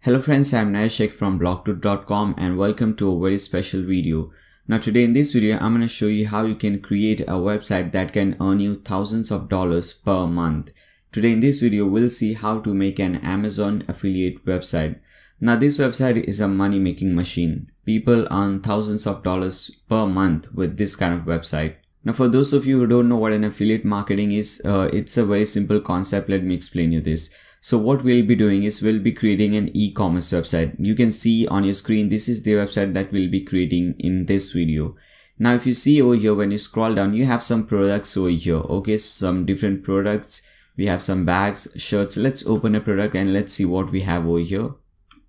Hello friends, I'm Naishek from blogtoot.com and welcome to a very special video. Now today in this video, I'm going to show you how you can create a website that can earn you thousands of dollars per month. Today in this video, we'll see how to make an Amazon affiliate website. Now this website is a money making machine. People earn thousands of dollars per month with this kind of website. Now for those of you who don't know what an affiliate marketing is, it's a very simple concept. Let me explain you this. So what we'll be doing is we'll be creating an e-commerce website. You can see on your screen, this is the website that we'll be creating in this video. Now, if you see over here, when you scroll down, you have some products over here. Okay, some different products. We have some bags, shirts. Let's open a product and let's see what we have over here.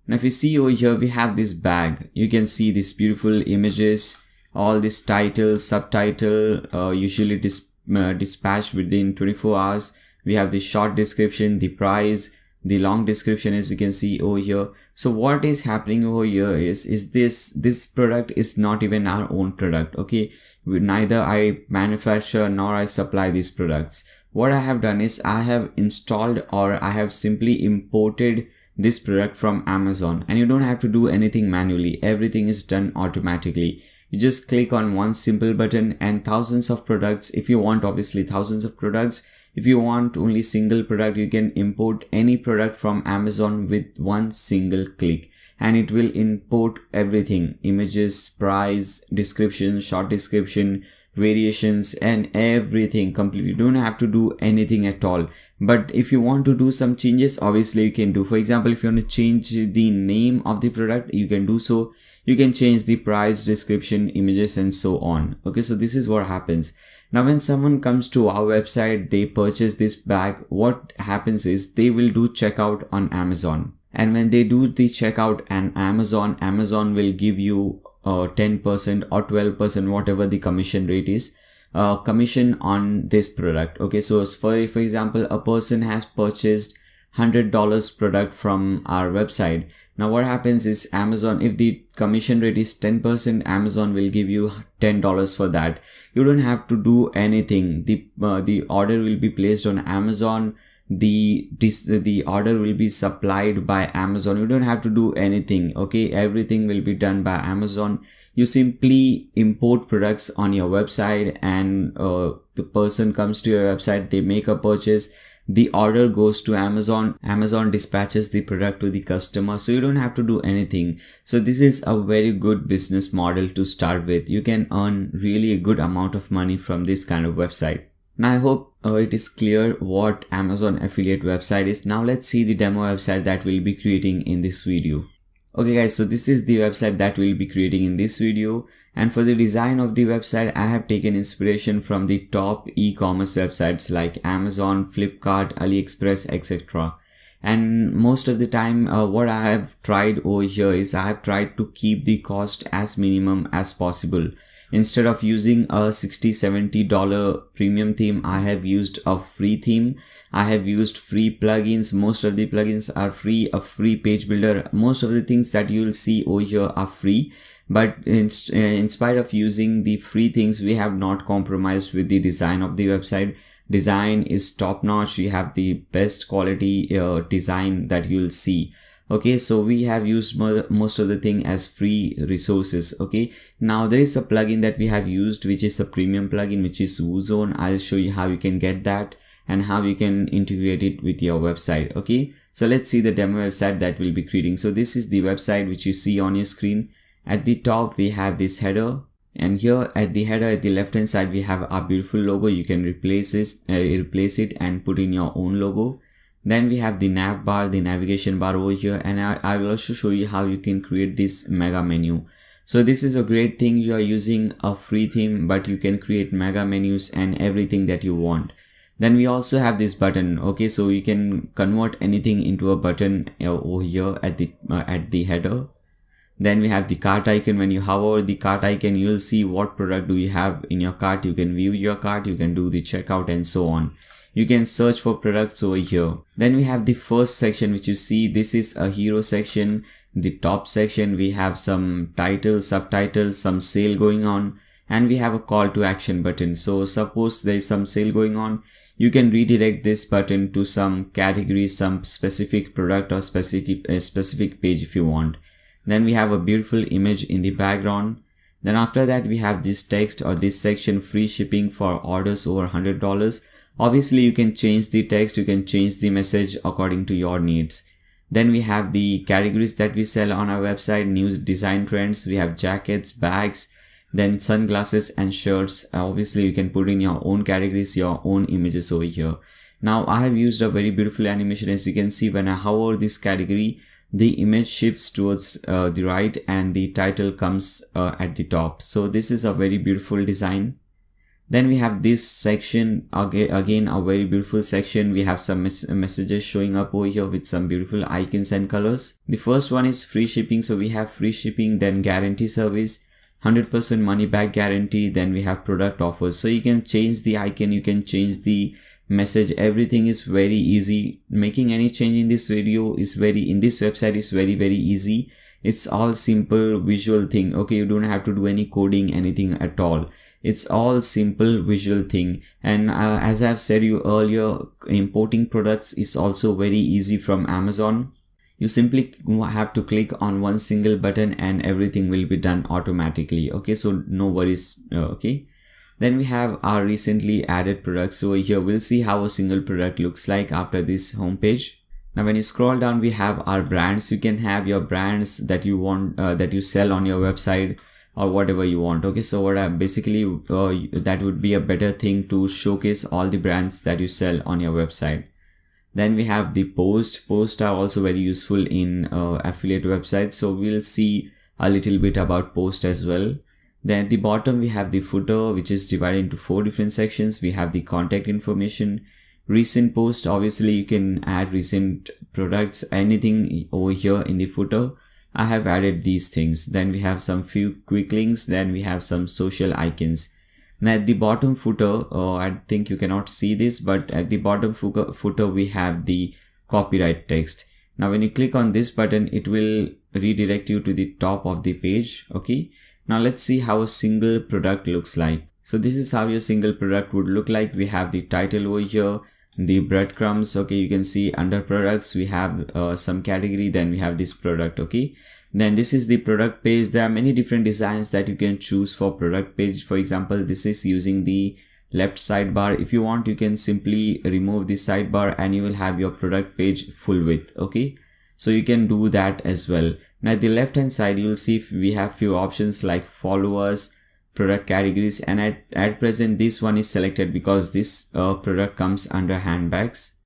Now, if you see over here, we have this bag. You can see these beautiful images, all this title, subtitle, usually dispatched within 24 hours. We have the short description, the price, the long description, as you can see over here. So what is happening over here is this product is not even our own product. Okay, neither I manufacture nor I supply these products. What I have done is I have installed or I have simply imported this product from Amazon, and you don't have to do anything manually. Everything is done automatically. You just click on one simple button and thousands of products. If you want, obviously thousands of products. If you want only single product, you can import any product from Amazon with one single click, and it will import everything: images, price, description, short description, variations, and everything completely. You don't have to do anything at all. But if you want to do some changes, obviously you can do. For example, if you want to change the name of the product, you can do so. You can change the price, description, images, and so on. Okay, so this is what happens. Now, when someone comes to our website, they purchase this bag, what happens is they will do checkout on Amazon. And when they do the checkout on Amazon will give you 10% or 12%, whatever the commission rate is, commission on this product. Okay, so for example, a person has purchased $100 product from our website. Now what happens is Amazon, if the commission rate is 10%, Amazon will give you $10 for that. You don't have to do anything. The order will be placed on Amazon. The order will be supplied by Amazon. You don't have to do anything. Okay, everything will be done by Amazon. You simply import products on your website, and the person comes to your website, they make a purchase. The order goes to Amazon. Amazon dispatches the product to the customer. So you don't have to do anything. So this is a very good business model to start with. You can earn really a good amount of money from this kind of website. Now I hope it is clear what Amazon affiliate website is. Now let's see the demo website that we'll be creating in this video. Okay guys, so this is the website that we'll be creating in this video. And for the design of the website, I have taken inspiration from the top e-commerce websites like Amazon, Flipkart, AliExpress, etc. And most of the time, what I have tried over here is I have tried to keep the cost as minimum as possible. Instead of using a $60-$70 premium theme, I have used a free theme. I have used free plugins. Most of the plugins are free. A free page builder. Most of the things that you will see over here are free. But in spite of using the free things, we have not compromised with the design of the website. Design is top notch. We have the best quality design that you will see. Okay, so we have used most of the thing as free resources. Okay, now there is a plugin that we have used, which is a premium plugin, which is WooZone. I'll show you how you can get that and how you can integrate it with your website. Okay, so let's see the demo website that we'll be creating. So this is the website which you see on your screen. At the top, we have this header. And here at the header, at the left hand side, we have our beautiful logo. You can replace it and put in your own logo. Then we have the nav bar, the navigation bar over here, and I will also show you how you can create this mega menu. So this is a great thing. You are using a free theme, but you can create mega menus and everything that you want. Then we also have this button. Okay, so you can convert anything into a button over here at the header. Then we have the cart icon. When you hover over the cart icon, you will see what product do you have in your cart. You can view your cart, you can do the checkout, and so on. You can search for products over here. Then we have the first section which you see. This is a hero section. The top section, we have some titles, subtitles, some sale going on, and we have a call to action button. So suppose there is some sale going on, you can redirect this button to some category, some specific product or specific page if you want. Then we have a beautiful image in the background. Then after that we have this text or this section, free shipping for orders over $100. Obviously you can change the text, you can change the message according to your needs. Then we have the categories that we sell on our website, news, design trends. We have jackets, bags, then sunglasses and shirts. Obviously you can put in your own categories, your own images over here. Now I have used a very beautiful animation. As you can see, when I hover this category, the image shifts towards the right and the title comes at the top. So this is a very beautiful design. Then we have this section, again a very beautiful section. We have some messages showing up over here with some beautiful icons and colors. The first one is free shipping. So we have free shipping, then guarantee service, 100% money back guarantee. Then we have product offers. So you can change the icon, you can change the message. Everything is very easy. Making any change in this website is very easy. It's all simple visual thing. Okay, you don't have to do any coding, anything at all. It's all simple visual thing. And as I've said you earlier, importing products is also very easy from Amazon. You simply have to click on one single button and everything will be done automatically. Okay, so no worries. Okay. Then we have our recently added products. So here we'll see how a single product looks like after this homepage. Now when you scroll down, we have our brands. You can have your brands that you want, that you sell on your website or whatever you want. Okay, so that would be a better thing to showcase all the brands that you sell on your website. Then we have the posts. Posts are also very useful in affiliate websites. So we'll see a little bit about post as well. Then at the bottom we have the footer, which is divided into 4 different sections. We have the contact information, recent post. Obviously you can add recent products, anything over here in the footer. I have added these things. Then we have some few quick links. Then we have some social icons. Now at the bottom footer, I think you cannot see this, but at the bottom footer we have the copyright text. Now when you click on this button, it will redirect you to the top of the page. Okay. Now let's see how a single product looks like. So this is how your single product would look like. We have the title over here, the breadcrumbs. Okay, you can see under products we have some category, then we have this product. Okay, then this is the product page. There are many different designs that you can choose for product page. For example, this is using the left sidebar. If you want, you can simply remove this sidebar and you will have your product page full width. Okay, so you can do that as well. Now at the left hand side, you will see if we have few options like followers, product categories, and at present this one is selected because this product comes under handbags.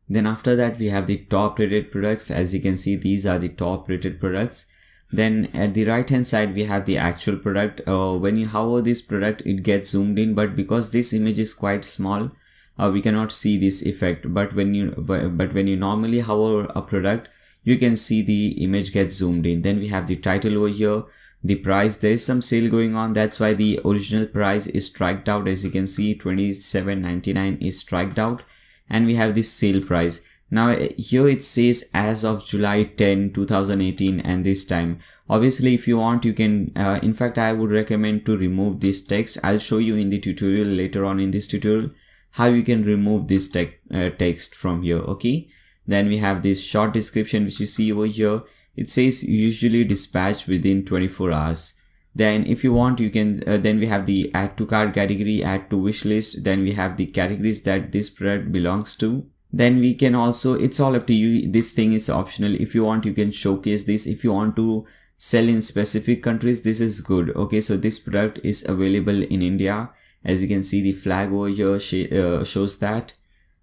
Then after that we have the top rated products. As you can see, these are the top rated products. Then at the right hand side we have the actual product. When you hover this product, it gets zoomed in, but because this image is quite small, we cannot see this effect. But when you normally hover a product, you can see the image gets zoomed in. Then we have the title over here, the price. There is some sale going on, that's why the original price is striked out. As you can see, $27.99 is striked out, and we have this sale price. Now here it says as of July 10, 2018 and this time. Obviously if you want, you can in fact I would recommend to remove this text. I'll show you in the tutorial later on in this tutorial how you can remove this text from here. Okay, then we have this short description which you see over here. It says usually dispatched within 24 hours. Then if you want, you can then we have the add to cart category, add to wish list. Then we have the categories that this product belongs to. Then we can also, it's all up to you, this thing is optional. If you want, you can showcase this. If you want to sell in specific countries, this is good. Okay, so this product is available in India. As you can see, the flag over here shows that.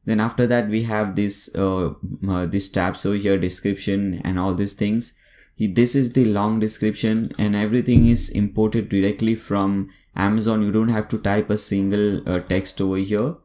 Then after that we have this this tabs over here, description and all these things. This is the long description, and everything is imported directly from Amazon. You don't have to type a single text over here.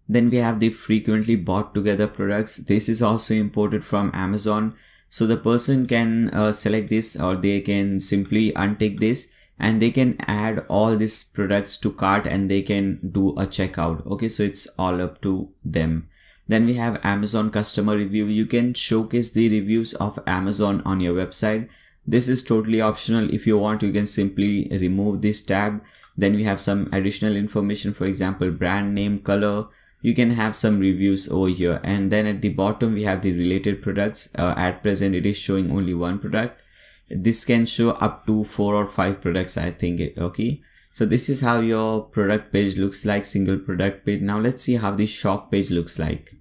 Then we have the frequently bought together products. This is also imported from Amazon. So the person can select this, or they can simply untick this and they can add all these products to cart and they can do a checkout. Okay, so it's all up to them. Then we have Amazon customer review. You can showcase the reviews of Amazon on your website. This is totally optional. If you want, you can simply remove this tab. Then we have some additional information, for example, brand name, color. You can have some reviews over here, and then at the bottom we have the related products. At present it is showing only one product. This can show up to 4 or 5 products, I think. Okay, so this is how your product page looks like, single product page. Now let's see how the shop page looks like.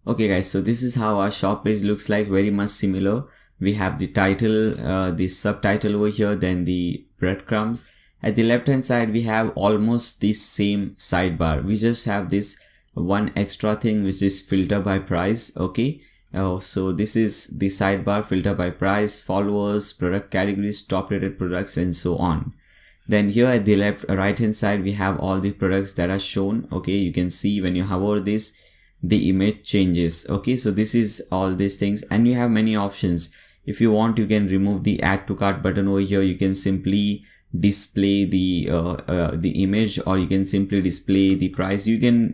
Okay guys, so this is how our shop page looks like, very much similar. We have the title, the subtitle over here, then the breadcrumbs. At the left hand side we have almost the same sidebar. We just have this one extra thing, which is filter by price. Okay, so this is the sidebar, filter by price, followers, product categories, top rated products, and so on. Then here at the right hand side we have all the products that are shown. Okay, you can see when you hover this, the image changes. Okay, so this is all these things, and you have many options. If you want, you can remove the add to cart button over here. You can simply display the image, or you can simply display the price. You can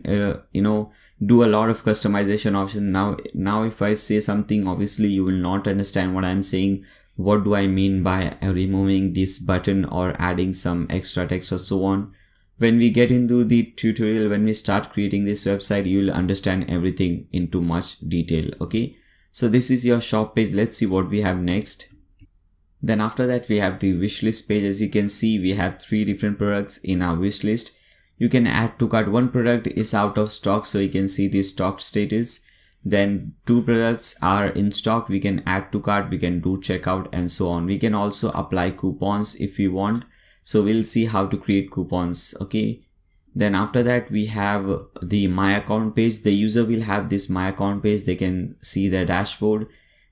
do a lot of customization options. Now if I say something, obviously you will not understand what I'm saying. What do I mean by removing this button or adding some extra text or so on? When we get into the tutorial, when we start creating this website, you will understand everything into much detail. Okay, so this is your shop page. Let's see what we have next. Then after that we have the wish list page. As you can see, we have 3 different products in our wish list. You can add to cart. One product is out of stock, so you can see the stock status. Then 2 products are in stock. We can add to cart, we can do checkout, and so on. We can also apply coupons if we want. So we'll see how to create coupons. Okay, then after that we have the my account page. The user will have this my account page. They can see their dashboard,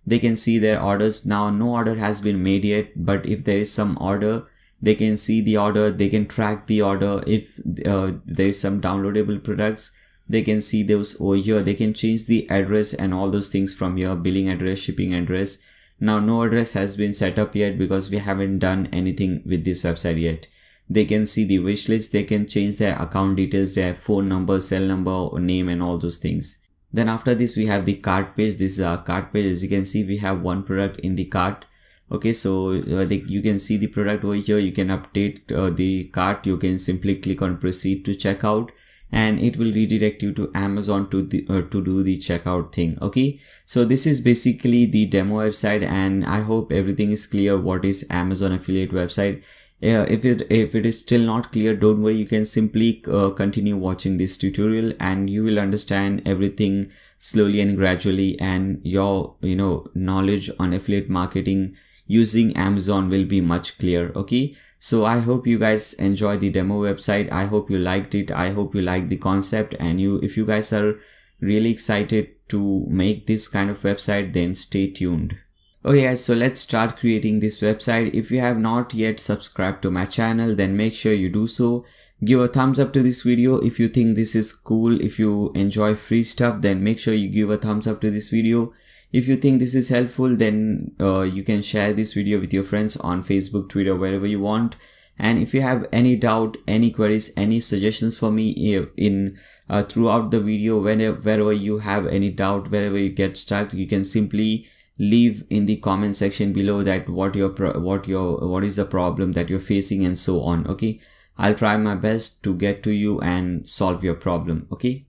they can see their orders. Now no order has been made yet, but if there is some order, they can see the order, they can track the order. If there is some downloadable products, they can see those over here. They can change the address and all those things from here, billing address, shipping address. Now no address has been set up yet because we haven't done anything with this website yet. They can see the wish list, they can change their account details, their phone number, cell number, name, and all those things. Then after this we have the cart page. This is our cart page. As you can see, we have one product in the cart. Okay, so you can see the product over here. You can update the cart. You can simply click on proceed to checkout, and it will redirect you to Amazon to do the checkout thing. Okay, so this is basically the demo website, and I hope everything is clear what is Amazon affiliate website. If it is still not clear, don't worry, you can simply continue watching this tutorial and you will understand everything slowly and gradually, and your knowledge on affiliate marketing using Amazon will be much clearer. Okay, so I hope you guys enjoy the demo website. I hope you liked it. I hope you like the concept, and if you guys are really excited to make this kind of website, then stay tuned. Okay guys, so let's start creating this website. If you have not yet subscribed to my channel, then make sure you do so. Give a thumbs up to this video if you think this is cool. If you enjoy free stuff, then make sure you give a thumbs up to this video. If you think this is helpful, then you can share this video with your friends on Facebook, Twitter, wherever you want. And if you have any doubt, any queries, any suggestions for me throughout the video, wherever you have any doubt, wherever you get stuck, you can simply leave in the comment section below that what is the problem that you're facing and so on. Okay, I'll try my best to get to you and solve your problem. Okay,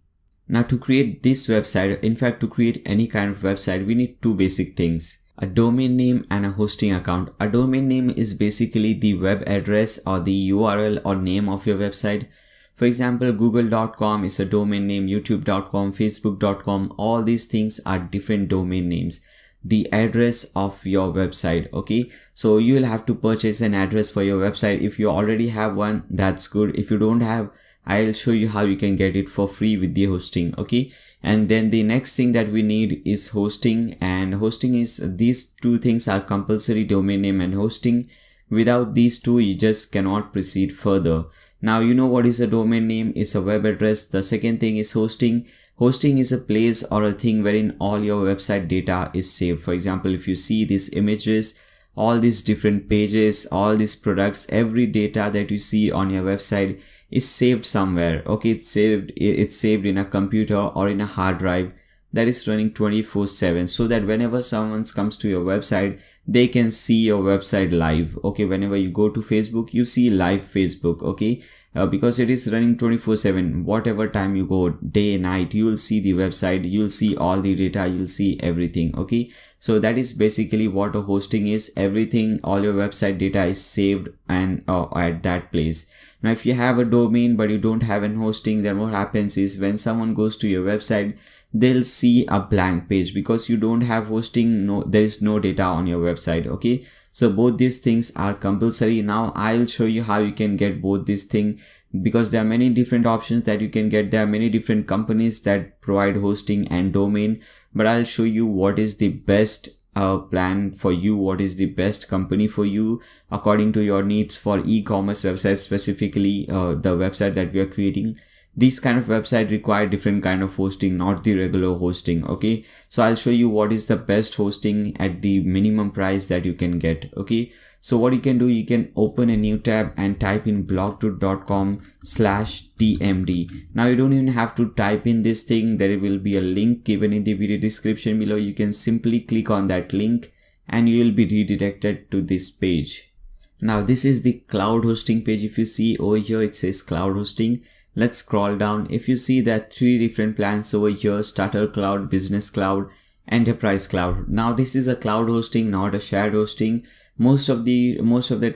now to create this website, in fact to create any kind of website, we need 2 basic things: a domain name and a hosting account. A domain name is basically the web address or the URL or name of your website. For example, google.com is a domain name, youtube.com, facebook.com, all these things are different domain names. The address of your website. Okay, so you will have to purchase an address for your website. If you already have one, that's good. If you don't have, I'll show you how you can get it for free with the hosting. Okay, and then the next thing that we need is hosting, and hosting is, these 2 things are compulsory: domain name and hosting. Without these 2, you just cannot proceed further. Now you know what is a domain name. It's a web address. The second thing is hosting. Hosting is a place or a thing wherein all your website data is saved. For example, if you see these images, all these different pages, all these products, every data that you see on your website is saved somewhere. Okay, it's saved in a computer or in a hard drive. that is running 24/7, so that whenever someone comes to your website, they can see your website live. Okay, whenever you go to Facebook, you see live Facebook. Okay, because it is running 24/7. Whatever time you go, day night, you will see the website, you'll see all the data, you'll see everything. Okay, so that is basically what a hosting is. Everything, all your website data is saved and at that place. Now if you have a domain but you don't have an hosting, then what happens is when someone goes to your website, they'll see a blank page because you don't have hosting. No, there is no data on your website. Okay, so both these things are compulsory. Now I'll show you how you can get both these things, because there are many different options that you can get. There are many different companies that provide hosting and domain, but I'll show you what is the best plan for you, what is the best company for you according to your needs for e-commerce websites, specifically the website that we are creating. These kind of website require different kind of hosting, not the regular hosting. Okay, so I'll show you what is the best hosting at the minimum price that you can get. Okay, so what you can do, you can open a new tab and type in blogtoot.com/tmd. Now you don't even have to type in this thing. There will be a link given in the video description below. You can simply click on that link and you will be redirected to this page. Now this is the cloud hosting page. If you see over here, it says cloud hosting. Let's scroll down. If you see that 3 different plans over here: starter cloud, business cloud, enterprise cloud. Now this is a cloud hosting, not a shared hosting. Most of the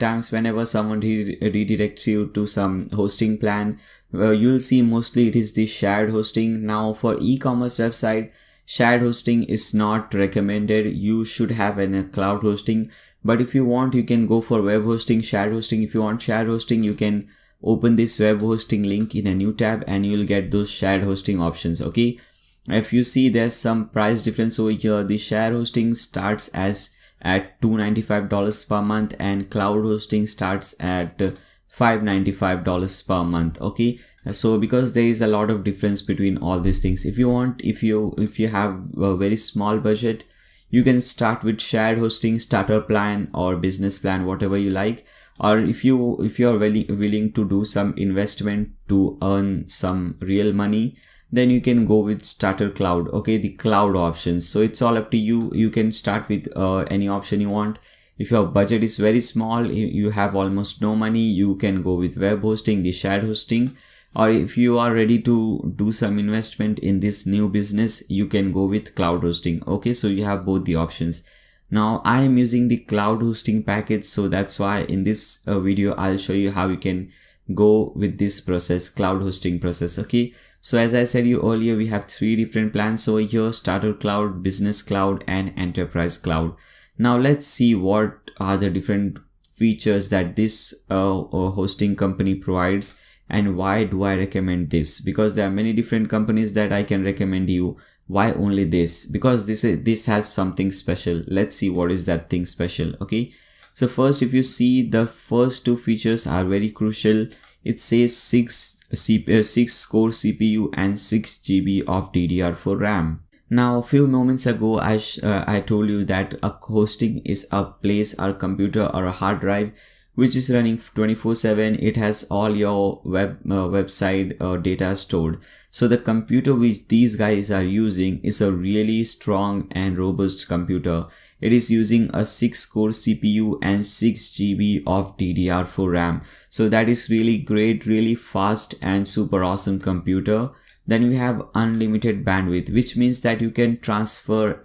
times whenever someone redirects you to some hosting plan, you'll see mostly it is the shared hosting. Now for e-commerce website, shared hosting is not recommended. You should have a cloud hosting, but if you want, you can go for web hosting, shared hosting. If you want shared hosting, you can open this web hosting link in a new tab and you'll get those shared hosting options. Okay, if you see there's some price difference over here. The shared hosting starts at $295 per month and cloud hosting starts at $595 per month. Okay, so because there is a lot of difference between all these things, if you want, if you have a very small budget, you can start with shared hosting, starter plan or business plan, whatever you like. Or if you are willing to do some investment to earn some real money, then you can go with starter cloud. Okay, the cloud options. So it's all up to you. You can start with any option you want. If your budget is very small, you have almost no money, you can go with web hosting, the shared hosting. Or if you are ready to do some investment in this new business, you can go with cloud hosting. Okay, so you have both the options. Now I am using the cloud hosting package, so that's why in this video I'll show you how you can go with this process, cloud hosting process. Okay, so as I said you earlier, we have 3 different plans over here: starter cloud, business cloud and enterprise cloud. Now let's see what are the different features that this hosting company provides and why do I recommend this, because there are many different companies that I can recommend you. Why only this? Because this has something special. Let's see what is that thing special. Okay, so first, if you see, the first 2 features are very crucial. It says 6 core CPU and 6 GB of DDR4 RAM. Now a few moments ago I told you that a hosting is a place or a computer or a hard drive which is running 24/7. It has all your website data stored. So the computer which these guys are using is a really strong and robust computer. It is using a 6 core CPU and 6 GB of DDR4 RAM. So that is really great, really fast and super awesome computer. Then you have unlimited bandwidth, which means that you can transfer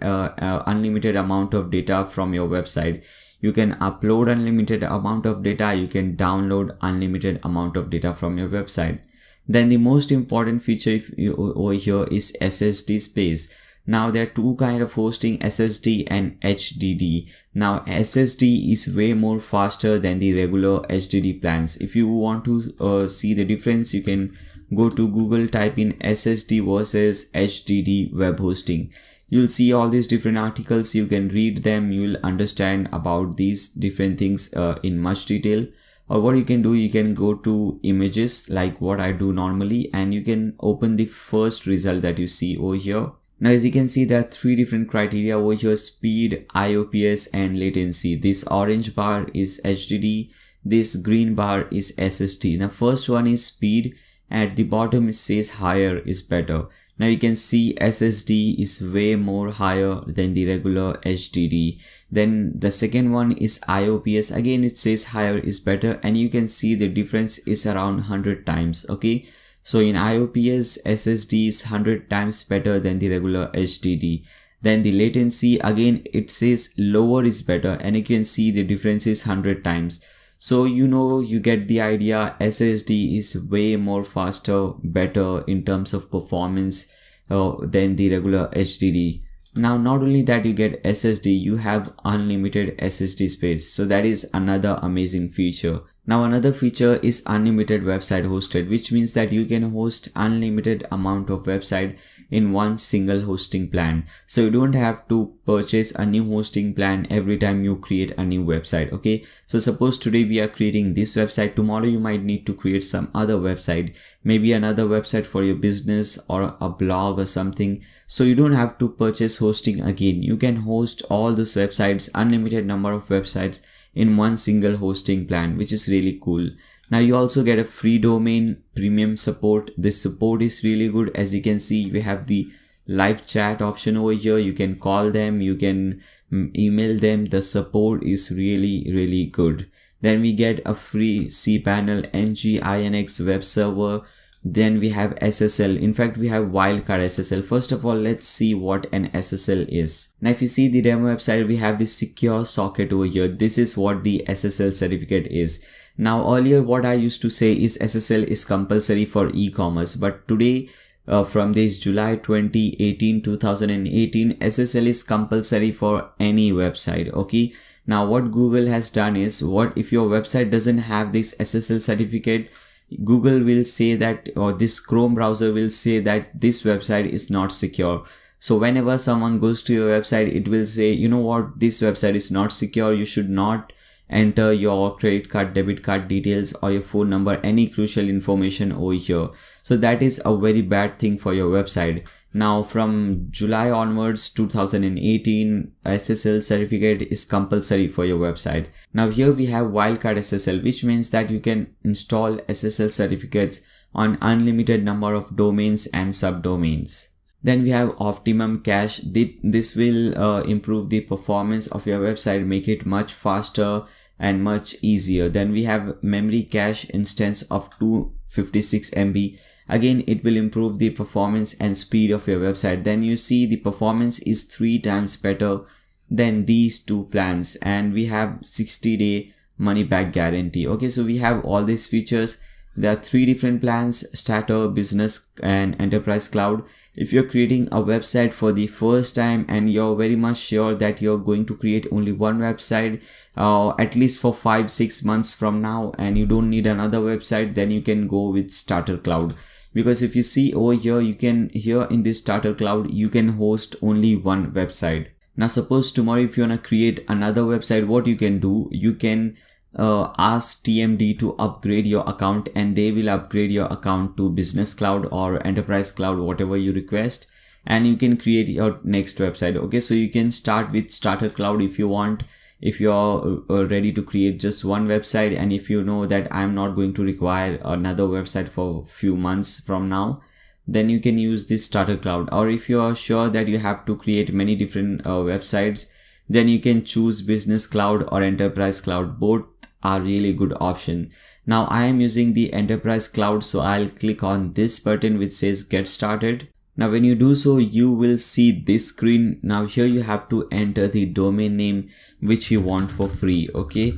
unlimited amount of data from your website. You can upload unlimited amount of data, you can download unlimited amount of data from your website. Then the most important feature over here is SSD space. Now there are 2 kinds of hosting, SSD and HDD. Now SSD is way more faster than the regular HDD plans. If you want to see the difference, you can go to Google, type in SSD versus HDD web hosting. You'll see all these different articles, you can read them, you'll understand about these different things in much detail. Or what you can do, you can go to images like what I do normally, and you can open the first result that you see over here. Now as you can see, there are 3 different criteria over here: speed, IOPS and latency. This orange bar is HDD, this green bar is SSD. Now first one is speed. At the bottom it says higher is better. Now you can see SSD is way more higher than the regular HDD. Then the second one is IOPS. Again, it says higher is better, and you can see the difference is around 100 times. Okay, so in IOPS, SSD is 100 times better than the regular HDD. Then the latency, again it says lower is better, and you can see the difference is 100 times. So you get the idea. SSD is way more faster, better in terms of performance than the regular HDD. Now not only that you get SSD, you have unlimited SSD space. So that is another amazing feature. Now another feature is unlimited website hosted, which means that you can host unlimited amount of website in one single hosting plan. So you don't have to purchase a new hosting plan every time you create a new website. Okay, so suppose today we are creating this website, tomorrow you might need to create some other website, maybe another website for your business or a blog or something. So you don't have to purchase hosting again. You can host all those websites, unlimited number of websites in one single hosting plan, which is really cool. Now you also get a free domain, premium support. This support is really good. As you can see, we have the live chat option over here. You can call them, you can email them. The support is really good. Then we get a free cPanel NGINX web server. Then we have SSL. In fact, we have wildcard SSL. First of all, let's see what an SSL is. Now, if you see the demo website, we have this secure socket over here. This is what the SSL certificate is. Now, earlier what I used to say is SSL is compulsory for e-commerce, but today from this July 2018, SSL is compulsory for any website. Okay. Now, what Google has done is, what if your website doesn't have this SSL certificate, Google will say that, or this Chrome browser will say that this website is not secure. So whenever someone goes to your website, it will say, you know what, this website is not secure. You should not enter your credit card, debit card details or your phone number, any crucial information over here. So that is a very bad thing for your website. Now from July onwards 2018, SSL certificate is compulsory for your website. Now here we have wildcard SSL, which means that you can install SSL certificates on unlimited number of domains and subdomains. Then we have optimum cache. This will improve the performance of your website, make it much faster and much easier. Then we have memory cache instance of 256 MB. Again, it will improve the performance and speed of your website. Then you see the performance is 3 times better than these two plans, and we have 60-day money back guarantee. Okay, so we have all these features. There are 3 different plans: starter, business and enterprise cloud. If you're creating a website for the first time and you're very much sure that you're going to create only one website at least for 5-6 months from now, and you don't need another website, then you can go with starter cloud. Because if you see over here, here in this starter cloud, you can host only one website. Now suppose tomorrow if you want to create another website, what you can do, you can ask TMD to upgrade your account, and they will upgrade your account to business cloud or enterprise cloud, whatever you request, and you can create your next website. Okay, so you can start with starter cloud if you want, if you're ready to create just one website, and if you know that I'm not going to require another website for a few months from now, then you can use this starter cloud. Or if you're sure that you have to create many different websites, then you can choose business cloud or enterprise cloud. Both are really good option. Now I am using the enterprise cloud, so I'll click on this button which says get started. Now when you do so, you will see this screen. Now here you have to enter the domain name which you want for free. Okay,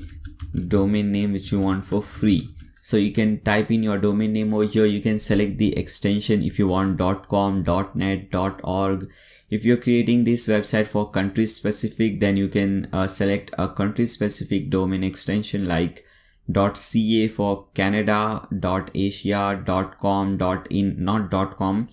domain name which you want for free. So you can type in your domain name over here. You can select the extension if you want .com, .net, .org. If you're creating this website for country specific, then you can select a country specific domain extension like .ca for Canada, .asia, .com, .in, not .com,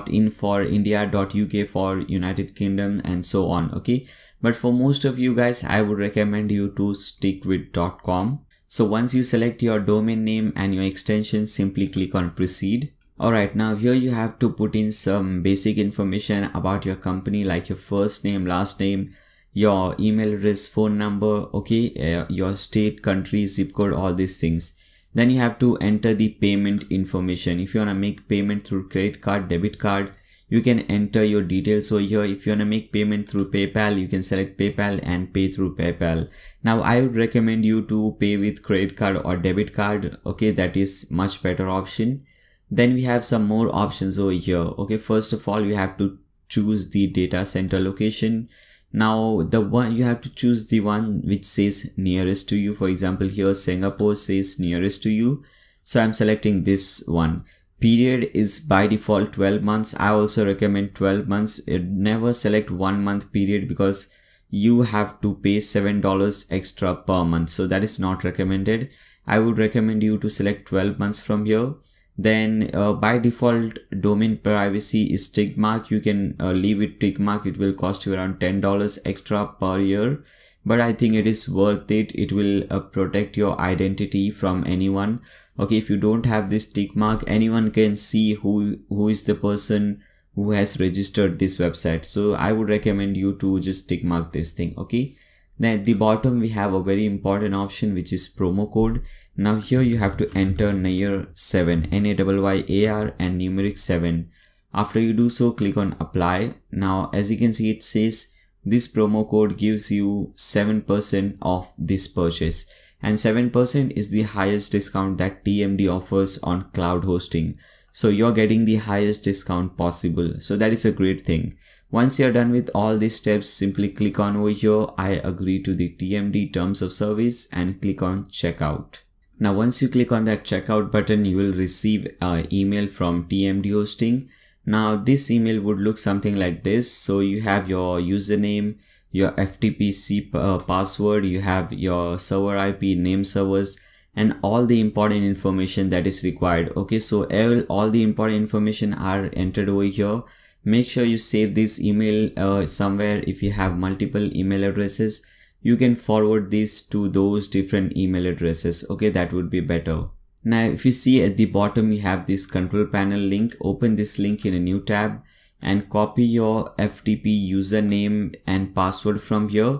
.in for India, .uk for United Kingdom, and so on. Okay, but for most of you guys, I would recommend you to stick with .com. So once you select your domain name and your extension, simply click on proceed. Alright, now here you have to put in some basic information about your company, like your first name, last name, your email address, phone number, okay, your state, country, zip code, all these things. Then you have to enter the payment information. If you want to make payment through credit card, debit card, you can enter your details over here. If you want to make payment through PayPal, you can select PayPal and pay through PayPal. Now I would recommend you to pay with credit card or debit card. Okay, that is much better option. Then we have some more options over here. Okay, first of all, you have to choose the data center location. Now you have to choose the one which says nearest to you. For example, here Singapore says nearest to you, so I'm selecting this one. Period is by default 12 months. I also recommend 12 months. Never select 1 month period because you have to pay $7 extra per month, so that is not recommended. I would recommend you to select 12 months from here. Then by default domain privacy is tick mark. You can leave it tick mark. It will cost you around $10 extra per year, but I think it is worth it. It will protect your identity from anyone. Okay, if you don't have this tick mark, anyone can see who is the person who has registered this website. So I would recommend you to just tick mark this thing. Okay, then at the bottom we have a very important option which is promo code. Now here you have to enter NAYAR7, NAYYAR and numeric 7. After you do so, click on apply. Now as you can see, it says this promo code gives you 7% off this purchase, and 7% is the highest discount that TMD offers on cloud hosting. So you're getting the highest discount possible. So that is a great thing. Once you're done with all these steps, simply click on over here, I agree to the TMD terms of service, and click on checkout. Now once you click on that checkout button, you will receive an email from TMD hosting. Now this email would look something like this. So you have your username, your FTP password, you have your server IP, name servers, and all the important information that is required. Okay, so all the important information are entered over here. Make sure you save this email somewhere. If you have multiple email addresses, you can forward this to those different email addresses. Okay, that would be better. Now if you see at the bottom, you have this control panel link. Open this link in a new tab and copy your FTP username and password from here.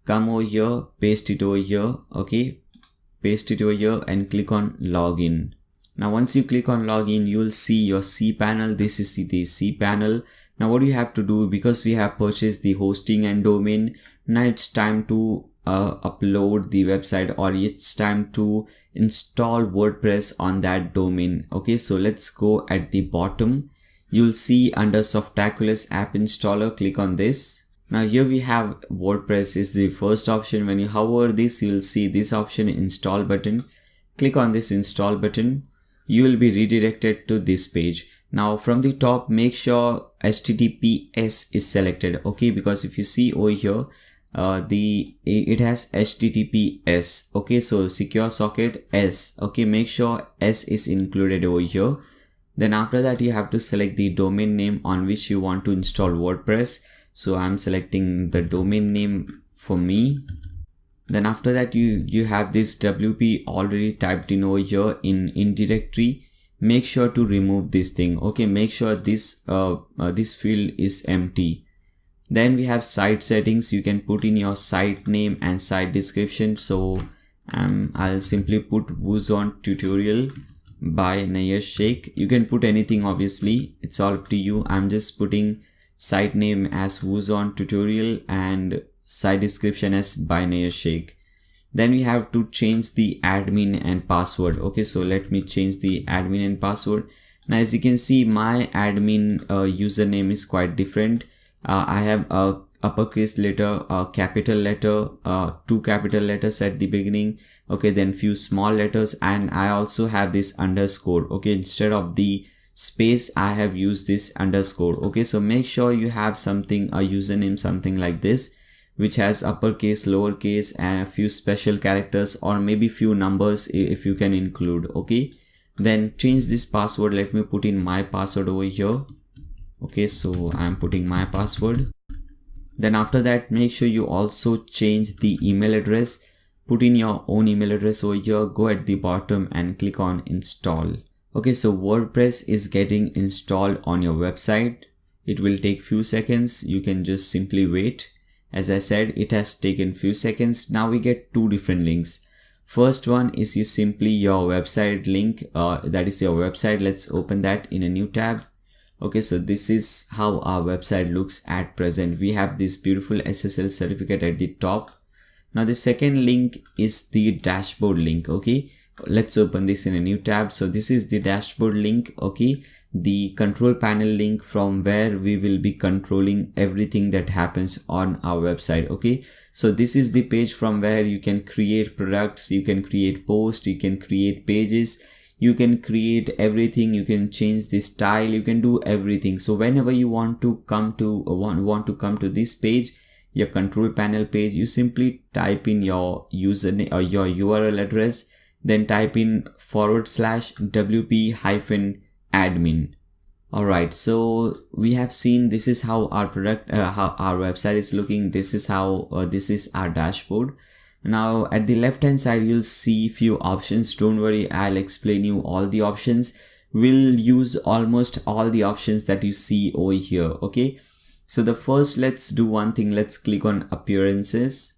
Come over here, paste it over here. Okay, paste it over here and click on login. Now once you click on login, you will see your cPanel. This is the cPanel. Now what you have to do, because we have purchased the hosting and domain, now it's time to upload the website, or it's time to install WordPress on that domain. Okay, so let's go at the bottom. You'll see under Softaculous app installer, click on this. Now here we have WordPress is the first option. When you hover this, you'll see this option, install button. Click on this install button. You will be redirected to this page. Now from the top, make sure HTTPS is selected. Okay, because if you see over here, it has HTTPS. Okay, so secure socket S. Okay, make sure S is included over here. Then after that, you have to select the domain name on which you want to install WordPress. So I'm selecting the domain name for me. Then after that, you have this WP already typed in over here in directory. Make sure to remove this thing. Okay, make sure this field is empty. Then we have site settings. You can put in your site name and site description. So I'll simply put WooZone tutorial by Nayar Sheikh. You can put anything, obviously, it's all up to you. I'm just putting site name as WooZone tutorial and site description as by Nayar Sheikh. Then we have to change the admin and password. Okay, so let me change the admin and password. Now as you can see, my admin username is quite different. I have a uppercase letter, a capital letter, 2 capital letters at the beginning. Okay, then few small letters, and I also have this underscore. Okay, instead of the space, I have used this underscore. Okay, so make sure you have something, a username something like this, which has uppercase, lowercase, and a few special characters, or maybe few numbers if you can include. Okay, then change this password. Let me put in my password over here. Okay, so I'm putting my password. Then after that, make sure you also change the email address. Put in your own email address over here. Go at the bottom and click on install. Okay, so WordPress is getting installed on your website. It will take few seconds. You can just simply wait. As I said, it has taken few seconds. Now we get two different links. First one is your website link. That is your website. Let's open that in a new tab. Okay, so this is how our website looks at present. We have this beautiful SSL certificate at the top. Now the second link is the dashboard link. Okay, let's open this in a new tab. So this is the dashboard link. Okay, the control panel link from where we will be controlling everything that happens on our website. Okay, so this is the page from where you can create products, you can create posts, you can create pages, you can create everything, you can change the style, you can do everything. So whenever you want to come to this page, your control panel page, you simply type in your username or your URL address, then type in /wp-admin. Alright, so we have seen this is how our how our website is looking. This is how this is our dashboard. Now at the left hand side you'll see few options. Don't worry, I'll explain you all the options. We'll use almost all the options that you see over here. Okay, so the first, let's do one thing. Let's click on appearances.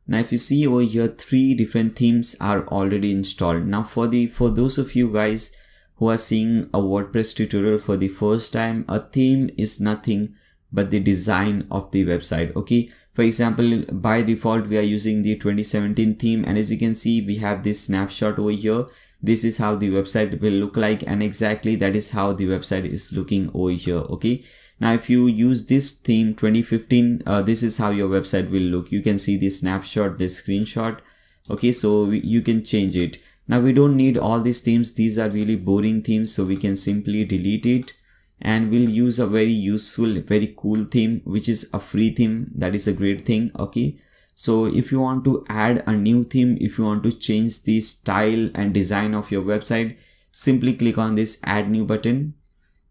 Now if you see over here, 3 different themes are already installed. Now for those of you guys who are seeing a WordPress tutorial for the first time, a theme is nothing but the design of the website. Okay, for example, by default we are using the 2017 theme, and as you can see we have this snapshot over here. This is how the website will look like, and exactly that is how the website is looking over here. Okay, now if you use this theme 2015, this is how your website will look. You can see the snapshot, the screenshot. Okay, so you can change it. Now we don't need all these themes. These are really boring themes, so we can simply delete it, and we'll use a very useful, very cool theme, which is a free theme. That is a great thing. Okay, so if you want to add a new theme, if you want to change the style and design of your website, simply click on this add new button.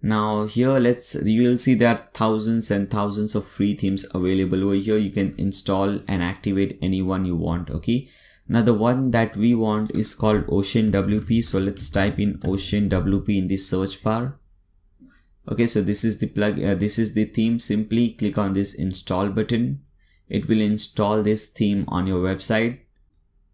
Now here you will see there are thousands and thousands of free themes available over here. You can install and activate any one you want. Okay, now the one that we want is called Ocean WP. So let's type in Ocean WP in the search bar. Okay, so this is the this is the theme. Simply click on this install button. It will install this theme on your website.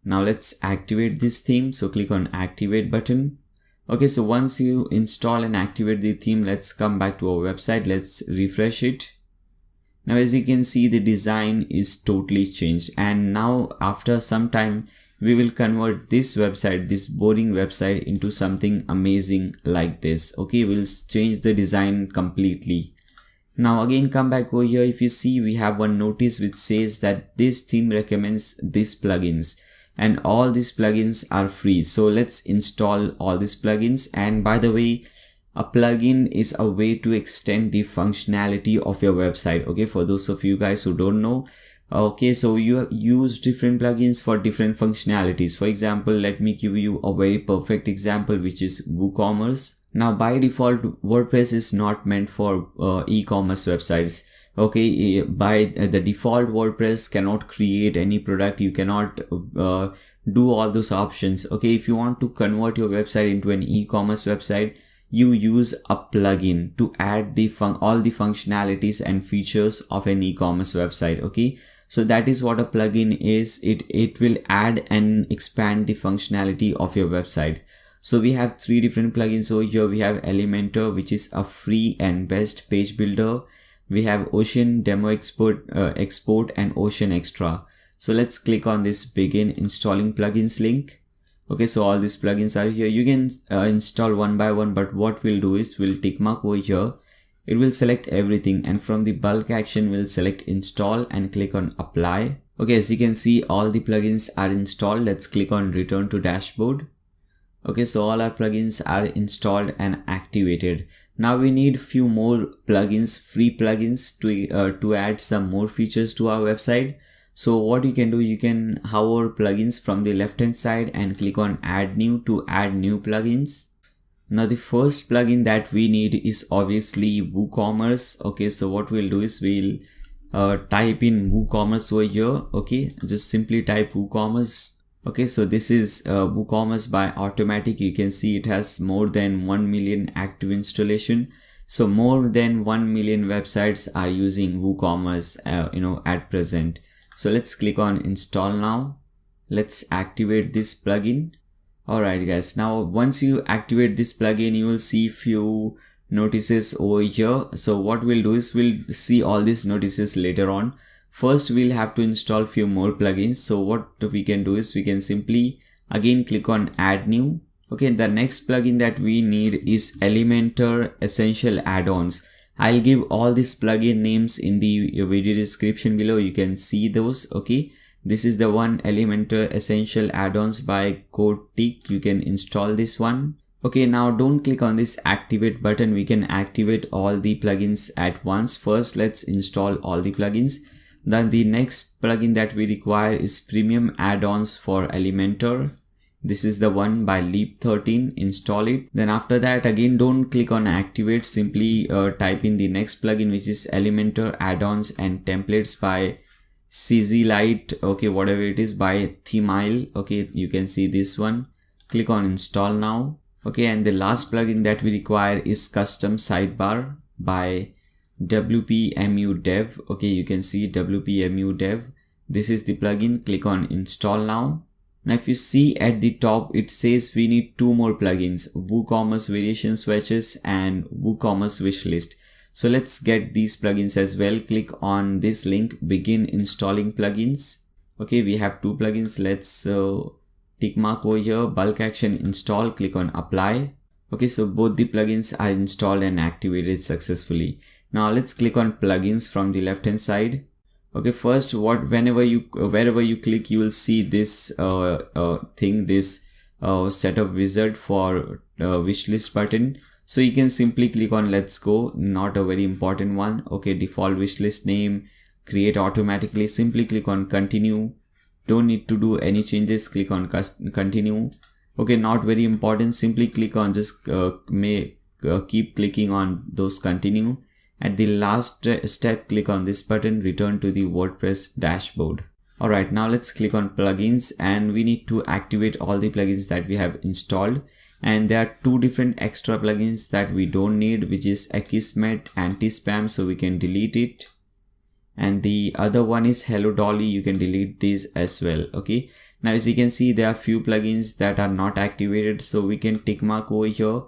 Now let's activate this theme. So click on activate button. Okay, so once you install and activate the theme, let's come back to our website. Let's refresh it. Now as you can see, the design is totally changed, and now after some time we will convert this website, this boring website, into something amazing like this. Okay, we'll change the design completely. Now again, come back over here. If you see, we have one notice which says that this theme recommends these plugins, and all these plugins are free. So let's install all these plugins. And by the way, a plugin is a way to extend the functionality of your website. Okay, for those of you guys who don't know, okay, so you use different plugins for different functionalities. For example, let me give you a very perfect example, which is WooCommerce. Now by default, WordPress is not meant for e-commerce websites. Okay, by the default, WordPress cannot create any product. You cannot do all those options. Okay, if you want to convert your website into an e-commerce website, you use a plugin to add all the functionalities and features of an e-commerce website. Okay, so that is what a plugin is. It will add and expand the functionality of your website. So we have 3 different plugins over here. We have Elementor, which is a free and best page builder. We have Ocean Demo Export and Ocean Extra. So let's click on this begin installing plugins link. Okay, so all these plugins are here. You can install one by one, but what we'll do is we'll tick mark over here. It will select everything, and from the bulk action we'll select install and click on apply. Okay, as you can see, all the plugins are installed. Let's click on return to dashboard. Okay, so all our plugins are installed and activated. Now we need few more plugins, free plugins, to add some more features to our website. So what you can do, you can hover plugins from the left hand side and click on add new to add new plugins. Now the first plugin that we need is obviously WooCommerce. Okay, so what we'll do is we'll type in WooCommerce over here. Okay, just simply type WooCommerce. Okay, so this is WooCommerce by Automatic. You can see it has more than 1 million active installation. So more than 1 million websites are using WooCommerce at present. So let's click on install now. Let's activate this plugin. Alright guys, now once you activate this plugin, you will see few notices over here. So what we'll do is we'll see all these notices later on. First, we'll have to install few more plugins. So what we can do is we can simply again click on add new. Okay, the next plugin that we need is Elementor Essential Add-ons. I'll give all these plugin names in the video description below. You can see those. Okay, this is the one, Elementor Essential Add-ons by Kotik. You can install this one. Okay, now don't click on this activate button. We can activate all the plugins at once. First, let's install all the plugins. Then the next plugin that we require is Premium Add-ons for Elementor. This is the one by Leap 13. Install it. Then after that, again, don't click on activate. Simply type in the next plugin, which is Elementor Add-ons and Templates by CZ Lite. Okay, whatever it is, by Themile. Okay, you can see this one. Click on install now. Okay, and the last plugin that we require is Custom Sidebar by WPMU Dev. Okay, you can see WPMU Dev. This is the plugin. Click on install now. Now if you see at the top, it says we need two more plugins, WooCommerce Variation Swatches and WooCommerce Wishlist. So let's get these plugins as well. Click on this link, begin installing plugins. Okay, we have two plugins. Let's tick mark over here, bulk action install, click on apply. Okay, so both the plugins are installed and activated successfully. Now let's click on plugins from the left hand side. Okay, first wherever you click, you will see this thing, this setup wizard for wishlist button. So you can simply click on let's go, not a very important one. Okay, default wishlist name, create automatically. Simply click on continue. Don't need to do any changes. Click on continue. Okay, not very important. Simply click on just keep clicking on those continue. At the last step, click on this button, return to the WordPress dashboard. Alright, now let's click on plugins, and we need to activate all the plugins that we have installed. And there are two different extra plugins that we don't need, which is Akismet Anti-Spam, so we can delete it. And the other one is Hello Dolly. You can delete these as well. Okay, now as you can see, there are few plugins that are not activated, so we can tick mark over here.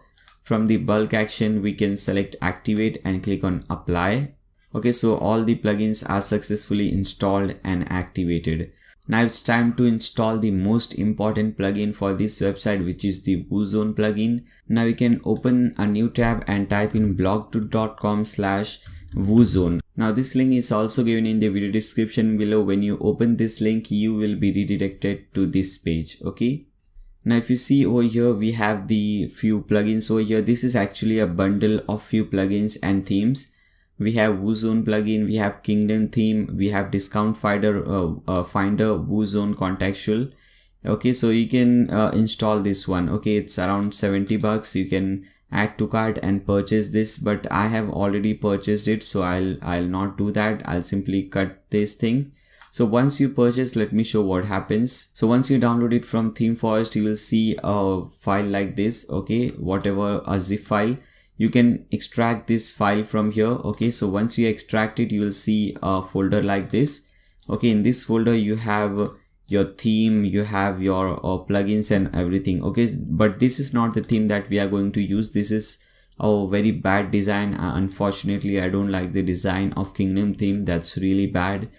From the bulk action, we can select activate and click on apply. Okay, so all the plugins are successfully installed and activated. Now it's time to install the most important plugin for this website, which is the WooZone plugin. Now you can open a new tab and type in blogto.com/WooZone. Now this link is also given in the video description below. When you open this link, you will be redirected to this page. Okay. Now if you see over here, we have the few plugins over here. This is actually a bundle of few plugins and themes. We have WooZone plugin, we have Kingdom theme, we have Discount Finder, WooZone Contextual. Okay, so you can install this one. Okay, it's around 70 bucks. You can add to cart and purchase this, but I have already purchased it, so I'll not do that. I'll simply cut this thing. So once you purchase, let me show what happens. So once you download it from Theme Forest, you will see a file like this. Okay, whatever, a zip file. You can extract this file from here. Okay, so once you extract it, you will see a folder like this. Okay, in this folder you have your theme, you have your plugins and everything. Okay, but this is not the theme that we are going to use. This is a very bad design. Unfortunately, I don't like the design of Kingdom theme. That's really bad.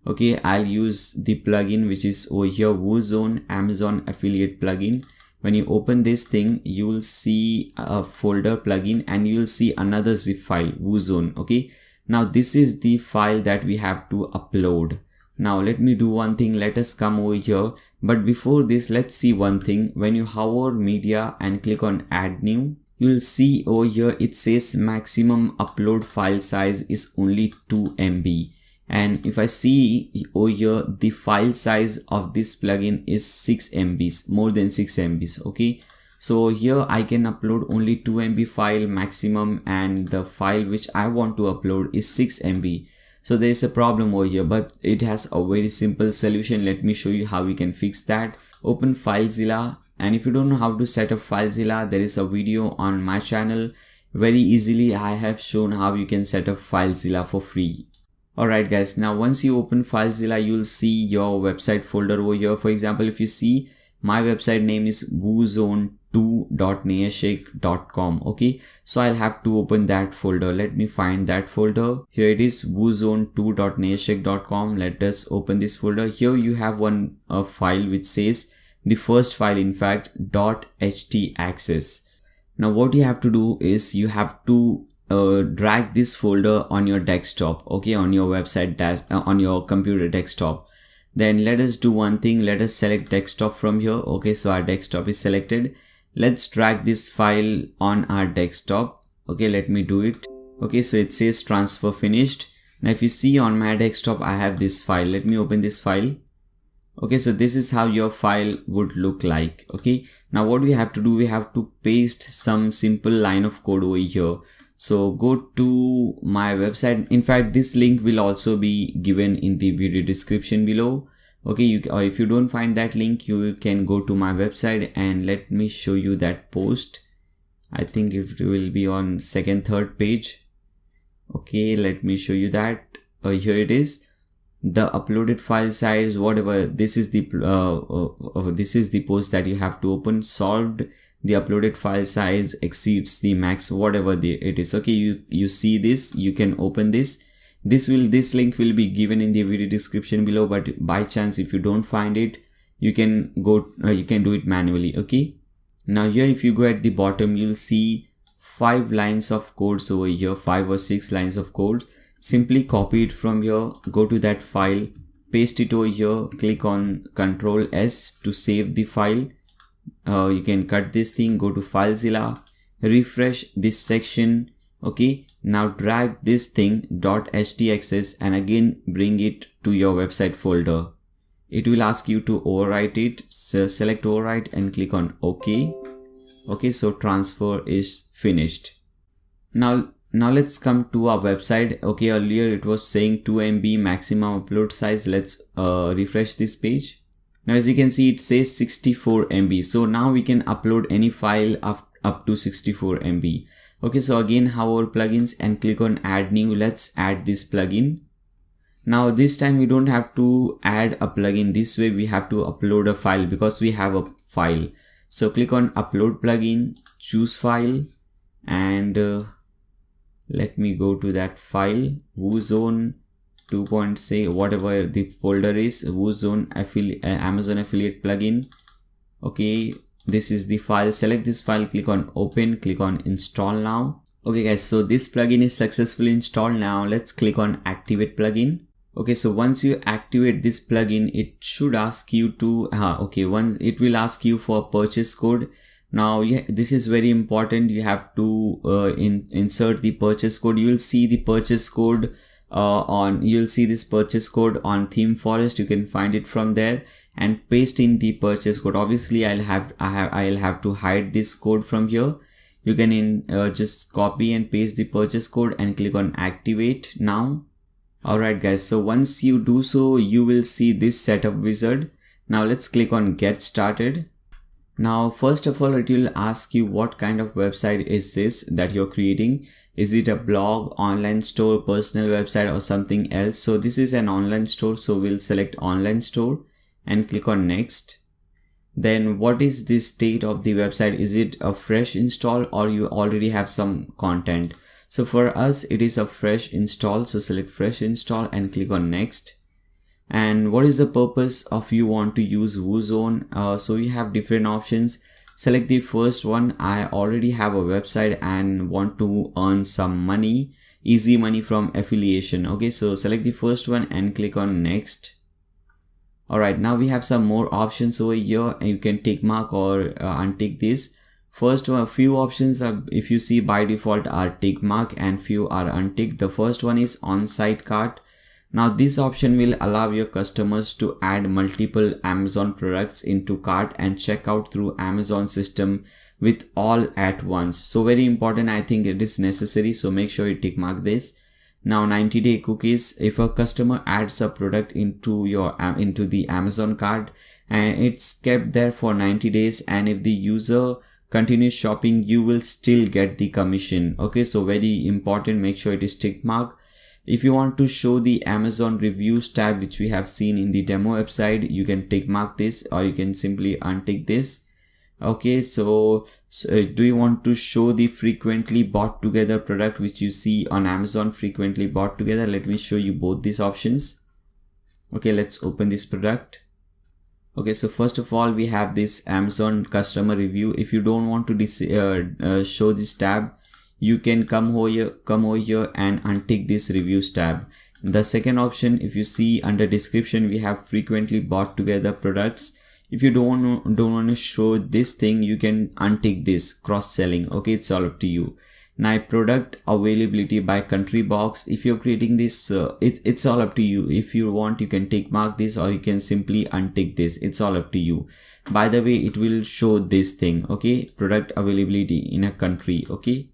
Okay, I'll use the plugin which is over here, WooZone Amazon affiliate plugin. When you open this thing, you will see a folder plugin and you will see another zip file, WooZone. Okay, now this is the file that we have to upload. Now let me do one thing. Let us come over here, but before this, let's see one thing. When you hover media and click on add new, you will see over here it says maximum upload file size is only 2 MB. And if I see over here, the file size of this plugin is 6 MBs, more than 6 MBs. Okay, so here I can upload only 2 MB file maximum, and the file which I want to upload is 6 MB. So there is a problem over here, but it has a very simple solution. Let me show you how we can fix that. Open FileZilla, and if you don't know how to set up FileZilla, there is a video on my channel. Very easily I have shown how you can set up FileZilla for free. Alright guys, now once you open FileZilla, you will see your website folder over here. For example, if you see, my website name is WooZone woozone2.nearshake.com. okay, so I'll have to open that folder. Let me find that folder. Here it is, woozone2.nearshake.com. let us open this folder. Here you have one file which says, the first file in fact, .htaccess. Now what you have to do is you have to drag this folder on your desktop, okay, on your website on your computer desktop. Then let us do one thing, let us select desktop from here. Okay, so our desktop is selected. Let's drag this file on our desktop. Okay, let me do it. Okay, so it says transfer finished. Now if you see on my desktop, I have this file. Let me open this file. Okay, so this is how your file would look like. Okay, now what we have to do, we have to paste some simple line of code over here. So go to my website. In fact, this link will also be given in the video description below. Okay, or if you don't find that link, you can go to my website and let me show you that post. I think it will be on second, third page. Okay, let me show you that. Here it is. The uploaded file size, whatever. This is the post that you have to open. Solved. The uploaded file size exceeds the max, whatever it is. Okay, you see this, you can open this. This link will be given in the video description below, but by chance if you don't find it, you can go you can do it manually. Okay, now here if you go at the bottom, you'll see 5 lines of codes over here, 5 or 6 lines of code. Simply copy it from here, go to that file, paste it over here, click on Ctrl S to save the file. You can cut this thing, go to FileZilla, refresh this section. Okay, now drag this thing .htaccess and again bring it to your website folder. It will ask you to overwrite it, so select overwrite and click on OK. Okay, so transfer is finished. Now let's come to our website. Okay, earlier it was saying 2 MB maximum upload size. Let's refresh this page. Now as you can see, it says 64 MB. So now we can upload any file up to 64 MB. Okay, so again, how our plugins and click on add new. Let's add this plugin. Now this time we don't have to add a plugin this way. We have to upload a file because we have a file. So click on upload plugin, choose file, and let me go to that file, WooZone 2. Say whatever the folder is, WooZone Amazon affiliate plugin. Okay, this is the file. Select this file, click on open, click on install now. Okay guys, so this plugin is successfully installed. Now let's click on activate plugin. Okay, so once you activate this plugin, it should ask you to it will ask you for purchase code. Now this is very important. You have to insert the purchase code. You'll see the purchase code you'll see this purchase code on theme forest. You can find it from there and paste in the purchase code. Obviously I'll have to hide this code from here. You can just copy and paste the purchase code and click on activate now. Alright guys, so once you do so, you will see this setup wizard. Now let's click on get started. Now first of all, it will ask you what kind of website is this that you're creating. Is it a blog, online store, personal website, or something else? So this is an online store, so we'll select online store and click on next. Then what is the state of the website? Is it a fresh install or you already have some content? So for us it is a fresh install, so select fresh install and click on next. And what is the purpose of you want to use WooZone? So we have different options. Select the first one. I already have a website and want to earn some money, easy money from affiliation. Okay, so select the first one and click on next. Alright, now we have some more options over here. You can tick mark or untick this. First one, a few options are, if you see by default, are tick mark and few are unticked. The first one is on-site cart. Now this option will allow your customers to add multiple Amazon products into cart and check out through Amazon system with all at once. So very important, I think it is necessary, so make sure you tick mark this. Now 90-day cookies. If a customer adds a product into the Amazon cart and it's kept there for 90 days, and if the user continues shopping, you will still get the commission. Okay, so very important, make sure it is tick mark. If you want to show the Amazon reviews tab, which we have seen in the demo website, you can tick mark this or you can simply untick this. Okay, so do you want to show the frequently bought together product which you see on Amazon, frequently bought together? Let me show you both these options. Okay, let's open this product. Okay, so first of all, we have this Amazon customer review. If you don't want to show this tab, you can come over here and untick this reviews tab. The second option, if you see under description, we have frequently bought together products. If you don't want to show this thing, you can untick this cross-selling. Okay, it's all up to you. Now product availability by country box. If you're creating this, it's all up to you. If you want, you can tick mark this, or you can simply untick this. It's all up to you. By the way, it will show this thing. Okay, product availability in a country. Okay,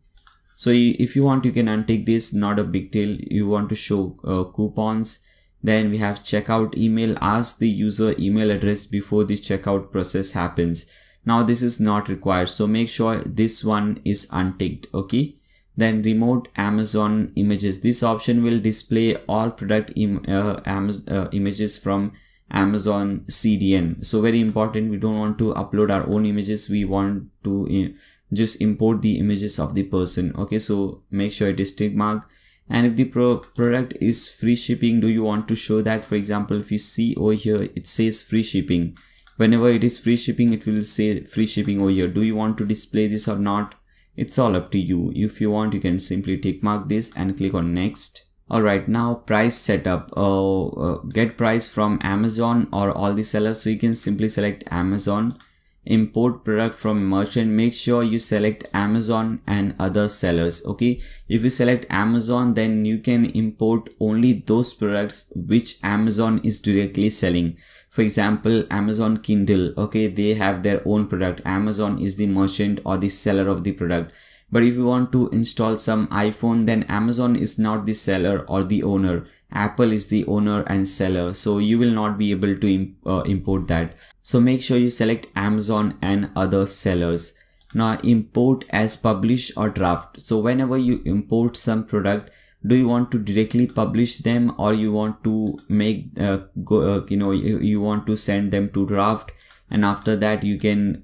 so if you want, you can untick this, not a big deal. You want to show coupons. Then we have checkout email. Ask the user email address before the checkout process happens. Now this is not required, so make sure this one is unticked. Okay, then remote Amazon images. This option will display all product images from Amazon CDN. So very important, we don't want to upload our own images. We want to just import the images of the person. Okay, so make sure it is tick mark. And if the product is free shipping, do you want to show that? For example, if you see over here, it says free shipping. Whenever it is free shipping, it will say free shipping over here. Do you want to display this or not? It's all up to you. If you want, you can simply tick mark this and click on next. Alright, now price setup. Get price from Amazon or all the sellers. So you can simply select Amazon. Import product from merchant. Make sure you select Amazon and other sellers. Okay, if you select Amazon, then you can import only those products which Amazon is directly selling. For example, Amazon Kindle. Okay, they have their own product. Amazon is the merchant or the seller of the product. But if you want to install some iPhone, then Amazon is not the seller or the owner. Apple is the owner and seller, so you will not be able to import that. So make sure you select Amazon and other sellers. Now import as publish or draft. So whenever you import some product, do you want to directly publish them, or you want to make you want to send them to draft, and after that you can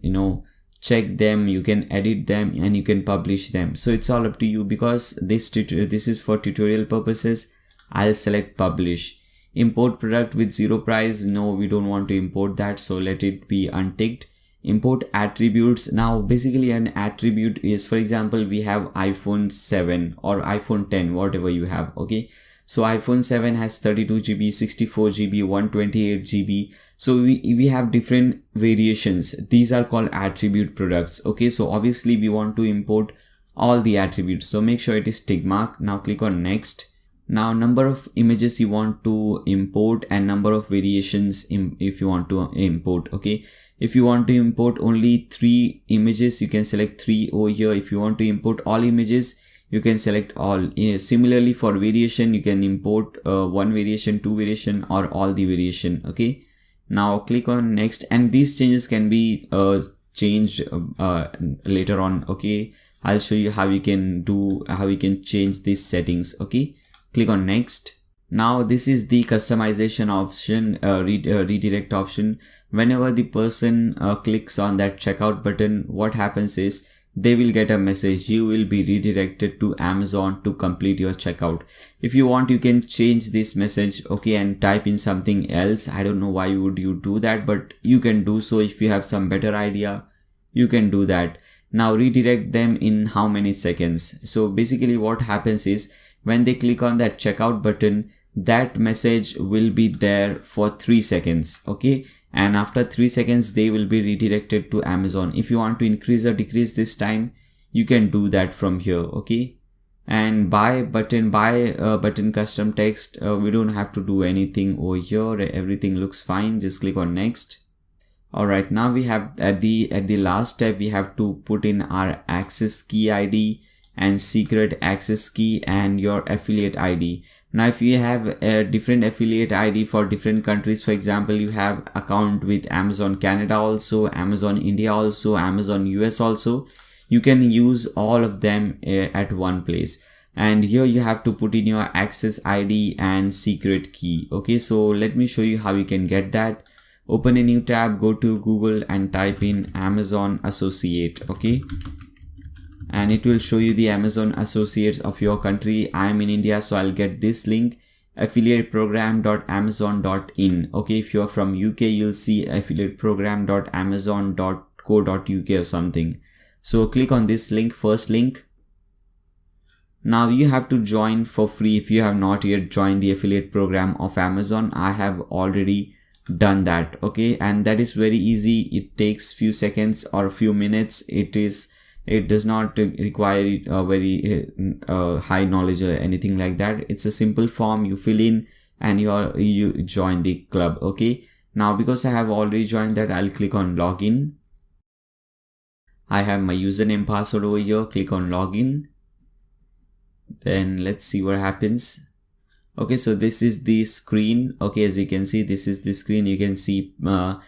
check them, you can edit them, and you can publish them. So it's all up to you. Because this is for tutorial purposes, I'll select publish. Import product with zero price. No, we don't want to import that, so let it be unticked. Import attributes. Now basically an attribute is, for example, we have iPhone 7 or iPhone 10, whatever you have. Okay, so iPhone 7 has 32 GB, 64 GB, 128 GB. So we have different variations. These are called attribute products. Okay, so obviously we want to import all the attributes, so make sure it is tick mark. Now click on next. Now number of images you want to import and number of variations if you want to import. Okay, if you want to import only 3 images, you can select 3 over here. If you want to import all images, you can select all. Similarly for variation, you can import 1 variation, 2 variation, or all the variation. Okay, now click on next, and these changes can be changed later on. Okay, I'll show you how you can change these settings. Okay, click on next. Now this is the customization option, redirect option. Whenever the person clicks on that checkout button, what happens is they will get a message. You will be redirected to Amazon to complete your checkout. If you want, you can change this message, okay, and type in something else. I don't know why would you do that, but you can do so. If you have some better idea, you can do that. Now redirect them in how many seconds? So basically what happens is, when they click on that checkout button, that message will be there for 3 seconds. Okay, and after 3 seconds they will be redirected to Amazon. If you want to increase or decrease this time, you can do that from here. Okay, and buy button custom text, we don't have to do anything over here. Everything looks fine. Just click on next. Alright, now we have at the last step, we have to put in our access key ID and secret access key and your affiliate ID. Now if you have a different affiliate ID for different countries, for example, you have account with Amazon Canada also, Amazon India also, Amazon US also, you can use all of them at one place. And here you have to put in your access ID and secret key. Okay, so let me show you how you can get that. Open a new tab, go to Google and type in Amazon Associate. Okay, and it will show you the Amazon associates of your country. I am in India, so I'll get this link, affiliateprogram.amazon.in. okay, if you're from UK, you'll see affiliateprogram.amazon.co.uk or something. So click on this link, first link. Now you have to join for free if you have not yet joined the affiliate program of Amazon. I have already done that. Okay, and that is very easy. It takes few seconds or a few minutes. It does not require a very high knowledge or anything like that. It's a simple form you fill in and you join the club. Okay, now because I have already joined that, I'll click on login. I have my username, password over here. Click on login. Then let's see what happens. Okay, so this is the screen. Okay, as you can see, this is the screen. You can see the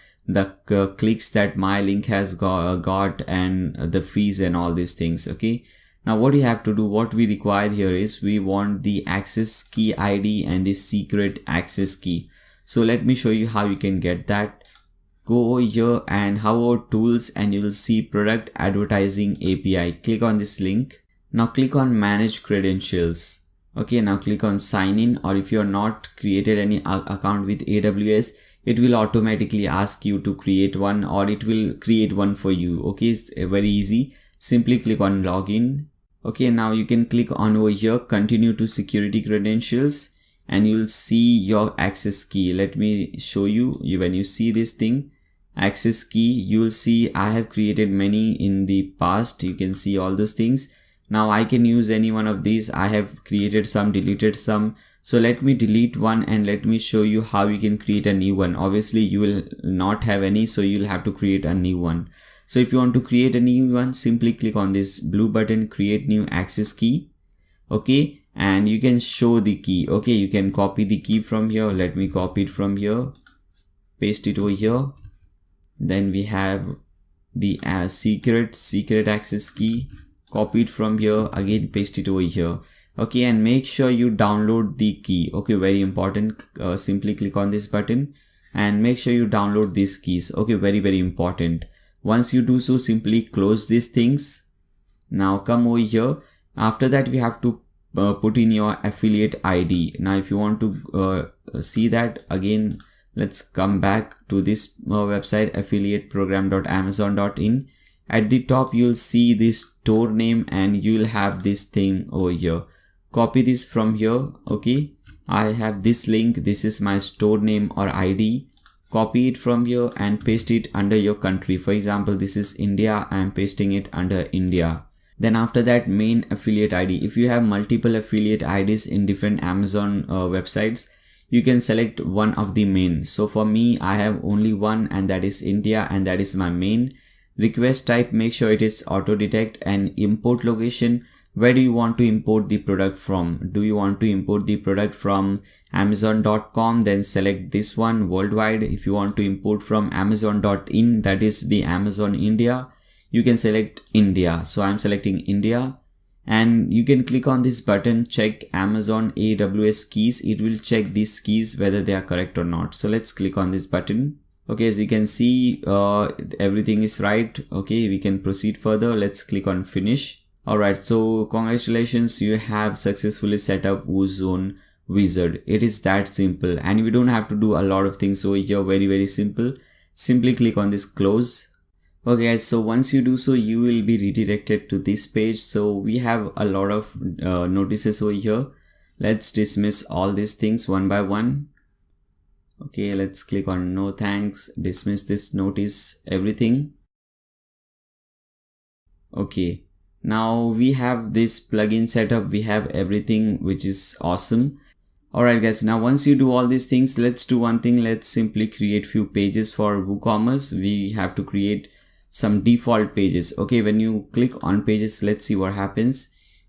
clicks that my link has got and the fees and all these things. Okay, now what you have to do, what we require here is we want the access key ID and the secret access key. So let me show you how you can get that. Go over here and hover tools and you will see product advertising API. Click on this link. Now click on manage credentials. Okay, now click on sign in, or if you are not created any account with AWS, it will automatically ask you to create one, or it will create one for you. Okay, it's very easy. Simply click on login. Okay, now you can click on over here, continue to security credentials, and you'll see your access key. Let me show you. When you see this thing, access key, you'll see I have created many in the past. You can see all those things. Now I can use any one of these. I have created some, deleted some. So let me delete one and let me show you how you can create a new one. Obviously you will not have any, so you'll have to create a new one. So if you want to create a new one, simply click on this blue button, create new access key. Okay, and you can show the key. Okay, you can copy the key from here. Let me copy it from here, paste it over here. Then we have the secret access key. Copy it from here, again paste it over here. Okay, and make sure you download the key. Okay, very important. Simply click on this button and make sure you download these keys. Okay, very important. Once you do so, simply close these things. Now come over here. After that, we have to put in your affiliate ID. Now if you want to see that, again let's come back to this website, affiliateprogram.amazon.in. At the top you'll see this store name and you'll have this thing over here. Copy this from here. Okay, I have this link. This is my store name or ID. Copy it from here and paste it under your country. For example, this is India. I am pasting it under India. Then after that, main affiliate ID. If you have multiple affiliate IDs in different Amazon websites, you can select one of the main. So for me, I have only one, and that is India, and that is my main. Request type, make sure it is auto detect, and import location. Where do you want to import the product from? Do you want to import the product from Amazon.com? Then select this one, worldwide. If you want to import from Amazon.in, that is the Amazon India, you can select India. So I'm selecting India, and you can click on this button, check Amazon AWS keys. It will check these keys whether they are correct or not. So let's click on this button. Okay, as you can see, everything is right. Okay, we can proceed further. Let's click on finish. Alright, so congratulations, you have successfully set up WooZone wizard. It is that simple, and we don't have to do a lot of things over here. Very simple. Simply click on this close. Okay guys, so once you do so, you will be redirected to this page. So we have a lot of notices over here. Let's dismiss all these things one by one. Okay, let's click on no thanks, dismiss this notice, everything. Okay, now we have this plugin setup, we have everything, which is awesome. Alright guys, now once you do all these things, let's do one thing. Let's simply create few pages for WooCommerce. We have to create some default pages. Okay, when you click on pages, let's see what happens.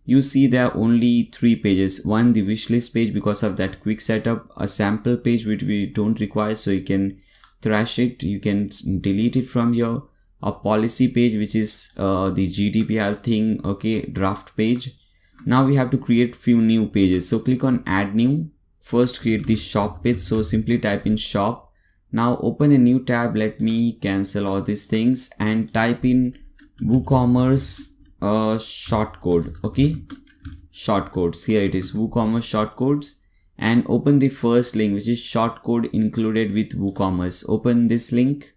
You see there are only 3 pages. One, the wishlist page because of that quick setup, a sample page which we don't require, so you can trash it, you can delete it from here, a policy page which is the GDPR thing. Okay, draft page. Now we have to create few new pages. So click on add new. First create the shop page. So simply type in shop, Now open a new tab. Let me cancel all these things and type in WooCommerce shortcode. Okay, shortcodes. Here it is, WooCommerce shortcodes, and open the first link, which is shortcode included with WooCommerce. Open this link.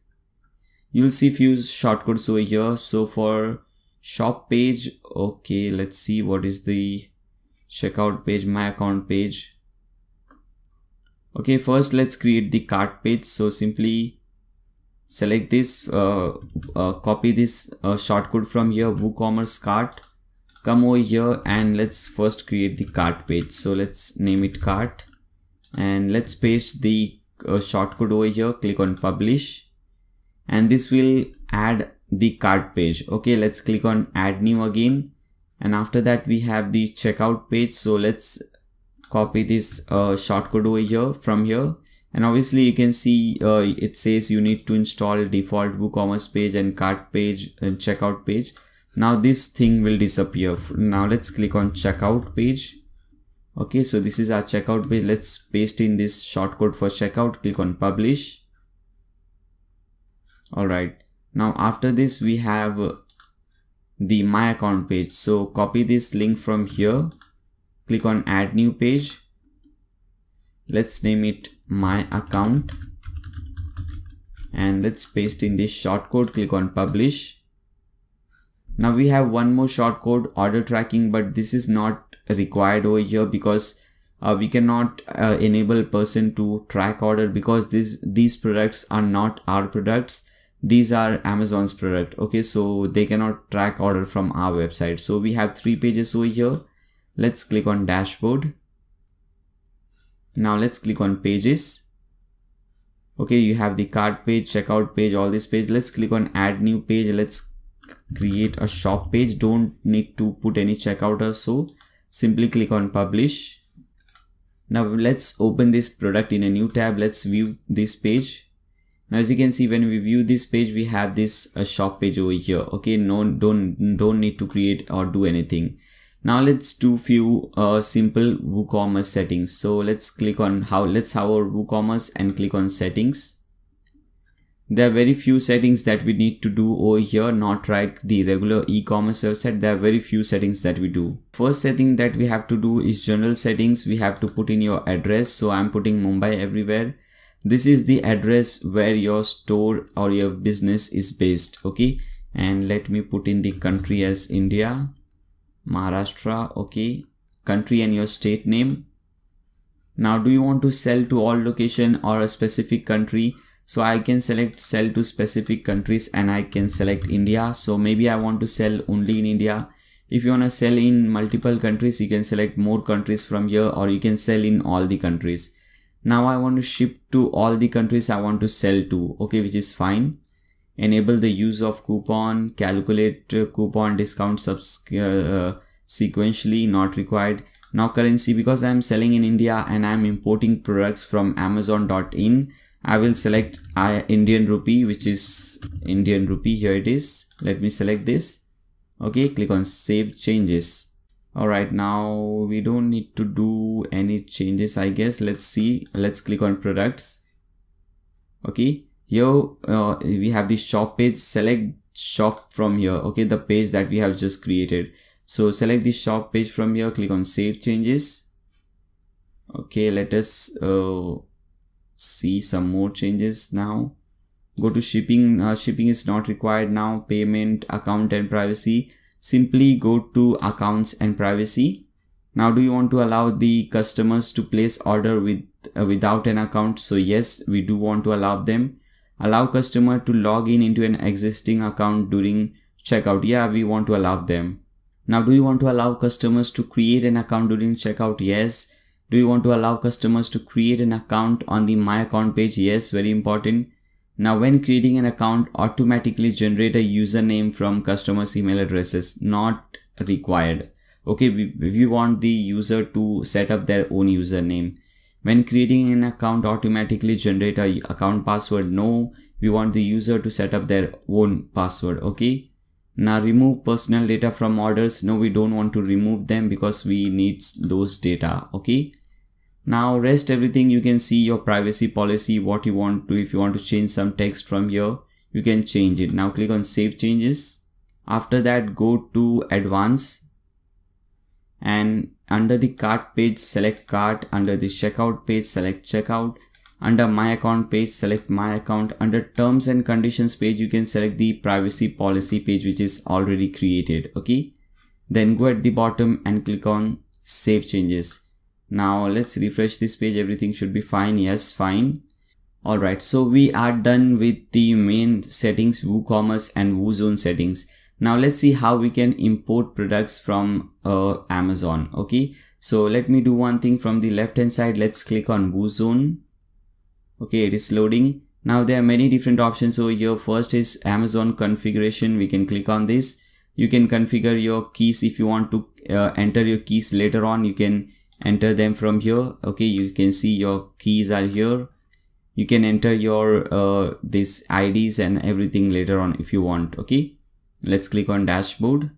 You'll see few shortcodes over here. So for shop page, okay, let's see what is the checkout page, my account page. Okay, first let's create the cart page. So simply select this, copy this shortcode from here, WooCommerce cart. Come over here and let's first create the cart page. So let's name it cart, and let's paste the shortcode over here. Click on publish, and this will add the cart page. Okay, let's click on add new again, and after that we have the checkout page. So let's copy this shortcode over here from here, and obviously you can see it says you need to install default WooCommerce page and cart page and checkout page. Now this thing will disappear. Now let's click on checkout page. Okay, so this is our checkout page. Let's paste in this shortcode for checkout. Click on publish. Alright, now after this we have the my account page. So copy this link from here, click on add new page. Let's name it my account, and let's paste in this shortcode. Click on publish. Now we have one more shortcode, order tracking, but this is not required over here because we cannot enable person to track order, because these products are not our products. These are Amazon's product. Okay, so they cannot track order from our website. So we have 3 pages over here. Let's click on dashboard. Now let's click on pages. Okay, you have the cart page, checkout page, all this page. Let's click on add new page. Let's create a shop page. Don't need to put any checkout or so. Simply click on publish. Now let's open this product in a new tab. Let's view this page. Now as you can see, when we view this page, we have this shop page over here. Okay, no, don't need to create or do anything. Now let's do few simple WooCommerce settings. So let's click on let's hover WooCommerce and click on settings. There are very few settings that we need to do over here, not like the regular e-commerce website. There are very few settings that we do. First setting that we have to do is general settings. We have to put in your address. So I'm putting Mumbai everywhere. This is the address where your store or your business is based. Okay, and let me put in the country as India, Maharashtra. Okay, country and your state name. Now do you want to sell to all location or a specific country? So I can select sell to specific countries, and I can select India. So maybe I want to sell only in India. If you want to sell in multiple countries, you can select more countries from here, or you can sell in all the countries. Now I want to ship to all the countries I want to sell to. Okay, which is fine. Enable the use of coupon, calculate coupon discount sequentially, not required. Now currency, because I am selling in India and I am importing products from Amazon.in, I will select Indian rupee, which is Indian rupee. Here it is. Let me select this. Okay, click on save changes. Alright, now we don't need to do any changes, I guess. Let's see. Let's click on products. Okay, here we have the shop page. Select shop from here. Okay, the page that we have just created. So select the shop page from here. Click on save changes. Okay, let us see some more changes now. Go to shipping. Shipping is not required now. Payment, account and privacy. Simply go to accounts and privacy. Now do you want to allow the customers to place order without an account? So yes, we do want to allow them. Allow customer to log in into an existing account during checkout. Yeah, we want to allow them. Now do you want to allow customers to create an account during checkout? Yes. Do you want to allow customers to create an account on the my account page? Yes, very important. Now when creating an account, automatically generate a username from customers' email addresses. Not required. Okay, we want the user to set up their own username. When creating an account, automatically generate a account password. No, we want the user to set up their own password. Okay. Now remove personal data from orders. No, we don't want to remove them because we need those data. Okay. Now rest everything, you can see your privacy policy, what you want to, if you want to change some text from here, you can change it. Now click on save changes. After that, go to advanced, and under the cart page select cart, under the checkout page select checkout, under my account page select my account, under terms and conditions page you can select the privacy policy page which is already created. Okay, then go at the bottom and click on save changes. Now let's refresh this page, everything should be fine. Yes, fine. Alright, so we are done with the main settings, WooCommerce and WooZone settings. Now let's see how we can import products from Amazon. Okay, so let me do one thing from the left hand side. Let's click on WooZone. Okay, it is loading. Now there are many different options. So here first is Amazon configuration. We can click on this. You can configure your keys if you want to enter your keys later on. You can enter them from here. Okay, you can see your keys are here. You can enter your this IDs and everything later on if you want. Okay, let's click on dashboard.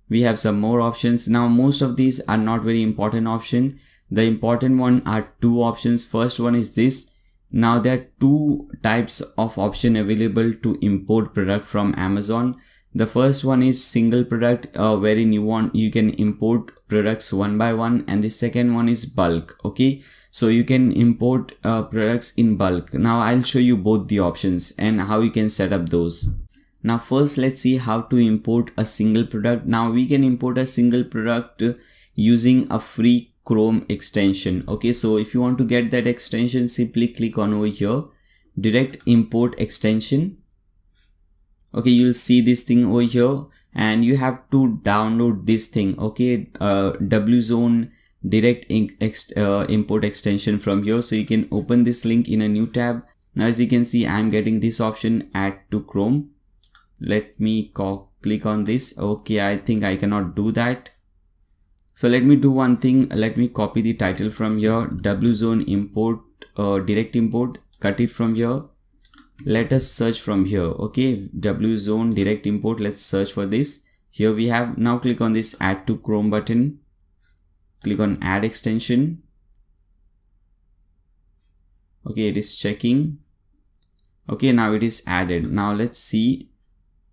We have some more options. Now most of these are not very important option. The important one are two options. First one is this. Now there are two types of option available to import product from Amazon. The first one is single product, wherein you can import products one by one, and the second one is bulk. Okay, so you can import products in bulk. Now I'll show you both the options and how you can set up those. Now first let's see how to import a single product. Now we can import a single product using a free Chrome extension. Okay, so if you want to get that extension, simply click on over here, direct import extension. Okay, you'll see this thing over here and you have to download this thing. Okay, WooZone direct import extension from here. So you can open this link in a new tab. Now as you can see, I'm getting this option, add to Chrome. Let me click on this. Okay, I think I cannot do that. So let me do one thing. Let me copy the title from here, WooZone import, direct import, cut it from here. Let us search from here. Okay, WooZone direct import. Let's search for this. Here we have. Now click on this add to Chrome button. Click on add extension. Okay, it is checking. Okay, now it is added. Now let's see.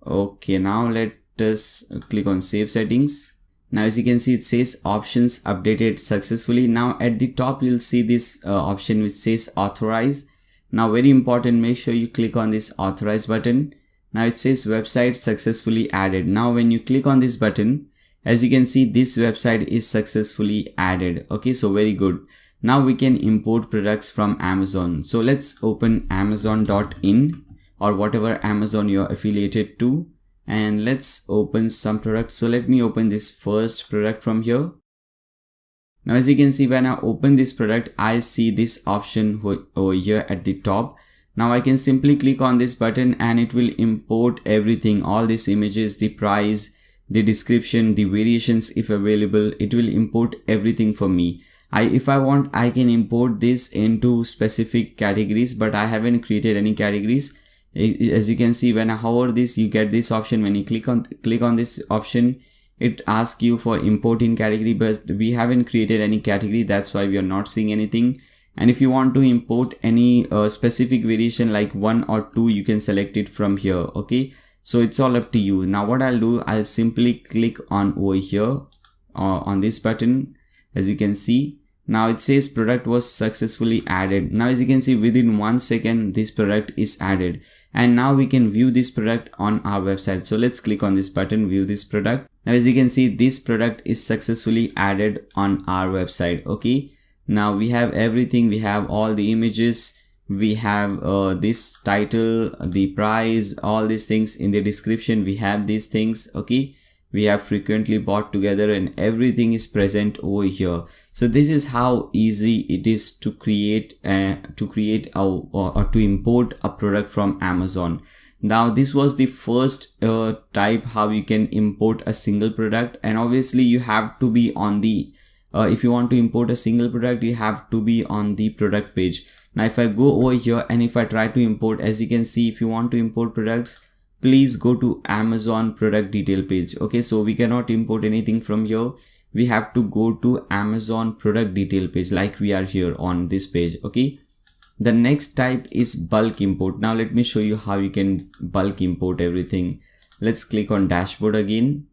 Okay, now let us click on save settings. Now as you can see, it says options updated successfully. Now at the top you'll see this option which says authorize. Now very important, make sure you click on this authorize button. Now it says website successfully added. Now when you click on this button, as you can see, this website is successfully added. Okay, so very good. Now we can import products from Amazon. So let's open amazon.in or whatever Amazon you're affiliated to, and let's open some products. So let me open this first product from here. Now as you can see, when I open this product, I see this option over here at the top. Now I can simply click on this button and it will import everything, all these images, the price, the description, the variations if available. It will import everything for me. If I want, I can import this into specific categories, but I haven't created any categories. As you can see, when I hover this, you get this option. When you click on this option, it asks you for import in category, but we haven't created any category. That's why we are not seeing anything. And if you want to import any specific variation like 1 or 2, you can select it from here. Okay, so it's all up to you. Now what I'll do, I'll simply click on over here on this button. As you can see, now it says product was successfully added. Now as you can see, within 1 second this product is added, and now we can view this product on our website. So let's click on this button, view this product. Now as you can see, this product is successfully added on our website. Okay, now we have everything. We have all the images, we have this title, the price, all these things in the description. We have these things. Okay, we have frequently bought together, and everything is present over here. So this is how easy it is to create or to import a product from Amazon. Now this was the first type how you can import a single product, and obviously you have to be on the if you want to import a single product, you have to be on the product page. Now if I go over here and if I try to import, as you can see, if you want to import products, please go to Amazon product detail page. Okay, so we cannot import anything from here. we have to go to Amazon product detail page, like we are here on this page. Okay, the next type is bulk import. Now let me show you how you can bulk import everything. Let's click on dashboard again.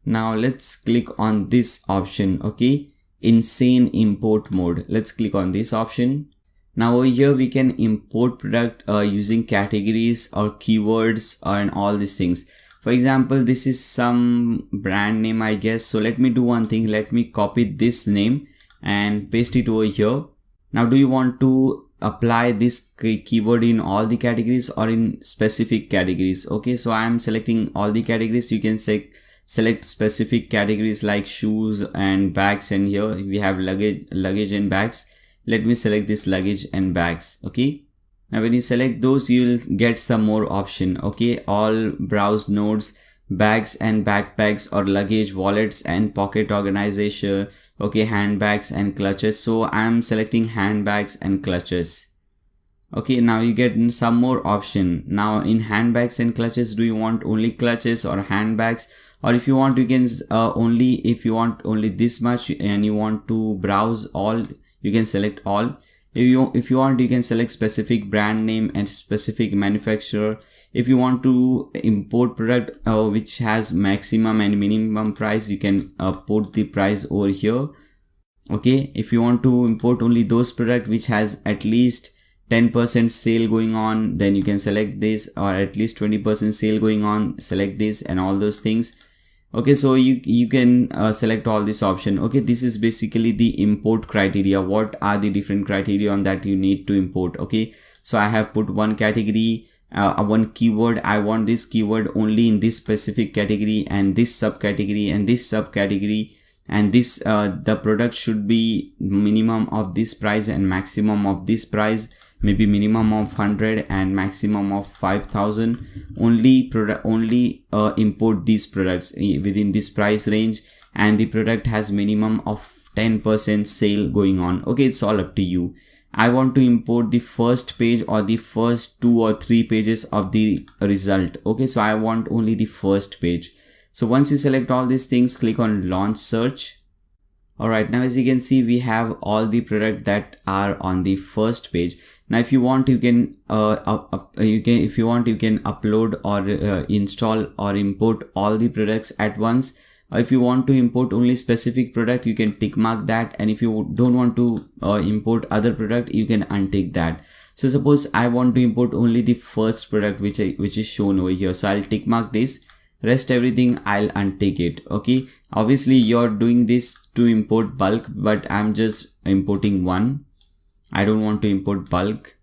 Now let's click on this option. Okay, insane import mode. Let's click on this option. Now over here we can import product using categories or keywords and all these things. For example, this is some brand name, I guess. So let me do one thing. Let me copy this name and paste it over here. Now, do you want to apply this keyword in all the categories or in specific categories? Okay, so I am selecting all the categories. You can select specific categories like shoes and bags, and here we have luggage and bags. Let me select this luggage and bags. Okay, now when you select those, you'll get some more option. Okay, all browse nodes, bags and backpacks or luggage, wallets and pocket organization. Okay, handbags and clutches. So I'm selecting handbags and clutches. Okay, now you get some more option. Now in handbags and clutches, do you want only clutches or handbags? Or if you want, you can if you want only this much and you want to browse all, you can select all. If you want, you can select specific brand name and specific manufacturer. If you want to import product which has maximum and minimum price, you can put the price over here. Okay, if you want to import only those product which has at least 10% sale going on, then you can select this, or at least 20% sale going on, select this and all those things. Okay, so you can select all this option. Okay, this is basically the import criteria. What are the different criteria on that you need to import? Okay, so I have put one category, one keyword. I want this keyword only in this specific category and this subcategory and this subcategory, and this the product should be minimum of this price and maximum of this price. Maybe minimum of 100 and maximum of 5,000. Only import these products within this price range, and the product has minimum of 10% sale going on. Okay, it's all up to you. I want to import the first page or the first 2 or 3 pages of the result. Okay, so I want only the first page. So once you select all these things, click on launch search. Alright, now as you can see, we have all the product that are on the first page. Now if you want, you can if you want, you can upload or install or import all the products at once. Or if you want to import only specific product, you can tick mark that, and if you don't want to import other product, you can untick that. So suppose I want to import only the first product which is shown over here, so I'll tick mark this. Rest everything I'll untick it. Okay, obviously you're doing this to import bulk, but I'm just importing one. I don't want to import bulk.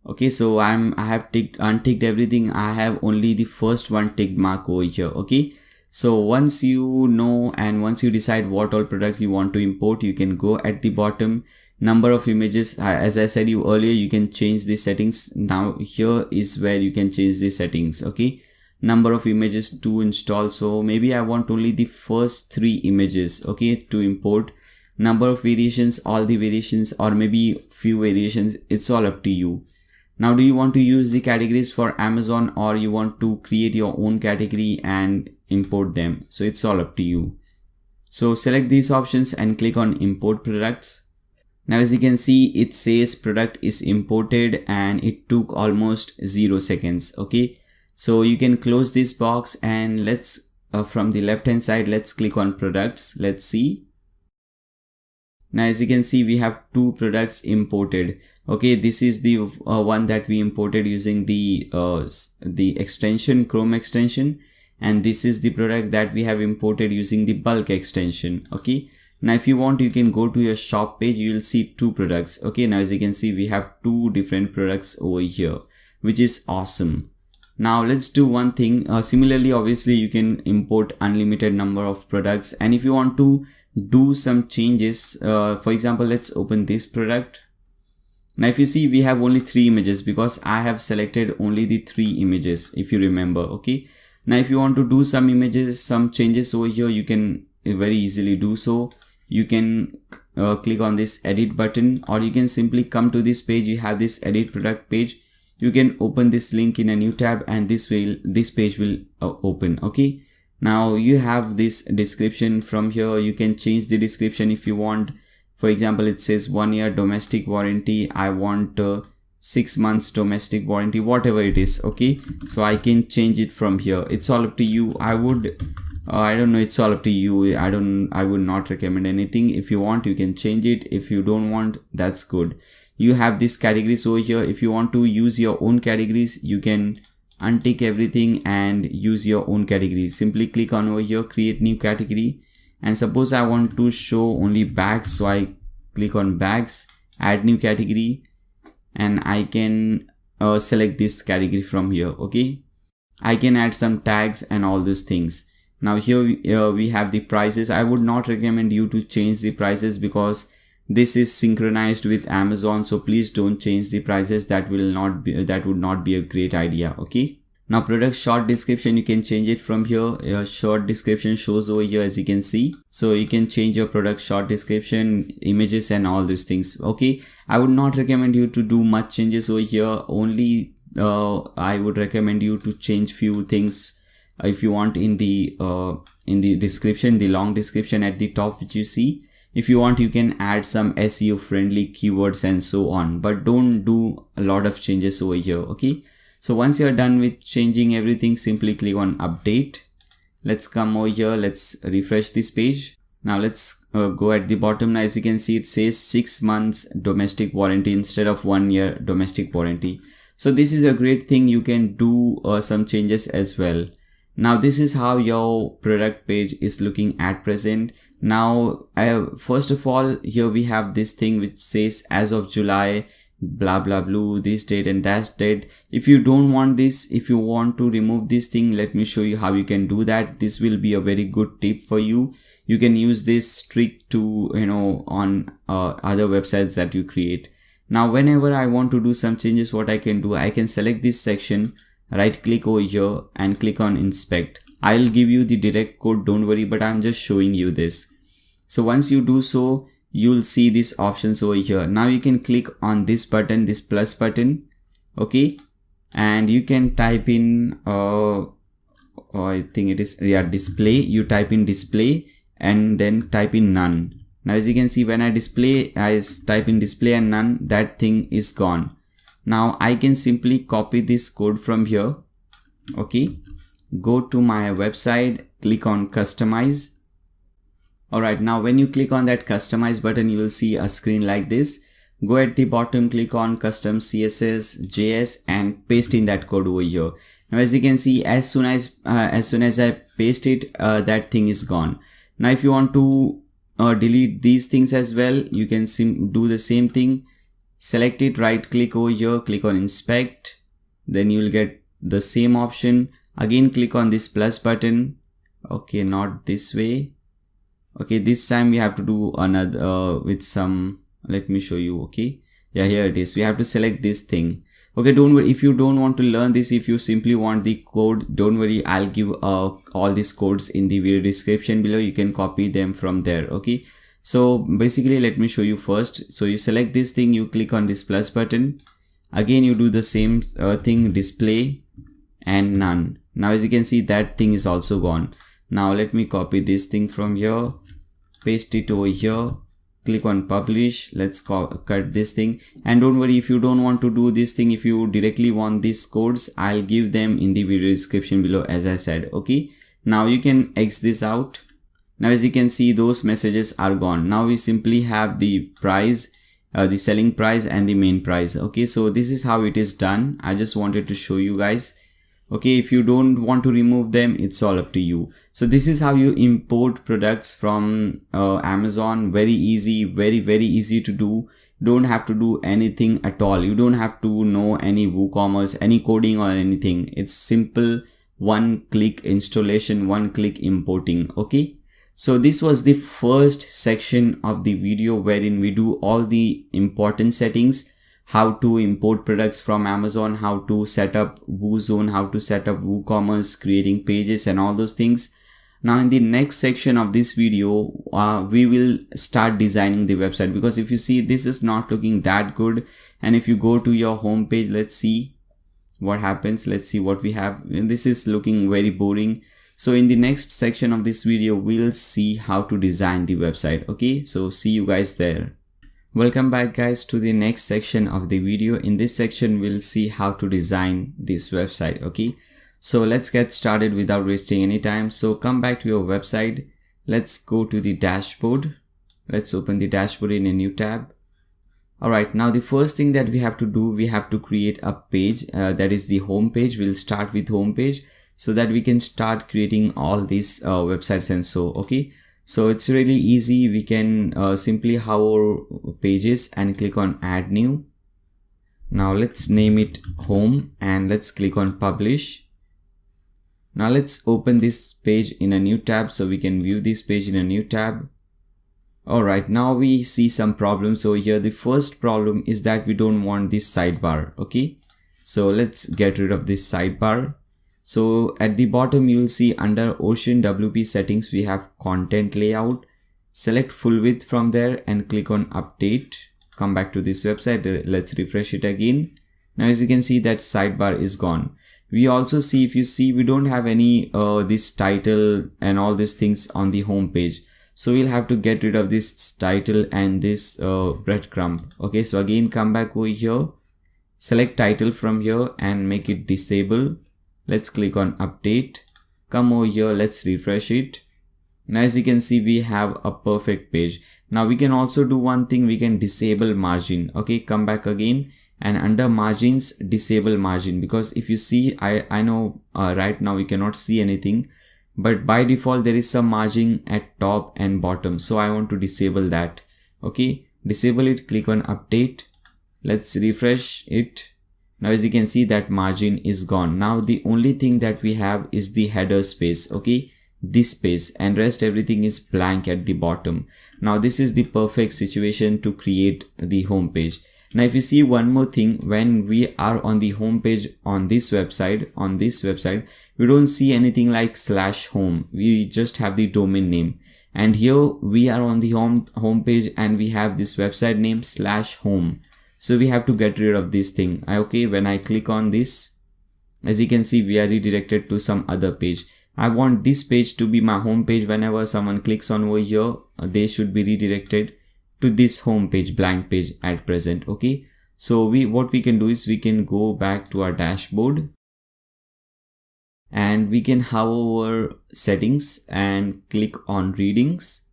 Okay, so I have unticked everything. I have only the first one tick mark over here. Okay, so once you know and once you decide what all products you want to import, you can go at the bottom, number of images. As I said you earlier, you can change the settings. Now here is where you can change the settings. Okay, number of images to install. So maybe I want only the first 3 images. Okay, to import. Number of variations, all the variations, or maybe few variations. It's all up to you. Now, do you want to use the categories for Amazon, or you want to create your own category and import them? So it's all up to you. So select these options and click on import products. Now as you can see, it says product is imported and it took almost 0 seconds. Okay, so you can close this box and let's from the left hand side, let's click on products. Let's see. Now as you can see, we have 2 products imported. Okay, this is the one that we imported using the extension, Chrome extension, and this is the product that we have imported using the bulk extension. Okay, now if you want, you can go to your shop page. You will see 2 products. Okay, now as you can see, we have 2 different products over here, which is awesome. Now let's do one thing. Similarly, obviously you can import unlimited number of products, and if you want to do some changes, for example, let's open this product. Now if you see, we have only 3 images because I have selected only the 3 images, if you remember. Okay, now if you want to do some images, some changes over here, you can very easily do so. You can click on this edit button, or you can simply come to this page. You have this edit product page. You can open this link in a new tab and this page will open. Okay, Now you have this description from here. You can change the description if you want. For example, it says 1 year domestic warranty. I want 6 months domestic warranty, whatever it is. Okay, so I can change it from here. It's all up to you. I don't know, it's all up to you. I would not recommend anything. If you want, you can change it. If you don't want, that's good. You have this categories over here. If you want to use your own categories, you can untick everything and use your own category. Simply click on over here, create new category, and suppose I want to show only bags, so I click on bags, add new category, and I can select this category from here. Okay, I can add some tags and all those things. Now here we have the prices. I would not recommend you to change the prices because this is synchronized with Amazon, so please don't change the prices. That would not be a great idea. Okay, now product short description, you can change it from here. Your short description shows over here, as you can see. So you can change your product short description, images, and all these things. Okay, I would not recommend you to do much changes over here. Only I would recommend you to change few things if you want in the description, the long description at the top which you see. If you want, you can add some SEO friendly keywords and so on, but don't do a lot of changes over here. Okay, so once you're done with changing everything, simply click on update. Let's come over here, let's refresh this page. Now let's go at the bottom. Now as you can see, it says 6 months domestic warranty instead of 1 year domestic warranty. So this is a great thing. You can do some changes as well. Now this is how your product page is looking at present. Now first of all, here we have this thing which says as of July blah blah blue, this date and that date. If you don't want this, if you want to remove this thing, let me show you how you can do that. This will be a very good tip for you. You can use this trick to on other websites that you create. Now whenever I want to do some changes, what I can do, I can select this section, right click over here and click on inspect. I'll give you the direct code, don't worry, but I'm just showing you this. So once you do so, you'll see these options over here. Now you can click on this button, this plus button. Okay, and you can type in I think it is display. You type in display and then type in none. Now as you can see, when I type in display and none, that thing is gone. Now I can simply copy this code from here. Okay, go to my website, click on customize. Alright, now when you click on that customize button, you will see a screen like this. Go at the bottom, click on custom CSS, JS, and paste in that code over here. Now as you can see, as soon as I paste it, that thing is gone. Now if you want to delete these things as well, you can do the same thing. Select it, right click over here, click on inspect, then you will get the same option. Again click on this plus button. Okay, not this way. Okay, this time we have to do another with some, let me show you. Okay, yeah, here it is. We have to select this thing. Okay, don't worry if you don't want to learn this. If you simply want the code, don't worry, I'll give all these codes in the video description below. You can copy them from there. Okay, so basically let me show you first. So you select this thing, you click on this plus button. Again you do the same thing, display and none. Now as you can see, that thing is also gone. Now let me copy this thing from here, paste it over here, click on publish. Let's cut this thing, and don't worry if you don't want to do this thing. If you directly want these codes, I'll give them in the video description below, as I said. Okay, now you can X this out. Now as you can see, those messages are gone. Now we simply have the price, the selling price and the main price. Okay, so this is how it is done. I just wanted to show you guys. Okay, if you don't want to remove them, it's all up to you. So this is how you import products from Amazon. Very easy, very easy to do. Don't have to do anything at all. You don't have to know any WooCommerce, any coding or anything. It's simple, one click installation, one click importing. Okay, so this was the first section of the video wherein we do all the important settings. How to import products from Amazon, how to set up WooZone, how to set up WooCommerce, creating pages and all those things. Now in the next section of this video, we will start designing the website, because if you see, this is not looking that good. And if you go to your home page, let's see what happens. Let's see what we have. And this is looking very boring. So in the next section of this video, we'll see how to design the website. Okay, so see you guys there. Welcome back guys to the next section of the video. In this section, we'll see how to design this website. Okay, so let's get started without wasting any time. So come back to your website. Let's go to the dashboard. Let's open the dashboard in a new tab. Alright, now the first thing that we have to do, we have to create a page that is the home page. We'll start with home page so that we can start creating all these websites and so. Okay, so it's really easy. We can simply hover pages and click on add new. Now let's name it home and let's click on publish. Now let's open this page in a new tab so we can view this page in a new tab. Alright, now we see some problems over here. The first problem is that we don't want this sidebar. Okay, so let's get rid of this sidebar. So at the bottom, you'll see under Ocean WP settings, we have content layout. Select full width from there and click on update. Come back to this website. Let's refresh it again. Now as you can see, that sidebar is gone. We also see, if you see, we don't have any this title and all these things on the home page. So we'll have to get rid of this title and this breadcrumb. Okay, so again, come back over here, select title from here and make it disable. Let's click on update. Come over here, let's refresh it. Now as you can see, we have a perfect page. Now we can also do one thing, we can disable margin. Okay, come back again and under margins, disable margin, because if you see, I know right now we cannot see anything, but by default there is some margin at top and bottom, so I want to disable that. Okay, disable it, click on update. Let's refresh it. Now as you can see, that margin is gone. Now the only thing that we have is the header space. Okay, this space, and rest everything is blank at the bottom. Now this is the perfect situation to create the home page. Now if you see one more thing, when we are on the home page on this website, we don't see anything like /home. We just have the domain name. And here we are on the home page and we have this website name /home. So we have to get rid of this thing. Okay, when I click on this, as you can see, we are redirected to some other page. I want this page to be my home page. Whenever someone clicks on over here, they should be redirected to this home page, blank page at present. Okay, so what we can do is we can go back to our dashboard and we can hover over settings and click on readings.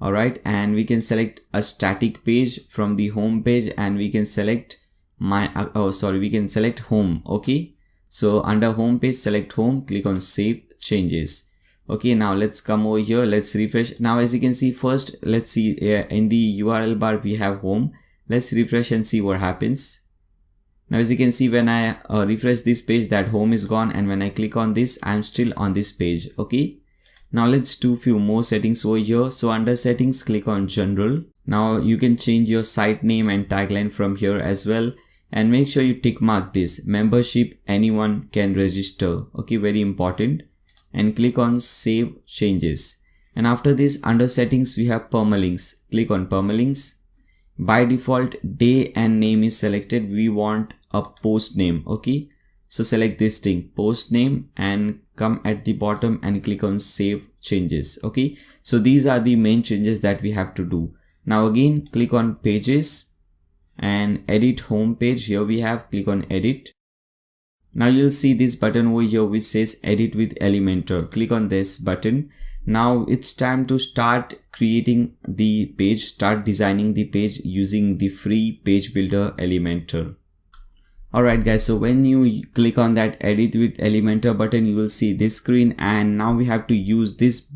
Alright, and we can select a static page from the home page and we can select we can select home. Okay, so under home page, select home, click on save changes. Okay, now let's come over here, let's refresh. Now as you can see, first let's see in the URL bar we have home. Let's refresh and see what happens. Now as you can see, when I refresh this page, that home is gone, and when I click on this, I'm still on this page. Okay, now let's do few more settings over here. So under settings, click on general. Now you can change your site name and tagline from here as well, and make sure you tick mark this membership, anyone can register. Okay, very important. And click on save changes. And after this, under settings, we have permalinks. Click on permalinks. By default, day and name is selected. We want a post name. Okay, so select this thing, post name, and come at the bottom and click on save changes. Okay, so these are the main changes that we have to do. Now again, click on pages and edit home page. Here we have, click on edit. Now you'll see this button over here which says edit with Elementor. Click on this button. Now it's time to start creating the page, start designing the page using the free page builder Elementor. Alright guys, so when you click on that edit with Elementor button, you will see this screen, and now we have to use this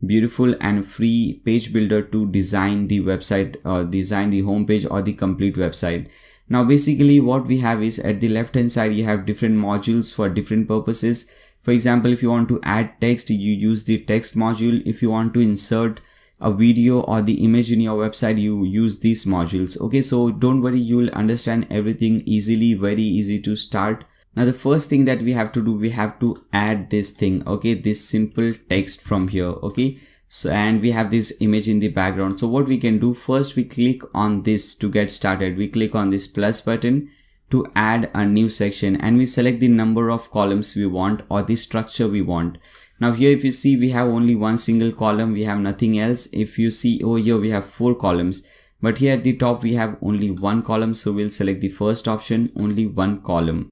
beautiful and free page builder to design the website, design the home page or the complete website. Now basically what we have is, at the left hand side you have different modules for different purposes. For example, if you want to add text, you use the text module. If you want to insert a video or the image in your website, you use these modules. Okay, so don't worry, you'll understand everything easily, very easy to start. Now the first thing that we have to do, we have to add this thing. Okay, this simple text from here. Okay, so and we have this image in the background. So what we can do, first we click on this to get started. We click on this plus button to add a new section, and we select the number of columns we want or the structure we want. Now here if you see, we have only one single column, we have nothing else. If you see over here, we have 4 columns, but here at the top we have only one column, so we'll select the first option, only one column.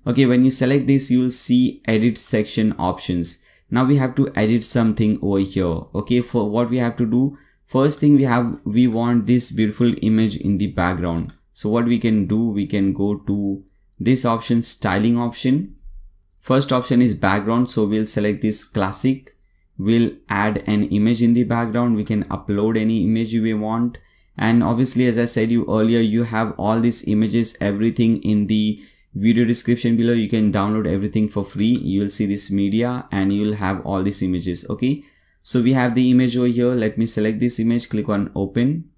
Okay, when you select this, you will see edit section options. Now we have to edit something over here. Okay, for what we have to do, first thing we want this beautiful image in the background. So what we can do, we can go to this option, styling option. First option is background, so we'll select this classic. We'll add an image in the background. We can upload any image we want, and obviously, as I said you earlier, you have all these images, everything in the video description below. You can download everything for free. You'll see this media and you'll have all these images. Okay, so we have the image over here. Let me select this image, click on open,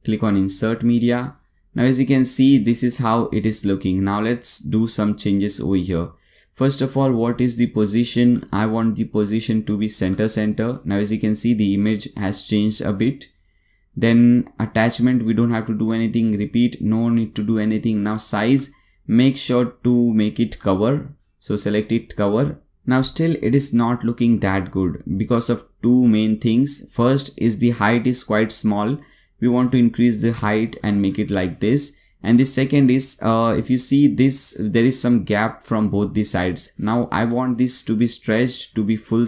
click on insert media. Now as you can see, this is how it is looking. Now let's do some changes over here. First of all, what is the position? I want the position to be center. Now as you can see, the image has changed a bit. Then attachment, we don't have to do anything. Repeat, no need to do anything. Now size, make sure to make it cover. So select it cover. Now still it is not looking that good because of two main things. First is the height is quite small. We want to increase the height and make it like this. And the second is, if you see this, there is some gap from both the sides. Now I want this to be stretched to be full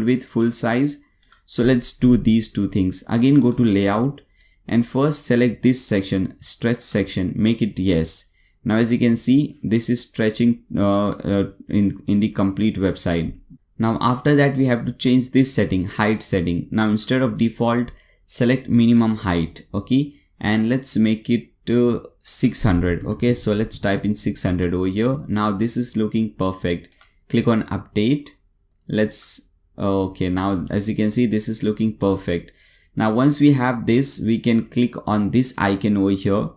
width, full size. So let's do these two things. Again, go to layout and first select this section, stretch section, make it yes. Now as you can see, this is stretching in the complete website. Now after that, we have to change this setting, height setting. Now instead of default, select minimum height. Okay, and let's make it 600. Okay, so let's type in 600 over here. Now this is looking perfect. Click on update. Okay, now as you can see, this is looking perfect. Now once we have this, we can click on this icon over here,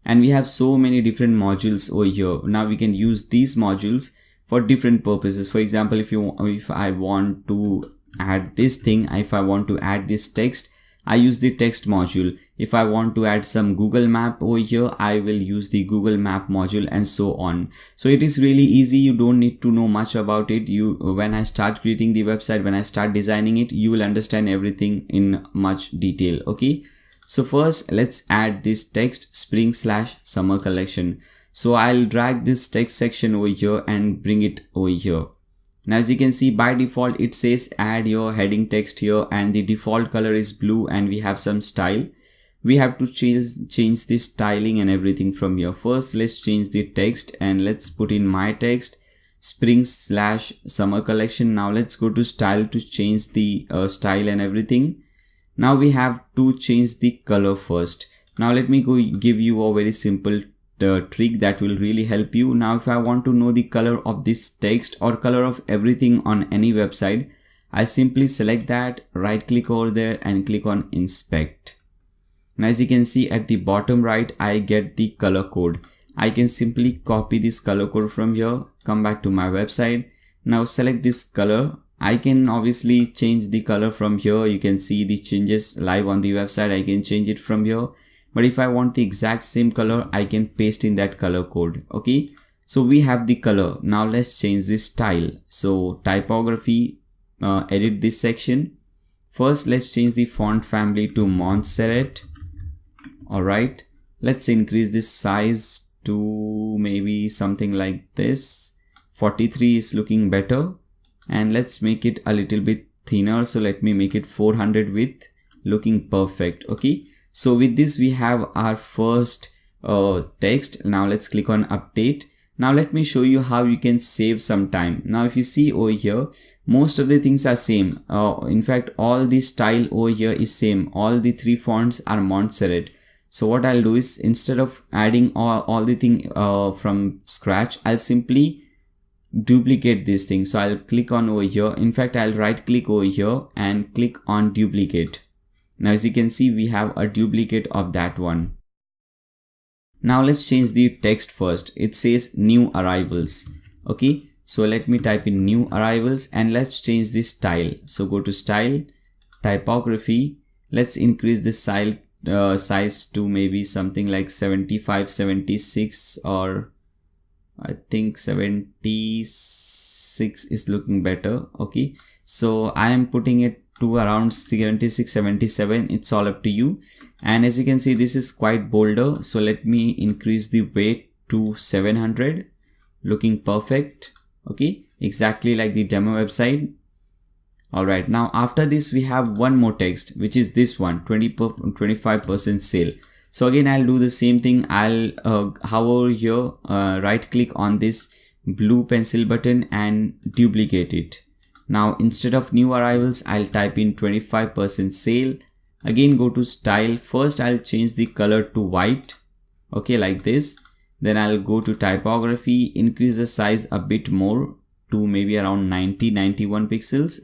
and we have so many different modules over here. Now we can use these modules for different purposes. For example, if I want to add this thing, if I want to add this text, I use the text module. If I want to add some Google map over here, I will use the Google map module, and so on. So it is really easy. You don't need to know much about it. When I start creating the website, when I start designing it, you will understand everything in much detail. Okay, so first let's add this text, spring/summer collection. So I'll drag this text section over here and bring it over here. Now as you can see, by default it says add your heading text here, and the default color is blue, and we have some style. We have to change the styling and everything from here. First let's change the text, and let's put in my text, spring/summer collection. Now let's go to style to change the style and everything. Now we have to change the color first. Now let me give you a very simple trick that will really help you. Now if I want to know the color of this text or color of everything on any website, I simply select that, right click over there and click on inspect. Now as you can see at the bottom right, I get the color code. I can simply copy this color code from here, come back to my website. Now select this color. I can obviously change the color from here. You can see the changes live on the website. I can change it from here. But if I want the exact same color, I can paste in that color code. Okay, so we have the color. Now let's change the style. So typography, edit this section. First let's change the font family to Montserrat. Alright, let's increase this size to maybe something like this. 43 is looking better, and let's make it a little bit thinner. So let me make it 400 width, looking perfect. Okay, so with this we have our first text. Now let's click on update. Now let me show you how you can save some time. Now if you see over here, most of the things are same. In fact, all the style over here is same. All the 3 fonts are Montserrat. So what I'll do is, instead of adding all the thing from scratch, I'll simply duplicate this thing. So I'll click on over here. In fact, I'll right click over here and click on duplicate. Now as you can see, we have a duplicate of that one. Now let's change the text first. It says new arrivals. Okay, so let me type in new arrivals, and let's change the style. So go to style, typography. Let's increase the size to maybe something like 75, 76, or I think 76 is looking better. Okay, so I am putting it to around 76, 77. It's all up to you. And as you can see, this is quite bolder, so let me increase the weight to 700. Looking perfect. Okay, exactly like the demo website. Alright, now after this we have one more text, which is this one, 25% sale. So again, I'll do the same thing. I'll hover here, right click on this blue pencil button and duplicate it. Now instead of new arrivals, I'll type in 25% sale. Again, go to style. First, I'll change the color to white. Okay, like this. Then I'll go to typography, increase the size a bit more to maybe around 91 pixels.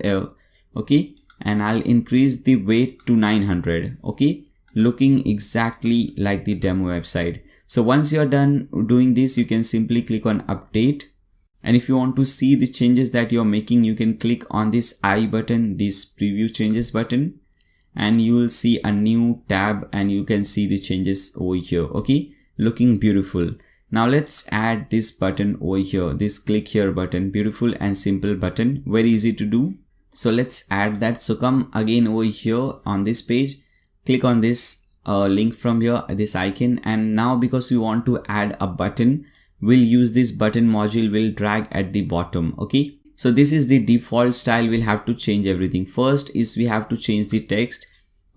Okay, and I'll increase the weight to 900. Okay, looking exactly like the demo website. So once you're done doing this, you can simply click on update. And if you want to see the changes that you're making, you can click on this I button, this preview changes button, and you will see a new tab and you can see the changes over here. Okay, looking beautiful. Now let's add this button over here, this click here button. Beautiful and simple button, very easy to do. So let's add that. So come again over here on this page, click on this link from here, this icon, and now because we want to add a button, we'll use this button module, we'll drag at the bottom. Okay, so this is the default style. We'll have to change everything. First is we have to change the text.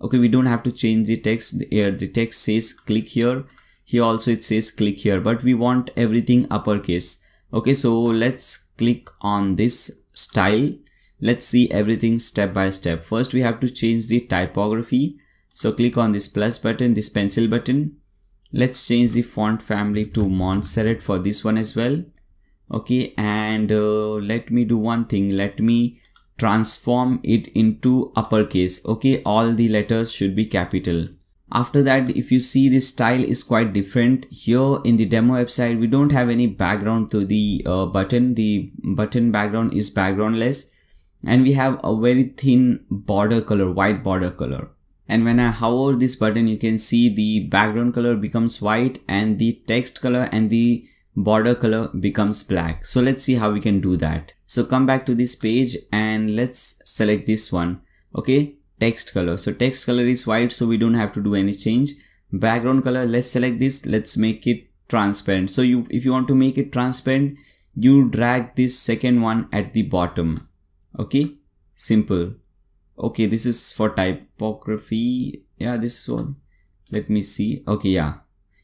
Okay, we don't have to change the text here. The text says click here. Here also it says click here, but we want everything uppercase. Okay, so let's click on this style. Let's see everything step by step. First, we have to change the typography. So click on this plus button, this pencil button. Let's change the font family to Montserrat for this one as well. Okay, and let me do one thing. Let me transform it into uppercase. Okay, all the letters should be capital. After that, if you see, this style is quite different. Here in the demo website, we don't have any background to the button. The button background is backgroundless. And we have a very thin border color, white border color. And when I hover this button, you can see the background color becomes white and the text color and the border color becomes black. So let's see how we can do that. So come back to this page and let's select this one. Okay, text color. So text color is white, so we don't have to do any change. Background color, let's select this. Let's make it transparent. So if you want to make it transparent, you drag this second one at the bottom. Okay, simple. Okay, this is for typography. Yeah, this one. Let me see. Okay, yeah.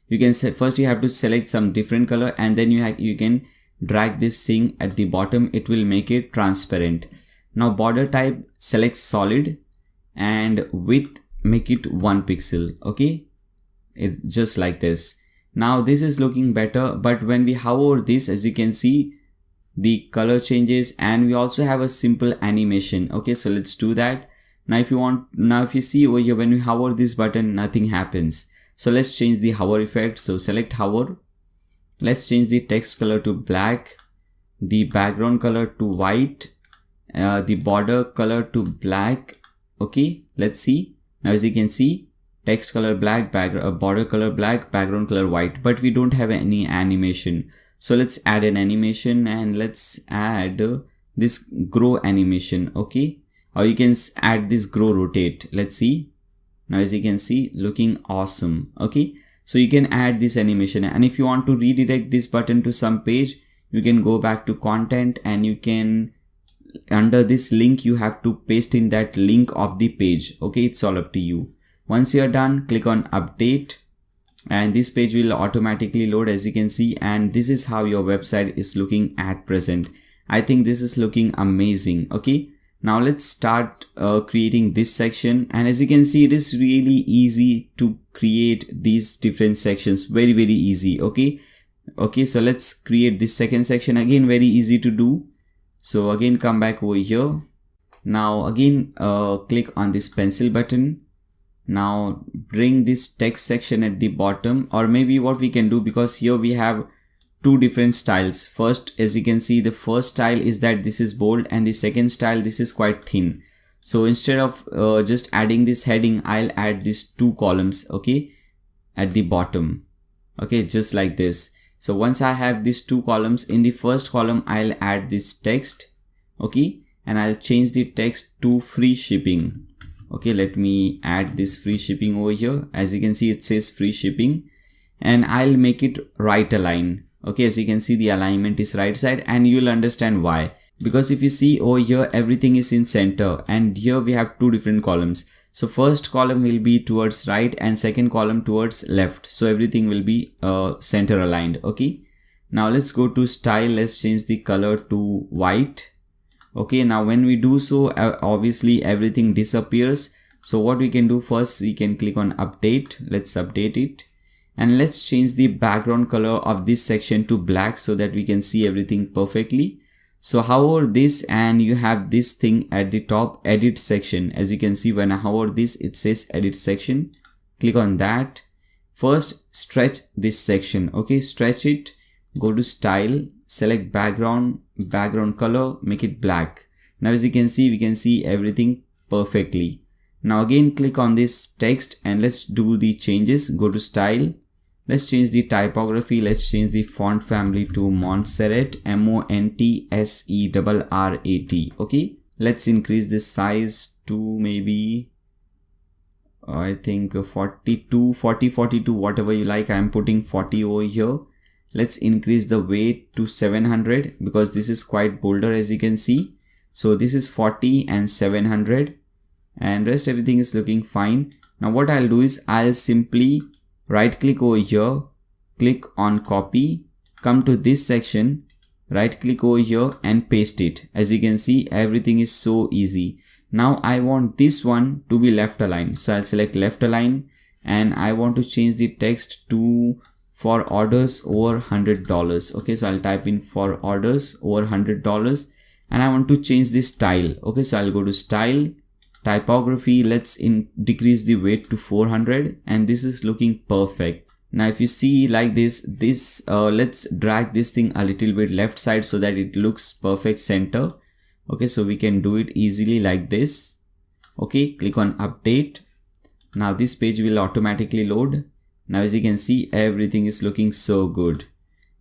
You can say first you have to select some different color and then you can drag this thing at the bottom. It will make it transparent. Now border type, select solid and width, make it 1 pixel. Okay, it's just like this. Now this is looking better, but when we hover this, as you can see, the color changes and we also have a simple animation. Okay, so let's do that. Now if you see over here, when we hover this button, nothing happens. So let's change the hover effect. So select hover. Let's change the text color to black, the background color to white, the border color to black. Okay, let's see. Now as you can see, text color black, border color black, background color white, but we don't have any animation. So let's add an animation and let's add this grow animation. Okay, or you can add this grow rotate. Let's see. Now as you can see, looking awesome. Okay, so you can add this animation, and if you want to redirect this button to some page, you can go back to content and you can, under this link, you have to paste in that link of the page. Okay, it's all up to you. Once you're done, click on update and this page will automatically load, as you can see, and this is how your website is looking at present. I think this is looking amazing. Okay, now let's start creating this section, and as you can see, it is really easy to create these different sections. Very easy. Okay, so let's create this second section. Again, very easy to do. So again, come back over here. Now again, click on this pencil button. Now bring this text section at the bottom, or maybe what we can do, because here we have two different styles. First, as you can see, the first style is that this is bold, and the second style, this is quite thin. So instead of just adding this heading, I'll add these 2 columns, okay, at the bottom, okay, just like this. So once I have these 2 columns, in the first column I'll add this text, okay, and I'll change the text to free shipping. Okay, let me add this free shipping over here. As you can see, it says free shipping, and I'll make it right align. Okay, as you can see, the alignment is right side, and you'll understand why. Because if you see over here, everything is in center, and here we have 2 different columns. So first column will be towards right and second column towards left. So everything will be center aligned. Okay, now let's go to style. Let's change the color to white. Okay, now when we do so, obviously everything disappears. So what we can do first, we can click on update. Let's update it, and let's change the background color of this section to black so that we can see everything perfectly. So hover this, and you have this thing at the top, edit section. As you can see, when I hover this, it says edit section. Click on that. First stretch this section. Okay, stretch it, go to style, select background color, make it black. Now as you can see, we can see everything perfectly. Now again, click on this text, and let's do the changes. Go to style, let's change the typography. Let's change the font family to Montserrat, Montserrat. Okay, let's increase this size to maybe I think 42, whatever you like. I'm putting 40 over here. Let's increase the weight to 700 because this is quite bolder, as you can see. So this is 40 and 700, and rest everything is looking fine. Now what I'll do is I'll simply right click over here, click on copy, come to this section, right click over here and paste it. As you can see, everything is so easy. Now I want this one to be left aligned. So I'll select left align, and I want to change the text to for orders over $100. Okay, so I'll type in for orders over $100, and I want to change the style. Okay, so I'll go to style, typography. Let's decrease the weight to 400, and this is looking perfect. Now if you see like this, let's drag this thing a little bit left side so that it looks perfect center. Okay, so we can do it easily like this. Okay, click on update. Now this page will automatically load. Now as you can see, everything is looking so good.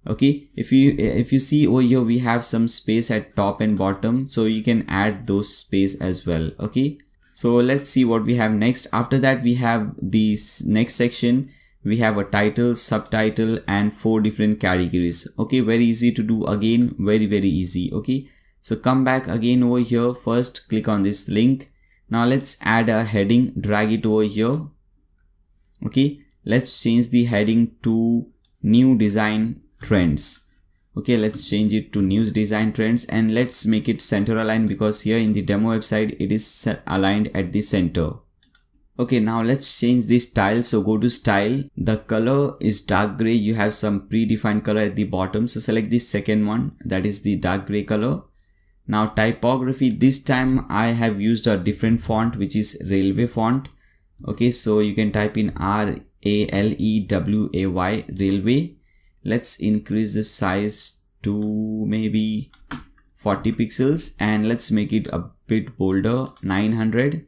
Okay, if you see over here, we have some space at top and bottom, so you can add those space as well. Okay, so let's see what we have next. After that, we have this next section. We have a title, subtitle, and 4 different categories. Okay, very easy to do. Again, very easy. Okay, so come back again over here. First click on this link. Now let's add a heading, drag it over here. Okay, let's change the heading to new design trends. Okay, let's change it to new design trends, and let's make it center aligned because here in the demo website it is aligned at the center. Okay, now let's change the style. So go to style, the color is dark gray. You have some predefined color at the bottom, so select the second one, that is the dark gray color. Now typography, this time I have used a different font, which is railway font. Okay, so you can type in RALEWAY, railway. Let's increase the size to maybe 40 pixels, and let's make it a bit bolder, 900.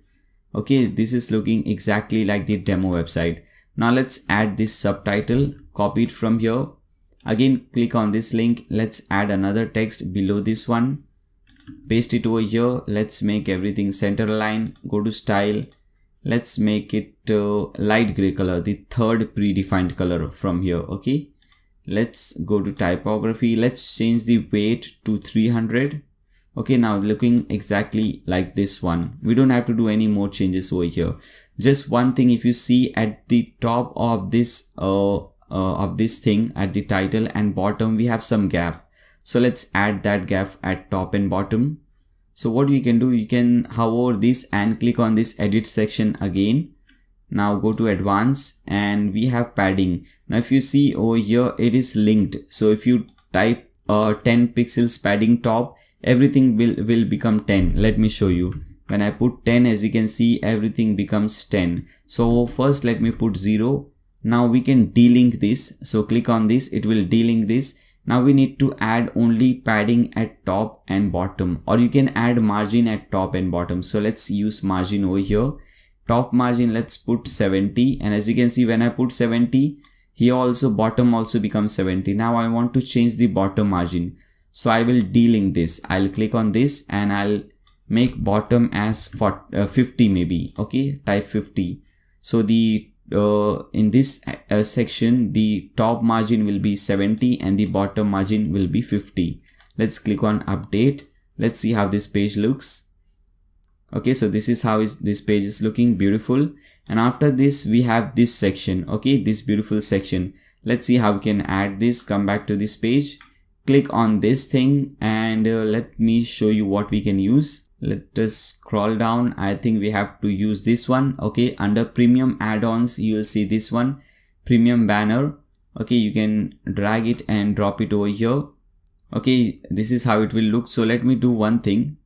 Okay, this is looking exactly like the demo website. Now let's add this subtitle, copy it from here. Again, click on this link. Let's add another text below this one, paste it over here. Let's make everything center align. Go to style. Let's make it light gray color, the third predefined color from here. Okay, let's go to typography. Let's change the weight to 300. Okay, now looking exactly like this one. We don't have to do any more changes over here. Just one thing, if you see at the top of this thing, at the title and bottom, we have some gap. So let's add that gap at top and bottom. So what you can do, you can hover this and click on this edit section again. Now go to advanced, and we have padding. Now if you see over here, it is linked. So if you type 10 pixels padding top, everything will become 10. Let me show you. When I put 10, as you can see, everything becomes 10. So first let me put 0. Now we can delink this. So click on this, it will delink this, Now we need to add only padding at top and bottom, or you can add margin at top and bottom. So let's use margin over here. Top margin, let's put 70, and as you can see, when I put 70, here also bottom also becomes 70. Now I want to change the bottom margin, so I will delink this. I'll click on this and I'll make bottom as 50 maybe. Okay, type 50. So the in this section, the top margin will be 70 and the bottom margin will be 50. Let's click on update. Let's see how this page looks. Okay, so this is how this page is looking, beautiful. And after this we have this section. Okay, this beautiful section. Let's see how we can add this. Come back to this page, click on this thing, and let me show you what we can use. Let us scroll down. I think we have to use this one. Okay, under premium add-ons you will see this one, premium banner. Okay, you can drag it and drop it over here. Okay, this is how it will look. So let me do one thing.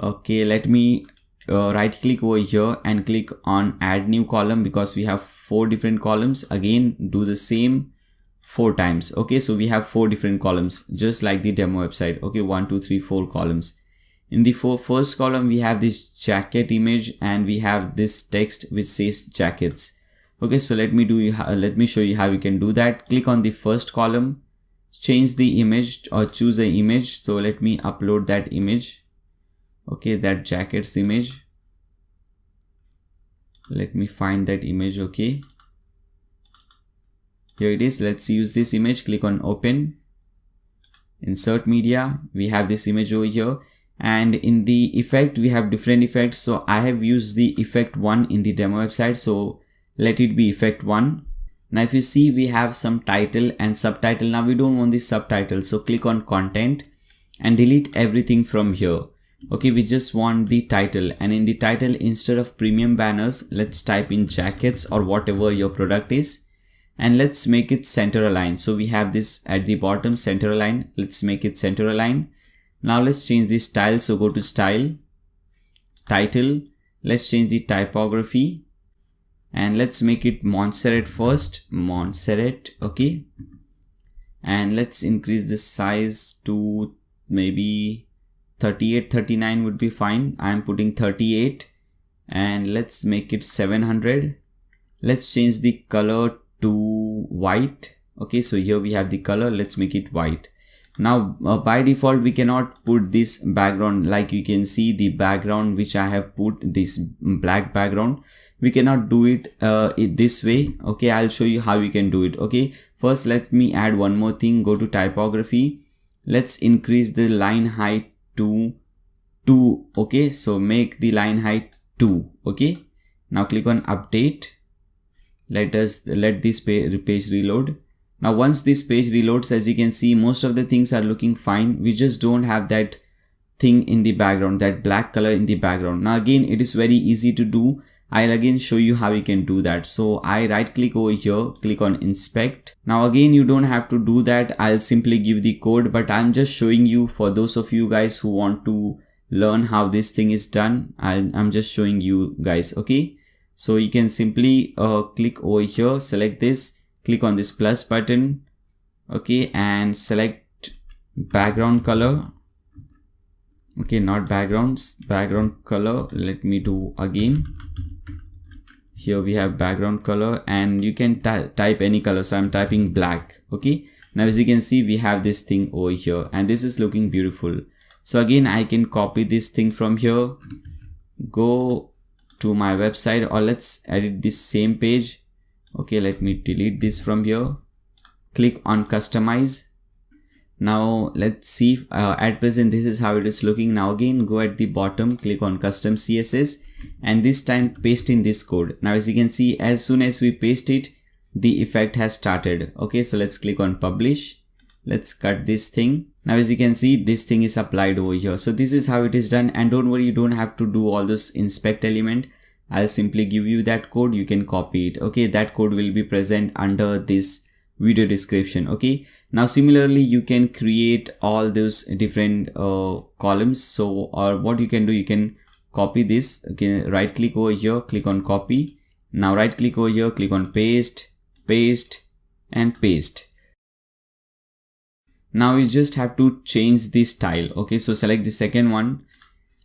Okay, let me right click over here and click on add new column, because we have 4 different columns. Again, do the same 4 times. Okay, so we have 4 different columns, just like the demo website. Okay, 1 2 3 4 columns. In the first column we have this jacket image, and we have this text which says jackets. Okay, so let me show you how you can do that. Click on the first column, change the image or choose an image. So let me upload that image. Okay, that jackets image. Let me find that image. Okay, here it is. Let's use this image. Click on open, insert media. We have this image over here. And in the effect we have different effects. So I have used the effect 1 in the demo website, so let it be effect 1. Now if you see, we have some title and subtitle. Now we don't want the subtitle, so click on content and delete everything from here. Okay, we just want the title, and in the title, instead of premium banners, let's type in jackets or whatever your product is, and let's make it center align. So we have this at the bottom, center align. Let's make it center align. Now let's change the style. So go to style, title, let's change the typography, and let's make it Montserrat first, Montserrat. Okay, and let's increase the size to maybe 38, 39 would be fine. I'm putting 38, and let's make it 700. Let's change the color to white. Okay, so here we have the color. Let's make it white. Now by default we cannot put this background, like you can see the background which I have put, this black background. We cannot do it this way. Okay, I'll show you how you can do it. Okay, first let me add one more thing. Go to typography. Let's increase the line height to 2. Okay, so make the line height 2. Okay, now click on update. Let this page reload. Now once this page reloads, as you can see, most of the things are looking fine. We just don't have that thing in the background, that black color in the background. Now again, it is very easy to do. I'll again show you how you can do that. So I right click over here, click on inspect. Now again, you don't have to do that. I'll simply give the code, but I'm just showing you for those of you guys who want to learn how this thing is done. I'm just showing you guys. Okay, so you can simply click over here, select this, click on this plus button. Okay, and select background color. Okay, not backgrounds, background color. Let me do again. Here we have background color, and you can type any color. So I'm typing black. Okay, now as you can see, we have this thing over here, and this is looking beautiful. So again, I can copy this thing from here, go to my website, or let's edit this same page. Okay, let me delete this from here, click on customize. Now let's see, at present this is how it is looking. Now again, go at the bottom, click on custom CSS, and this time paste in this code. Now as you can see, as soon as we paste it, the effect has started. Okay, so let's click on publish. Let's cut this thing. Now as you can see, this thing is applied over here. So this is how it is done, and don't worry, you don't have to do all this inspect element. I'll simply give you that code, you can copy it. Okay, that code will be present under this video description. Okay, now similarly you can create all those different columns. So or what you can do, you can copy this. Okay, right click over here, click on copy. Now right click over here, click on paste, paste and paste. Now you just have to change the style. Okay, so select the second one,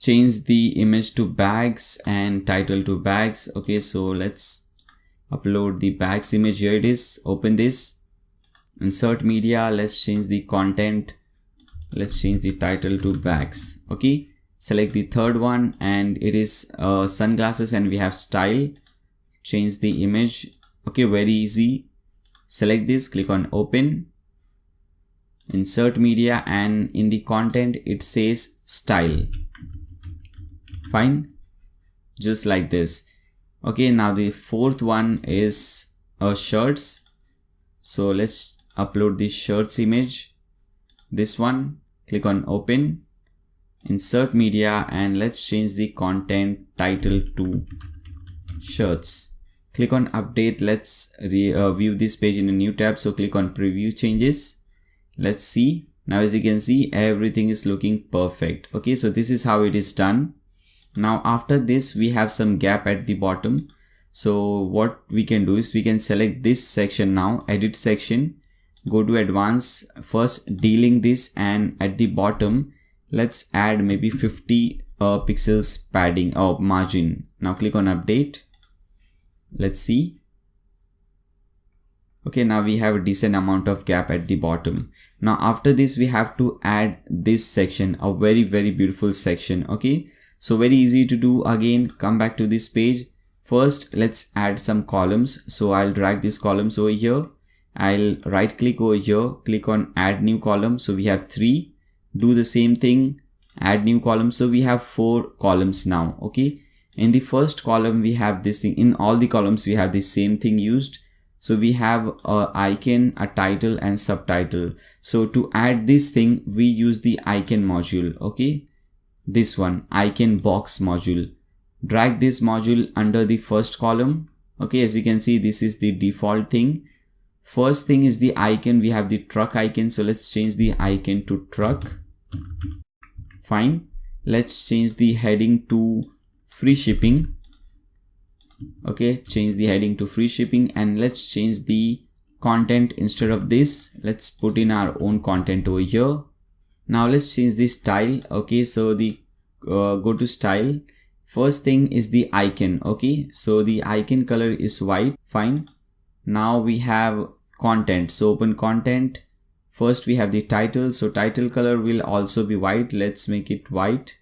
change the image to bags and title to bags. Okay, so let's upload the bags image. Here it is. Open this, insert media, let's change the content, let's change the title to bags. Okay, select the third one and it is sunglasses and we have style, change the image. Okay, very easy. Select this, click on open, insert media, and in the content it says style. Fine, just like this. Okay, now the fourth one is shirts. So let's upload the shirts image, this one. Click on open, insert media, and let's change the content title to shirts. Click on update. Let's view this page in a new tab. So click on preview changes. Let's see. Now as you can see, everything is looking perfect. Okay, so this is how it is done. Now after this, we have some gap at the bottom. So what we can do is we can select this section now, edit section, go to advanced, first delink this, and at the bottom let's add maybe 50 pixels padding or margin. Now click on update. Let's see. Okay, now we have a decent amount of gap at the bottom. Now after this, we have to add this section, a very beautiful section. Okay, so very easy to do. Again, come back to this page. First, let's add some columns. So I'll drag these columns over here. I'll right click over here, click on add new column. So we have 3. Do the same thing, add new column. So we have 4 columns now. Okay, in the first column we have this thing. In all the columns we have the same thing used. So we have a icon, a title, and subtitle. So to add this thing, we use the icon module. Okay, this one, icon box module. Drag this module under the first column. Okay, as you can see, this is the default thing. First thing is the icon. We have the truck icon. So let's change the icon to truck. Fine. Let's change the heading to free shipping. Okay, change the heading to free shipping, and let's change the content. Instead of this, let's put in our own content over here. Now let's change the style. Okay, so the go to style. First thing is the icon. Okay, so the icon color is white. Fine. Now we have content. So open content. First we have the title. So title color will also be white. Let's make it white.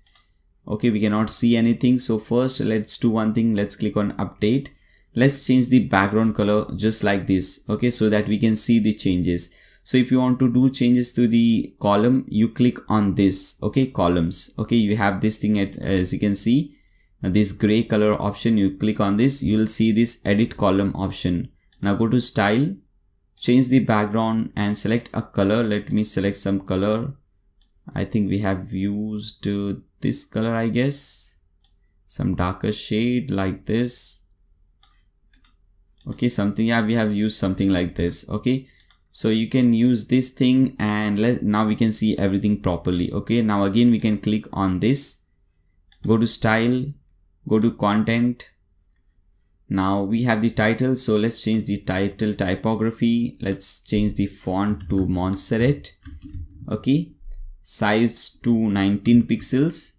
Okay, we cannot see anything. So first let's do one thing. Let's click on update. Let's change the background color just like this. Okay, so that we can see the changes. So if you want to do changes to the column, you click on this. Okay, columns. Okay, you have this thing as you can see, this gray color option. You click on this, you will see this edit column option. Now go to style, change the background and select a color. Let me select some color. I think we have used this color, I guess, some darker shade like this. Okay, something, yeah, we have used something like this. Okay, so you can use this thing, and now we can see everything properly. Okay, now again we can click on this, go to style, go to content. Now we have the title. So let's change the title typography. Let's change the font to Montserrat. Okay, size to 19 pixels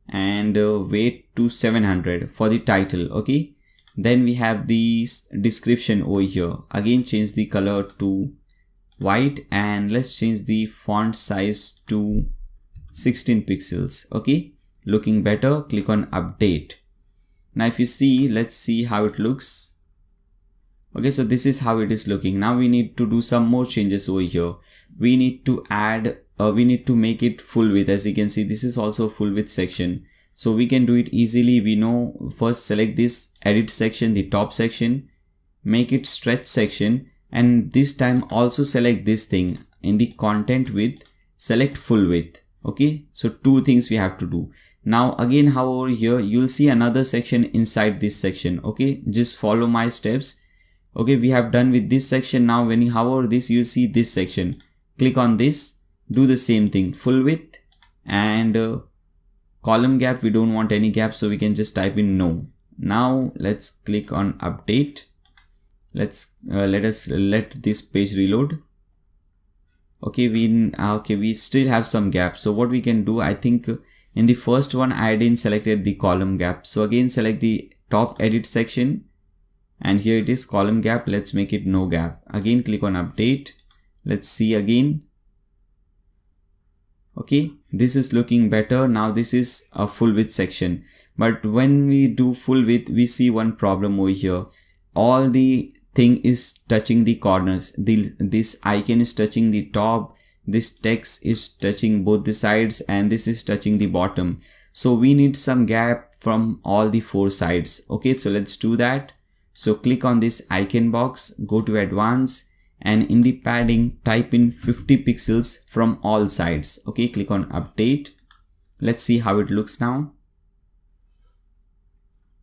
and weight to 700 for the title. Okay, then we have the description over here. Again, change the color to white, and let's change the font size to 16 pixels. Okay, looking better. Click on update. Now if you see, let's see how it looks. Okay, so this is how it is looking. Now we need to do some more changes over here. We need to add we need to make it full width. As you can see, this is also full width section. So we can do it easily. We know, first select this edit section, the top section, make it stretch section, and this time also select this thing in the content width, select full width. Okay, so 2 things we have to do. Now again, however, here you'll see another section inside this section. Okay, just follow my steps. Okay, we have done with this section. Now when you hover this, you'll see this section. Click on this, do the same thing, full width, and column gap, we don't want any gap, so we can just type in no. Now let's click on update. Let this page reload. Okay, we still have some gaps. So what we can do, I think in the first one I didn't selected the column gap. So again, select the top edit section, and here it is, column gap. Let's make it no gap. Again, click on update. Let's see again. Okay, this is looking better. Now this is a full width section, but when we do full width, we see one problem over here. All the thing is touching the corners. This icon is touching the top, this text is touching both the sides, and this is touching the bottom. So we need some gap from all the four sides. Okay, so let's do that. So click on this icon box, go to advanced, and in the padding type in 50 pixels from all sides. Okay, click on update. Let's see how it looks now.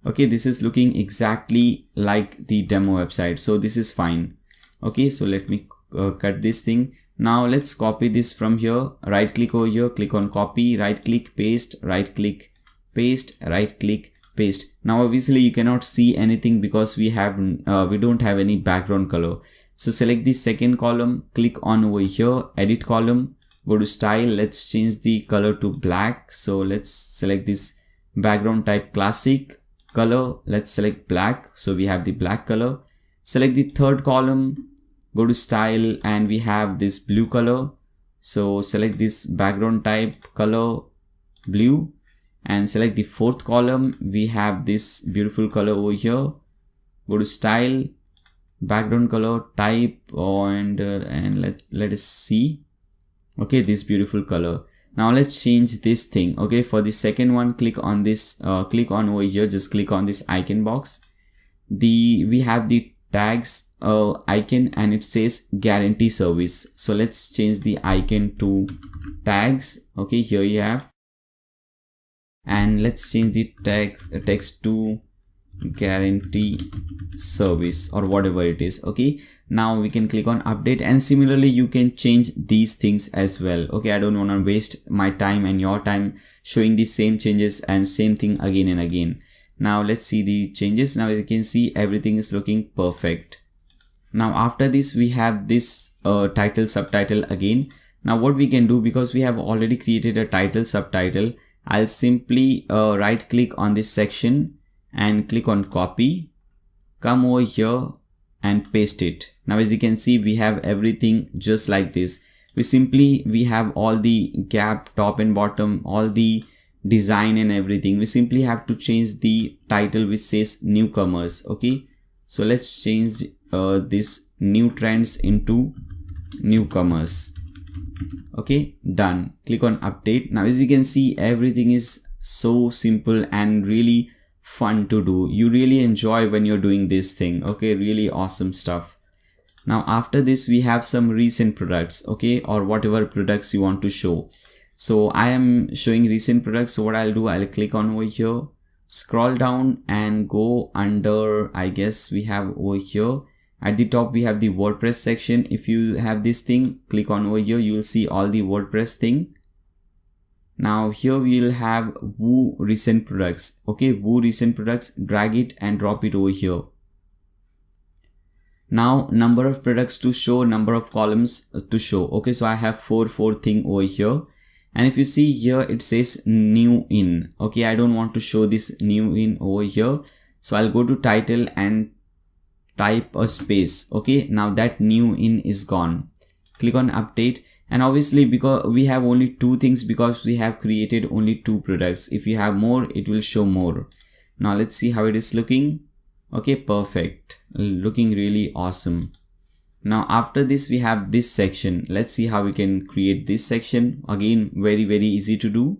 Okay, this is looking exactly like the demo website, so this is fine. Okay, so let me cut this thing. Now let's copy this from here. Right click over here, click on copy, right click, paste, right click, paste, right click, paste. Now obviously you cannot see anything because we don't have any background color. So select the second column, click on over here, edit column, go to style. Let's change the color to black. So let's select this background type classic. Color, let's select black, so we have the black color. Select the third column, go to style, and we have this blue color. So select this background type color blue, and select the fourth column. We have this beautiful color over here. Go to style, background color type, and let us see. Okay, this beautiful color. Now let's change this thing. Okay, for the second one, click on this, click on over here, just click on this icon box. We have the tags icon, and it says guarantee service. So let's change the icon to tags. Okay, here you have, and let's change the text to guarantee service or whatever it is. Okay, now we can click on update, and similarly you can change these things as well. Okay, I don't want to waste my time and your time showing the same changes and same thing again and again. Now let's see the changes. Now as you can see, everything is looking perfect. Now after this, we have this title subtitle again. Now what we can do, because we have already created a title subtitle, I'll simply right click on this section and click on copy, come over here and paste it. Now as you can see, we have everything just like this. We have all the gap, top and bottom, all the design and everything. We simply have to change the title which says newcomers. Okay, so let's change this new trends into newcomers. Okay, done. Click on update. Now as you can see, everything is so simple and really fun to do. You really enjoy when you're doing this thing. Okay, really awesome stuff. Now after this, we have some recent products, okay, or whatever products you want to show. So I am showing recent products. So what I'll do, I'll click on over here, scroll down and go under, I guess we have over here at the top, we have the WordPress section. If you have this thing, click on over here, you will see all the WordPress thing. Now here we will have Woo recent products. Okay, Woo recent products, drag it and drop it over here. Now number of products to show, number of columns to show. Okay, so I have four thing over here. And if you see here, it says new in. Okay, I don't want to show this new in over here. So I'll go to title and type a space. Okay, now that new in is gone. Click on update. And obviously, because we have only two things, because we have created only two products. If you have more, it will show more. Now let's see how it is looking. Okay, perfect. Looking really awesome. Now after this, we have this section. Let's see how we can create this section. Again, very easy to do.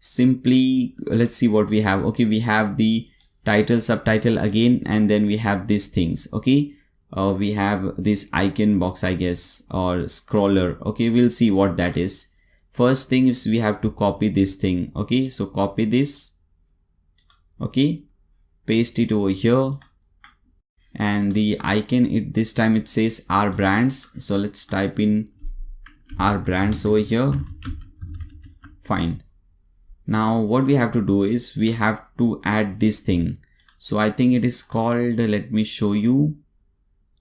Simply, let's see what we have. Okay, we have the title, subtitle again, and then we have these things. Okay, we have this icon box, I guess, or scroller. Okay, we'll see what that is. First thing is we have to copy this thing. Okay, so copy this. Okay, paste it over here, and the icon, this time it says our brands. So let's type in our brands over here. Fine. Now what we have to do is we have to add this thing. So I think it is called, let me show you.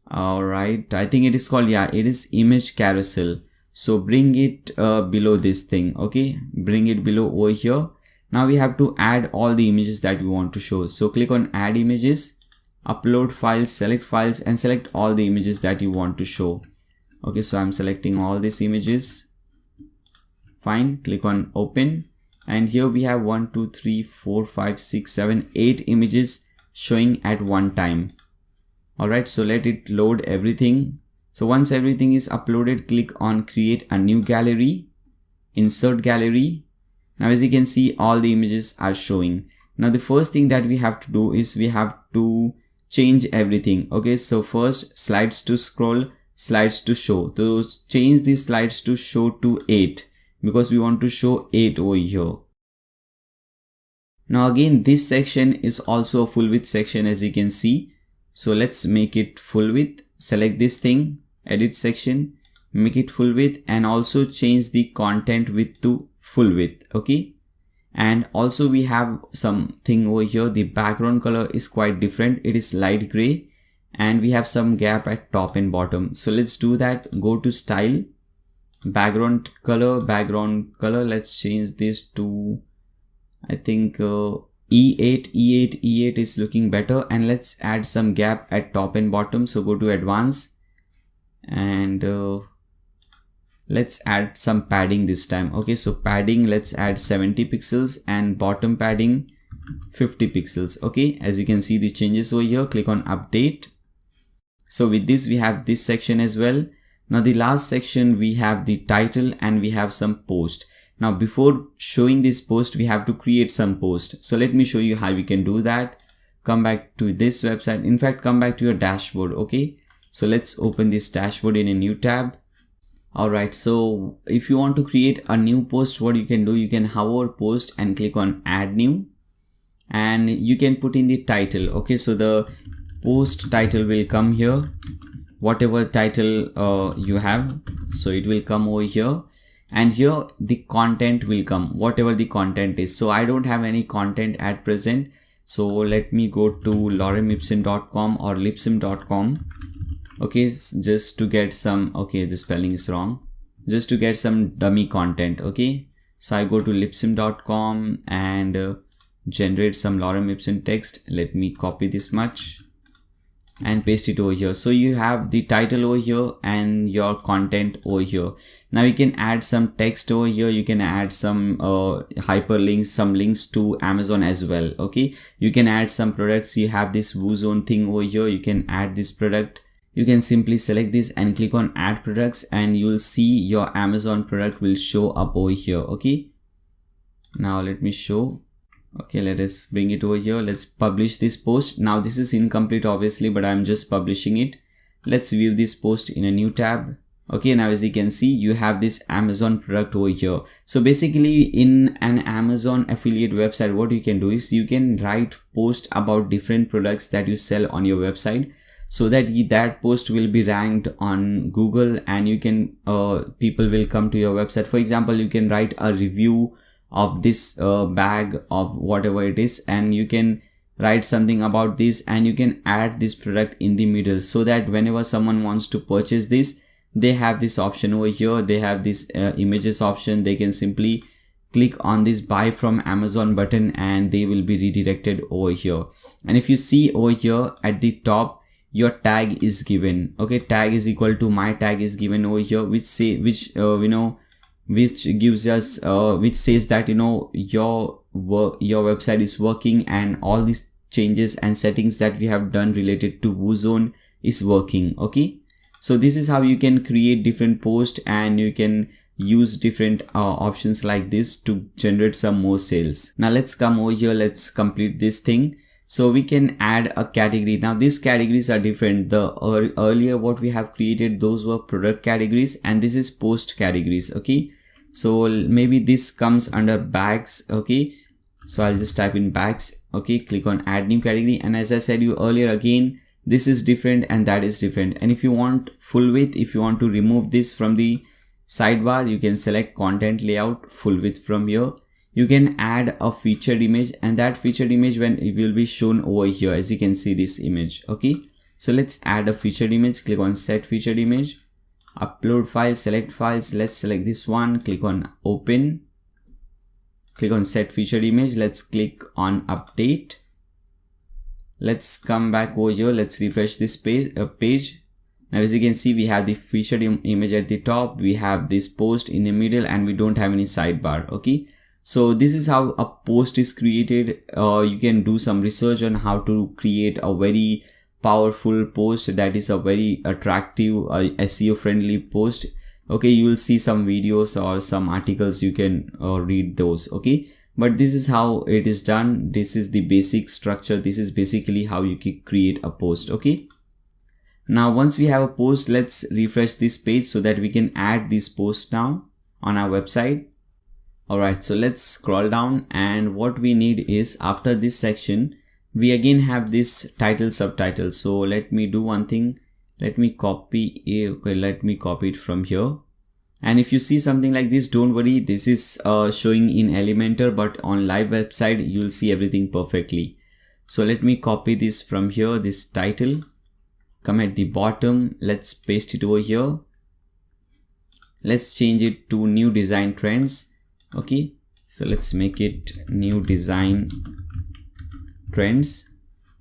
All right, I think it is called, yeah, it is image carousel. So bring it below this thing. Okay, bring it below over here. Now we have to add all the images that we want to show. So click on add images, upload files, select files, and select all the images that you want to show. Okay, so I'm selecting all these images. Fine, click on open, and here we have 1 2 3 4 5 6 7 8 images showing at one time. Alright, so let it load everything. So once everything is uploaded, click on create a new gallery, insert gallery. Now as you can see, all the images are showing. Now the first thing that we have to do is we have to change everything. Okay, so first slides to scroll, slides to show. So change the slides to show to 8 because we want to show 8 over here. Now again, this section is also a full width section, as you can see. So let's make it full width. Select this thing, edit section, make it full width, and also change the content width to full width. Okay, and also we have something over here. The background color is quite different. It is light gray, and we have some gap at top and bottom. So let's do that. Go to style, background color. Let's change this to, I think, E8 is looking better, and let's add some gap at top and bottom. So go to advanced, and let's add some padding this time. Okay, so padding, let's add 70 pixels and bottom padding 50 pixels. Okay, as you can see the changes over here. Click on update. So with this we have this section as well. Now the last section, we have the title and we have some post. Now before showing this post, we have to create some post. So let me show you how we can do that. Come back to this website. In fact, come back to your dashboard. Okay, so let's open this dashboard in a new tab. Alright, so if you want to create a new post, what you can do, you can hover post and click on add new, and you can put in the title. Okay, so the post title will come here, whatever title you have, so it will come over here, and here the content will come, whatever the content is. So I don't have any content at present, so let me go to loremipsum.com or lipsum.com. Okay, just to get some, okay, the spelling is wrong, just to get some dummy content. Okay, so I go to lipsum.com and generate some lorem ipsum text. Let me copy this much and paste it over here. So you have the title over here and your content over here. Now you can add some text over here. You can add some hyperlinks, some links to Amazon as well. Okay, you can add some products. You have this WooZone thing over here. You can add this product. You can simply select this and click on add products, and you will see your Amazon product will show up over here. Okay, now let me show. Okay, let us bring it over here. Let's publish this post. Now this is incomplete obviously, but I'm just publishing it. Let's view this post in a new tab. Okay, now as you can see, you have this Amazon product over here. So basically in an Amazon affiliate website, what you can do is you can write post about different products that you sell on your website, so that that post will be ranked on Google, and you can people will come to your website. For example, you can write a review of this bag of whatever it is, and you can write something about this, and you can add this product in the middle, so that whenever someone wants to purchase this, they have this option over here. They have this images option. They can simply click on this buy from Amazon button, and they will be redirected over here. And if you see over here at the top, your tag is given. Okay, tag is equal to my tag is given over here, which say which gives us which says that your website is working, and all these changes and settings that we have done related to WooZone is working. Okay, so this is how you can create different posts, and you can use different options like this to generate some more sales. Now let's come over here. Let's complete this thing. So we can add a category. Now these categories are different. The earlier what we have created, those were product categories, and this is post categories. Okay, so maybe this comes under bags. Okay, so I'll just type in bags. Okay, click on add new category, and as I said you earlier, again, this is different and that is different. And if you want full width, if you want to remove this from the sidebar, you can select content layout full width from here. You can add a featured image, and that featured image it will be shown over here, as you can see this image. Okay, so let's add a featured image. Click on set featured image, upload files, select files. Let's select this one, click on open, click on set featured image. Let's click on update. Let's come back over here. Let's refresh this page. Now as you can see, we have the featured image at the top, we have this post in the middle, and we don't have any sidebar. Okay, so this is how a post is created. You can do some research on how to create a very powerful post that is a very attractive SEO friendly post. Okay, you will see some videos or some articles, you can read those. Okay, but this is how it is done. This is the basic structure. This is basically how you can create a post. Okay, now once we have a post, let's refresh this page so that we can add this post now on our website. Alright, so let's scroll down, and what we need is, after this section we again have this title, subtitle. So let me do one thing. Let me copy it from here. And if you see something like this, don't worry, this is showing in Elementor, but on live website you'll see everything perfectly. So let me copy this from here, this title, come at the bottom, let's paste it over here. Let's change it to new design trends. Okay, so let's make it new design trends,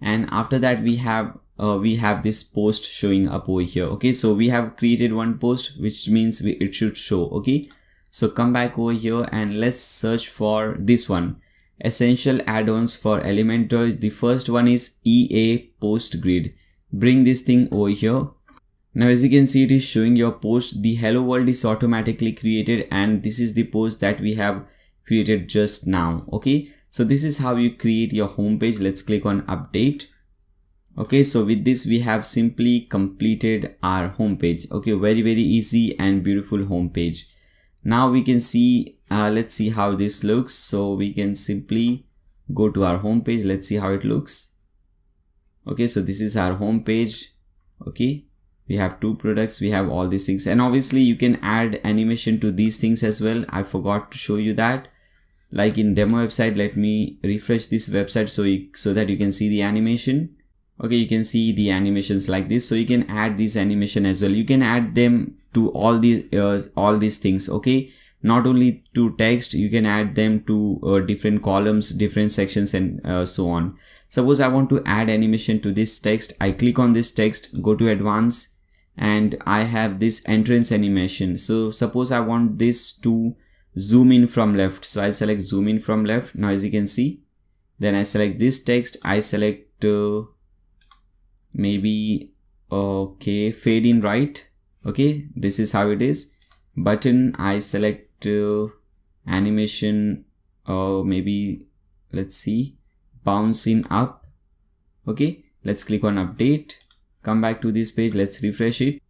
and after that we have this post showing up over here. Okay, so we have created one post, which means it should show. Okay, so come back over here and let's search for this one, essential add-ons for Elementor. The first one is EA post grid. Bring this thing over here. Now as you can see, it is showing your post. The hello world is automatically created, and this is the post that we have created just now. Okay, so this is how you create your home page. Let's click on update. Okay, so with this we have simply completed our home page. Okay, very easy and beautiful home page. Now we can see, let's see how this looks. So we can simply go to our home page. Let's see how it looks. Okay, so this is our home page. Okay, we have two products, we have all these things, and obviously you can add animation to these things as well. I forgot to show you that. Like in demo website, let me refresh this website so that you can see the animation. Okay, you can see the animations like this. So you can add this animation as well. You can add them to all these things. Okay, not only to text, you can add them to different columns, different sections, and so on. Suppose I want to add animation to this text. I click on this text, go to advanced, and I have this entrance animation. So suppose I want this to zoom in from left, so I select zoom in from left. Now as you can see, then I select this text, I select maybe fade in right. Okay, this is how it is. Button, I select animation, maybe let's see, bounce in up. Okay, let's click on update, come back to this page, let's refresh it.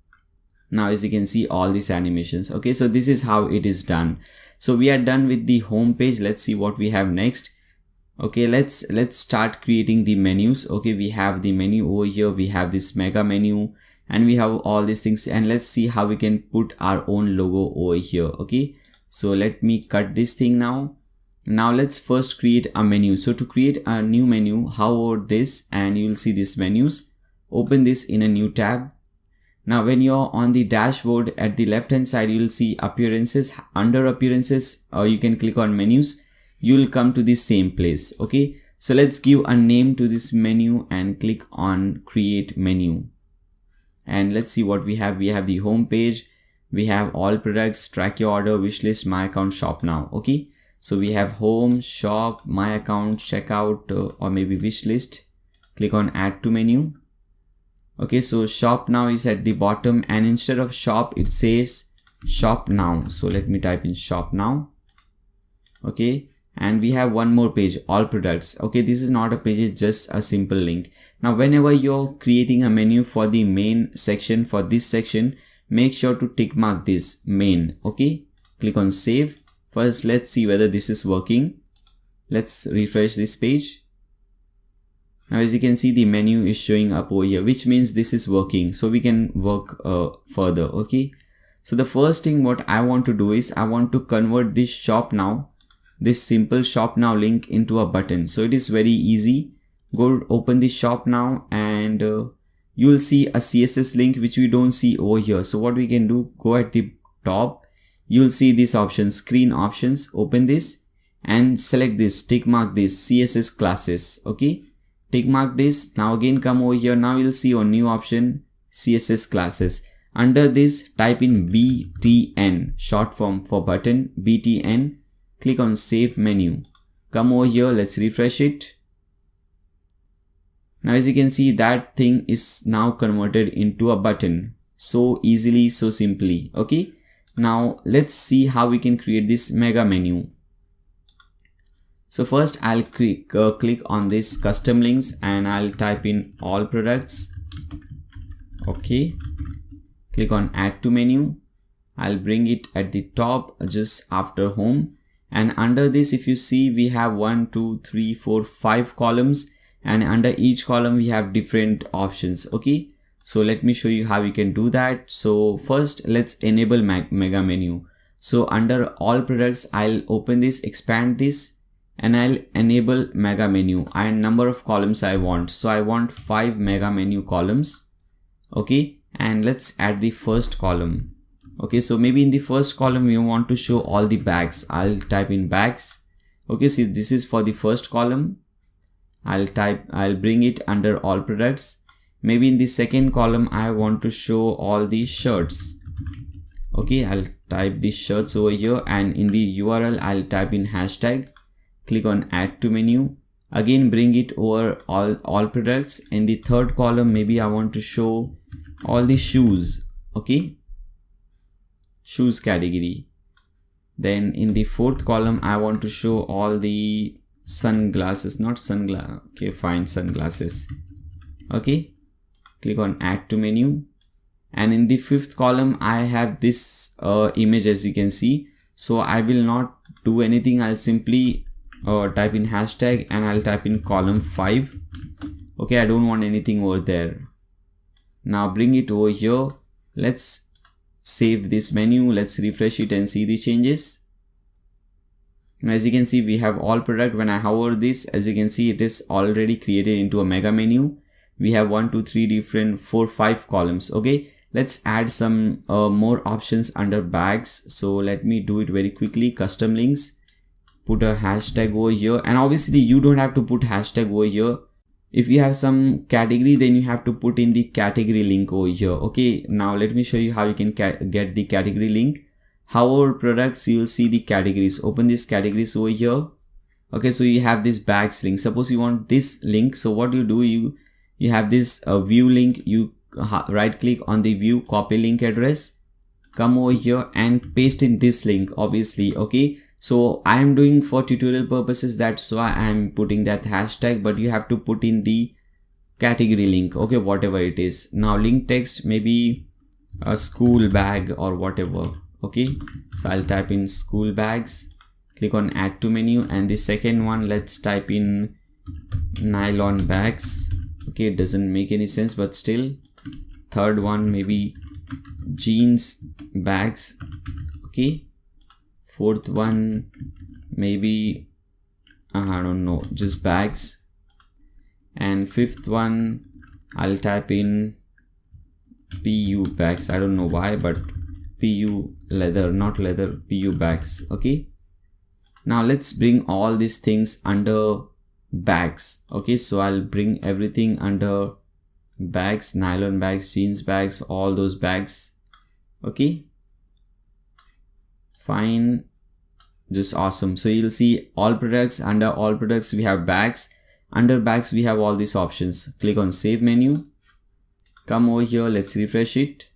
Now as you can see, all these animations. Okay, so this is how it is done. So we are done with the home page. Let's see what we have next. Okay, let's start creating the menus. Okay, we have the menu over here, we have this mega menu, and we have all these things, and let's see how we can put our own logo over here. Okay, so let me cut this thing now. Now let's first create a menu. So to create a new menu, how about this, and you'll see these menus. Open this in a new tab. Now when you're on the dashboard, at the left hand side you'll see appearances. Under appearances, you can click on menus. You'll come to the same place. Okay, so let's give a name to this menu and click on create menu, and let's see what we have. We have the home page, we have all products, track your order, wish list, my account, shop now. Okay, so we have home, shop, my account, checkout, or maybe wish list. Click on add to menu. Okay, so shop now is at the bottom, and instead of shop it says shop now. So let me type in shop now. Okay, and we have one more page, all products. Okay, this is not a page, it's just a simple link. Now whenever you're creating a menu for the main section, for this section, make sure to tick mark this main. Okay, click on save. First let's see whether this is working. Let's refresh this page. Now as you can see, the menu is showing up over here, which means this is working, so we can work further. Okay, so the first thing what I want to do is I want to convert this shop now, this simple shop now link, into a button. So it is very easy. Go open the shop now, and you will see a CSS link which we don't see over here. So what we can do, go at the top, you will see this option, screen options, open this and select this, tick mark this CSS classes. Okay, tick mark this. Now again come over here. Now you'll see a new option, CSS classes. Under this type in BTN, short form for button, BTN. Click on save menu. Come over here, let's refresh it. Now as you can see, that thing is now converted into a button. So easily, so simply. Okay, now let's see how we can create this mega menu. So first I'll click on this custom links and I'll type in all products. Okay, click on add to menu. I'll bring it at the top just after home, and under this, if you see, we have 1, 2, 3, 4, 5 columns, and under each column we have different options. Okay, so let me show you how you can do that. So first let's enable mega menu. So under all products, I'll open this, expand this, and I'll enable mega menu and number of columns I want. So I want 5 mega menu columns. Okay, and let's add the first column. Okay, so maybe in the first column we want to show all the bags. I'll type in bags. Okay, see, this is for the first column. I'll bring it under all products. Maybe in the second column I want to show all the shirts. Okay, I'll type the shirts over here, and in the URL I'll type in hashtag. Click on add to menu. Again bring it over all products. In the third column, maybe I want to show all the shoes. Okay, shoes category. Then in the fourth column, I want to show all the sunglasses, not sunglasses. Okay, fine, sunglasses. Okay, click on add to menu. And in the fifth column, I have this image, as you can see. So I will not do anything. I'll simply type in hashtag and I'll type in column 5. Okay, I don't want anything over there. Now bring it over here. Let's save this menu. Let's refresh it and see the changes. Now, as you can see, we have all product. When I hover this, as you can see, it is already created into a mega menu. We have 1, 2, 3 different 4, 5 columns. Okay, let's add some more options under bags. So let me do it very quickly. Custom links, put a hashtag over here, and obviously you don't have to put hashtag over here. If you have some category, then you have to put in the category link over here. Okay, now let me show you how you can get the category link. However, products, you'll see the categories. Open these categories over here. Okay, so you have this bags link. Suppose you want this link. So what you do, you have this view link. You right click on the view, copy link address, come over here and paste in this link, obviously. Okay, so I am doing for tutorial purposes, that's why I am putting that hashtag, but you have to put in the category link. Okay, whatever it is. Now link text, maybe a school bag or whatever. Okay, so I'll type in school bags, click on add to menu, and the second one, let's type in nylon bags. Okay, it doesn't make any sense, but still. Third one, maybe jeans bags. Okay, fourth one, maybe I don't know, just bags. And fifth one, I'll type in PU bags. I don't know why, but PU leather, not leather, PU bags. Okay, now let's bring all these things under bags. Okay, so I'll bring everything under bags, nylon bags, jeans bags, all those bags. Okay, fine, just awesome. So you'll see all products. Under all products we have bags. Under bags we have all these options. Click on save menu, come over here, let's refresh it.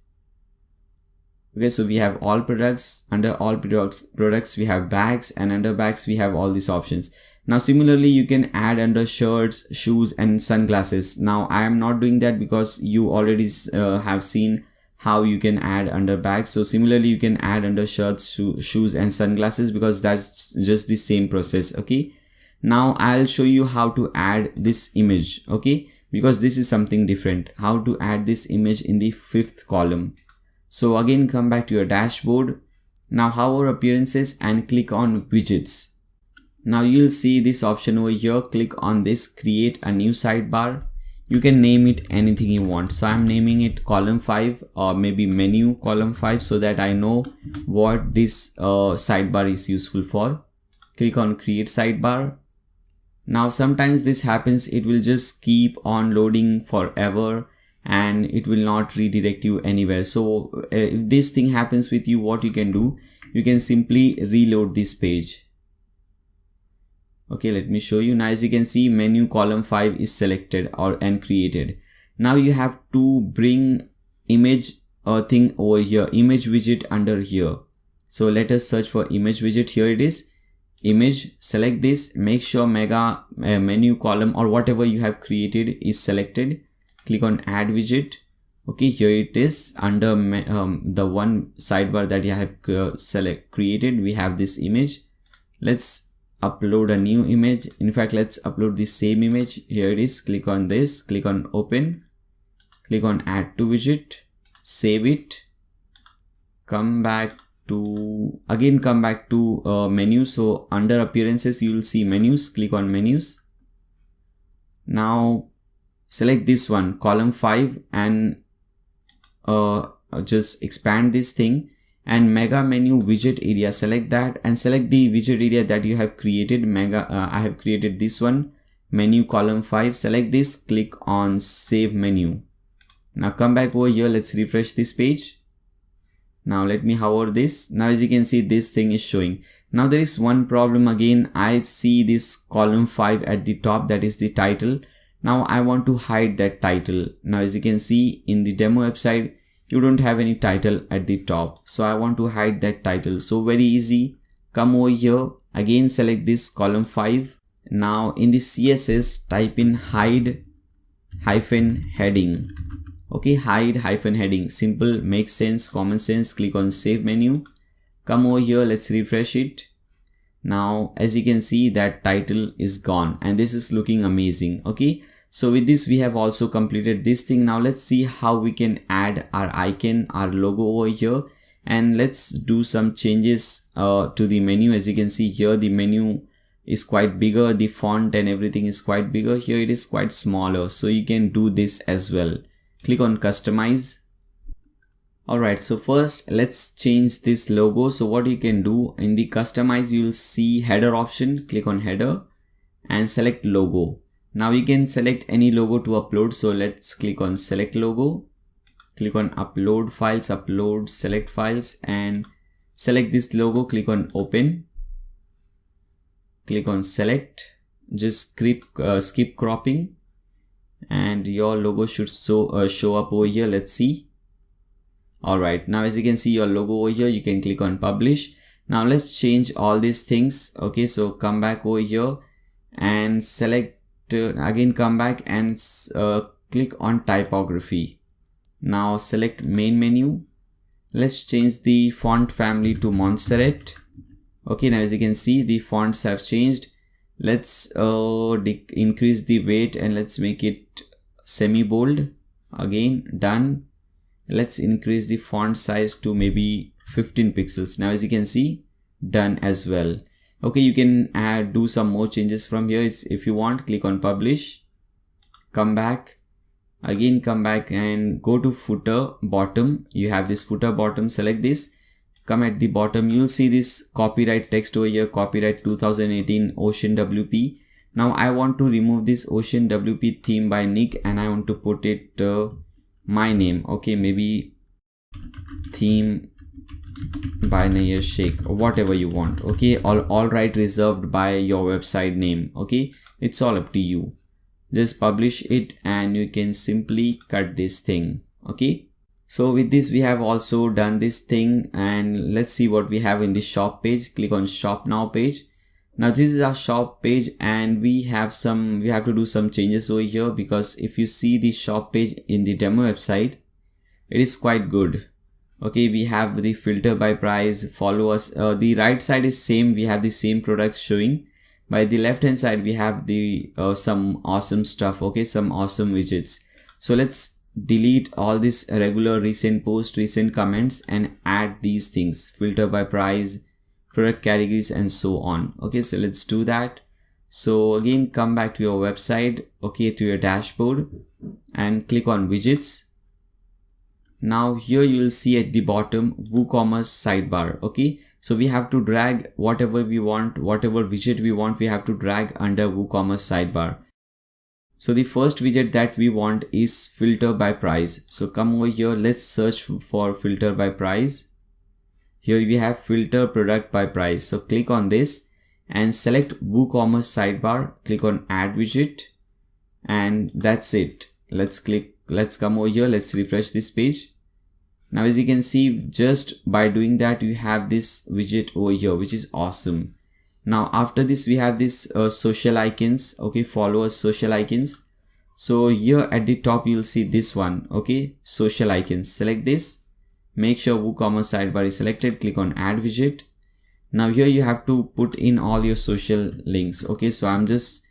Okay, so we have all products. Under all products we have bags, and under bags we have all these options. Now similarly you can add under shirts, shoes and sunglasses. Now I am not doing that because you already have seen how you can add under bags. So similarly you can add under shirts, shoes and sunglasses, because that's just the same process. Okay, now I'll show you how to add this image. Okay, because this is something different. How to add this image in the fifth column. So again, come back to your dashboard. Now hover appearances and click on widgets. Now you'll see this option over here. Click on this, create a new sidebar. you can name it anything you want. So I'm naming it column 5 or maybe menu column 5 so that I know what this sidebar is useful for. Click on create sidebar. Now sometimes this happens, it will just keep on loading forever and it will not redirect you anywhere. So if this thing happens with you, what you can do, you can simply reload this page. Okay, let me show you. Now as you can see, menu column 5 is selected and created. Now you have to bring image thing over here, image widget under here. So let us search for image widget. Here it is, image. Select this, make sure mega menu column or whatever you have created is selected. Click on add widget. Okay, here it is under the one sidebar that you have created. We have this image. Let's upload a new image. In fact, let's upload the same image. Here it is. Click on this, click on open, click on add to widget, save it, come back to menu. So under appearances you will see menus. Click on menus. Now select this one, column 5, and just expand this thing, and mega menu widget area, select that and select the widget area that you have created. I have created this one, menu column 5. Select this, click on save menu. Now come back over here, let's refresh this page. Now let me hover this. Now as you can see, this thing is showing. Now there is one problem again. I see this column 5 at the top, that is the title. Now I want to hide that title. Now as you can see in the demo website, you don't have any title at the top. So I want to hide that title. So very easy. Come over here, again select this column 5. Now in the CSS, type in hide hyphen heading. Okay, hide hyphen heading. Simple, makes sense, common sense. Click on save menu. Come over here, let's refresh it. Now as you can see, that title is gone and this is looking amazing. Okay, so with this we have also completed this thing. Now let's see how we can add our icon, our logo over here, and let's do some changes to the menu. As you can see here, the menu is quite bigger, the font and everything is quite bigger. Here it is quite smaller, so you can do this as well. Click on customize. Alright, so first let's change this logo. So what you can do, in the customize you'll see header option. Click on header and select logo. Now you can select any logo to upload. So let's click on select logo. Click on upload files, upload select files, and select this logo. Click on open. Click on select. Just skip cropping and your logo should show up over here. Let's see. Alright, now as you can see your logo over here, you can click on publish. Now let's change all these things. Okay, so come back over here and select again, come back and click on typography. Now select main menu. Let's change the font family to Montserrat. Okay, now as you can see, the fonts have changed. Let's increase the weight and let's make it semi bold. Again, done. Let's increase the font size to maybe 15 pixels. Now as you can see, done as well. Okay, you can do some more changes from here. If you want, click on publish, come back, again come back and go to footer bottom. You have this footer bottom, select this, come at the bottom, you'll see this copyright text over here, copyright 2018 Ocean WP. Now I want to remove this Ocean WP theme by Nick and I want to put it my name. Okay, maybe theme by Nayyar Sheikh, or whatever you want. Okay, all right reserved by your website name. Okay, it's all up to you. Just publish it and you can simply cut this thing. Okay, so with this we have also done this thing, and let's see what we have in the shop page. Click on shop now page. Now this is our shop page and we have to do some changes over here, because if you see the shop page in the demo website, it is quite good. Okay, we have the filter by price, follow us. The right side is same, we have the same products showing. By the left hand side we have the some awesome stuff. Okay, some awesome widgets. So let's delete all this regular recent post, recent comments, and add these things, filter by price, product categories, and so on. Okay, so let's do that. So again, come back to your website, okay, to your dashboard, and click on widgets. Now here you will see at the bottom WooCommerce sidebar. Okay, so we have to drag whatever we want, whatever widget we want, we have to drag under WooCommerce sidebar. So the first widget that we want is filter by price. So come over here, let's search for filter by price. Here we have filter product by price. So click on this and select WooCommerce sidebar, click on add widget, and that's it. Let's come over here, let's refresh this page. Now as you can see, just by doing that, you have this widget over here, which is awesome. Now after this, we have this social icons, okay, followers social icons. So here at the top, you'll see this one, okay, social icons. Select this, make sure WooCommerce sidebar is selected, click on add widget. Now here you have to put in all your social links, okay. So I'm just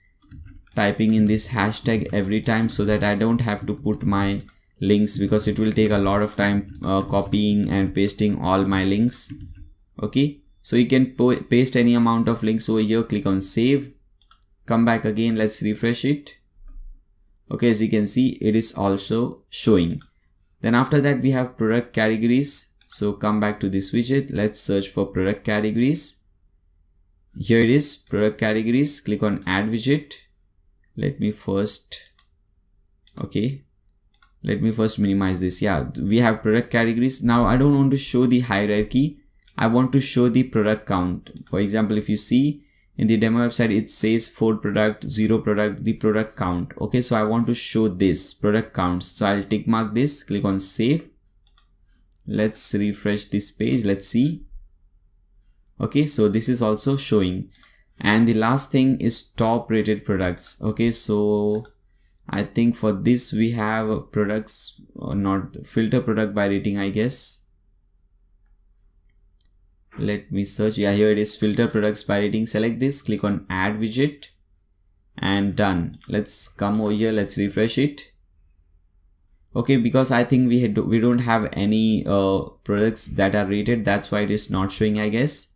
typing in this hashtag every time so that I don't have to put my links, because it will take a lot of time copying and pasting all my links. Okay, so you can paste any amount of links over here, click on save, come back again, let's refresh it. Okay, as you can see, it is also showing. Then after that, we have product categories. So come back to this widget, let's search for product categories. Here it is, product categories, click on add widget. Let me first minimize this. Yeah, we have product categories. Now I don't want to show the hierarchy, I want to show the product count. For example, if you see in the demo website, it says 4 product, 0 product, the product count. Okay, so I want to show this product count. So I'll tick mark this, click on save. Let's refresh this page, let's see. Okay, so this is also showing. And the last thing is top rated products. Okay, so I think for this we have products, or not, filter product by rating, I guess. Let me search. Yeah, here it is, filter products by rating. Select this, click on add widget, and done. Let's come over here, let's refresh it. Okay, because I think we don't have any products that are rated, that's why it is not showing, I guess.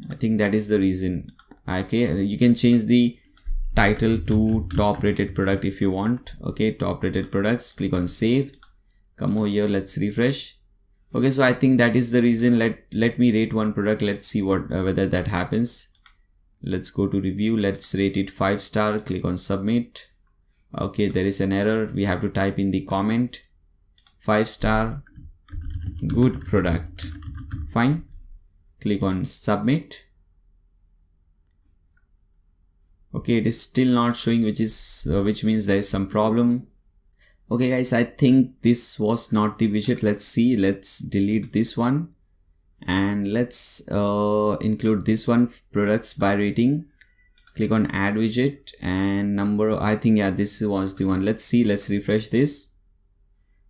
I think that is the reason. Okay, you can change the title to top rated product if you want. Okay, top rated products, click on save, come over here, let's refresh. Okay, so I think that is the reason. Let me rate one product, let's see whether that happens. Let's go to review, let's rate it 5 star, click on submit. Okay, there is an error, we have to type in the comment, 5 star, good product, fine. Click on submit. Okay, it is still not showing, which means there is some problem. Okay guys, I think this was not the widget. Let's see, let's delete this one and let's include this one, products by rating. Click on add widget and number, I think, yeah, this was the one. Let's see, let's refresh this.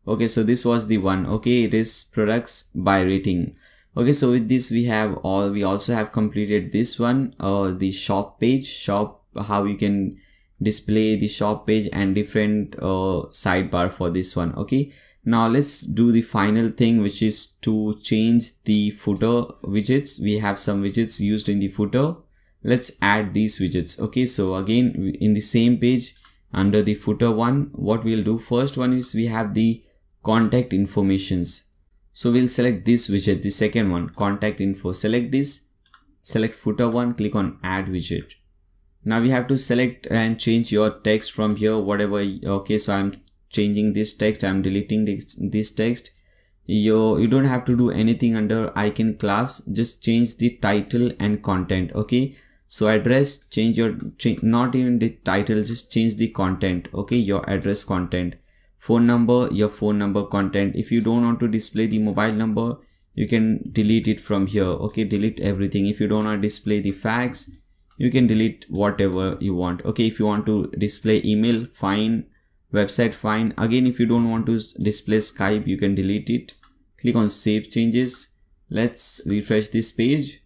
Okay, so this was the one. Okay, it is products by rating. Okay, so with this we also have completed this one, the shop page, how you can display the shop page and different sidebar for this one. Okay, now let's do the final thing, which is to change the footer widgets. We have some widgets used in the footer. Let's add these widgets. Okay, so again, in the same page under the footer one, what we'll do, first one is we have the contact informations. So we'll select this widget, the second one, contact info. Select this, select footer one, click on add widget. Now we have to select and change your text from here, whatever. Okay, so I'm changing this text, I'm deleting this text. You don't have to do anything under icon class, just change the title and content. Okay, so address, not even the title, just change the content. Okay, your address content. Phone number, your phone number content. If you don't want to display the mobile number, you can delete it from here. Okay, delete everything. If you don't want to display the fax, you can delete whatever you want. Okay, if you want to display email, fine. Website, fine. Again, if you don't want to display Skype, you can delete it. Click on save changes. Let's refresh this page.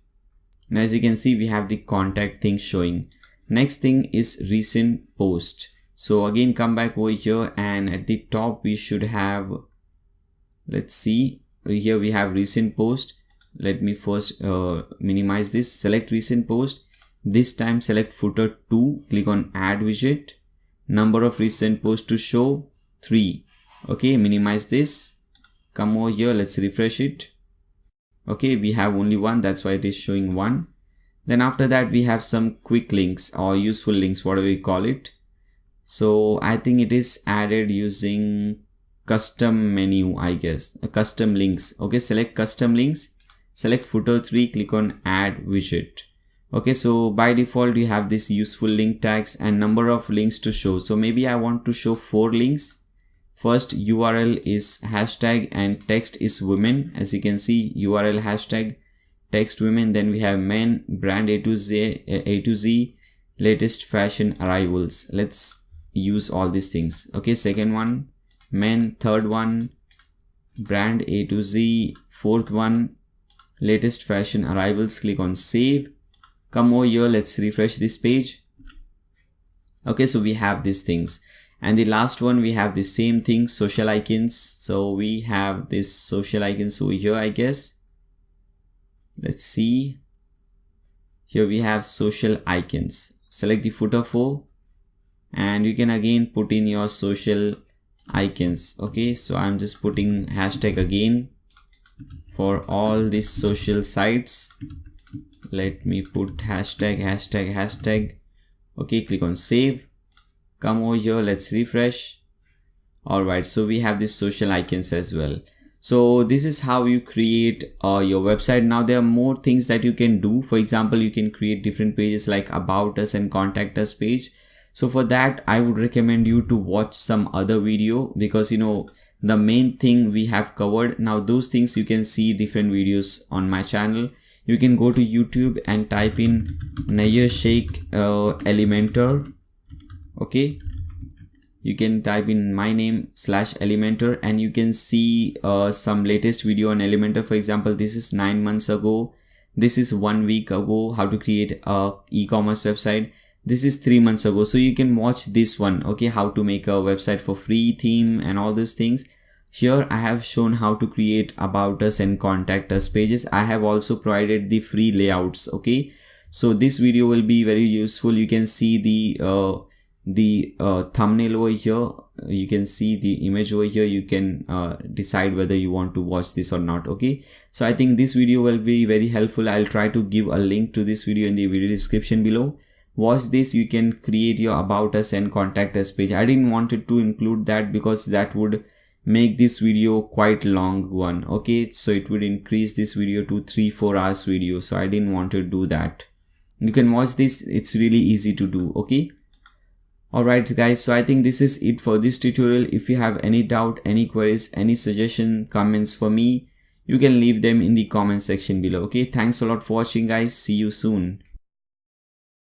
And as you can see, we have the contact thing showing. Next thing is recent post. So again, come back over here and at the top we should have, let's see, here we have recent post. Let me first minimize this, select recent post. This time select footer 2, click on add widget. Number of recent posts to show 3. Okay, minimize this. Come over here, let's refresh it. Okay, we have only one, that's why it is showing 1. Then after that we have some quick links or useful links, whatever we call it. So I think it is added using custom menu, I guess, custom links. Okay, select custom links, select footer 3, click on add widget. Okay, so by default you have this useful link tags and number of links to show. So maybe I want to show 4 links. First URL is hashtag and text is women. As you can see, URL hashtag, text women. Then we have men, brand A to Z, latest fashion arrivals. Let's use all these things. Okay, second one, men. Third one, brand A to Z. Fourth one, latest fashion arrivals. Click on save. Come over here, let's refresh this page. Okay, so we have these things. And the last one, we have the same thing, social icons. So we have this social icons over here, I guess. Let's see. Here we have social icons. Select the footer 4 and you can again put in your social icons. Okay, so I'm just putting hashtag again for all these social sites. Let me put hashtag. Okay, click on save. Come over here, let's refresh. Alright, so we have these social icons as well. So this is how you create your website. Now there are more things that you can do. For example, you can create different pages like about us and contact us page. So for that, I would recommend you to watch some other video, because you know the main thing we have covered. Now those things you can see different videos on my channel. You can go to YouTube and type in Nayyar Sheikh Elementor. Okay, you can type in my name /Elementor and you can see some latest video on Elementor. For example, this is 9 months ago, this is 1 week ago, how to create a e-commerce website. This is 3 months ago, so you can watch this one. Okay, how to make a website for free, theme and all those things. Here I have shown how to create about us and contact us pages. I have also provided the free layouts. Okay, so this video will be very useful. You can see the thumbnail over here, you can see the image over here. You can decide whether you want to watch this or not. Okay, so I think this video will be very helpful. I'll try to give a link to this video in the video description below. Watch this, you can create your about us and contact us page. I didn't want to include that because that would make this video quite long one. Okay, so it would increase this video to 3-4 hours video, so I didn't want to do that. You can watch this, it's really easy to do. Okay, alright guys, so I think this is it for this tutorial. If you have any doubt, any queries, any suggestion, comments for me, you can leave them in the comment section below. Okay, thanks a lot for watching guys, see you soon.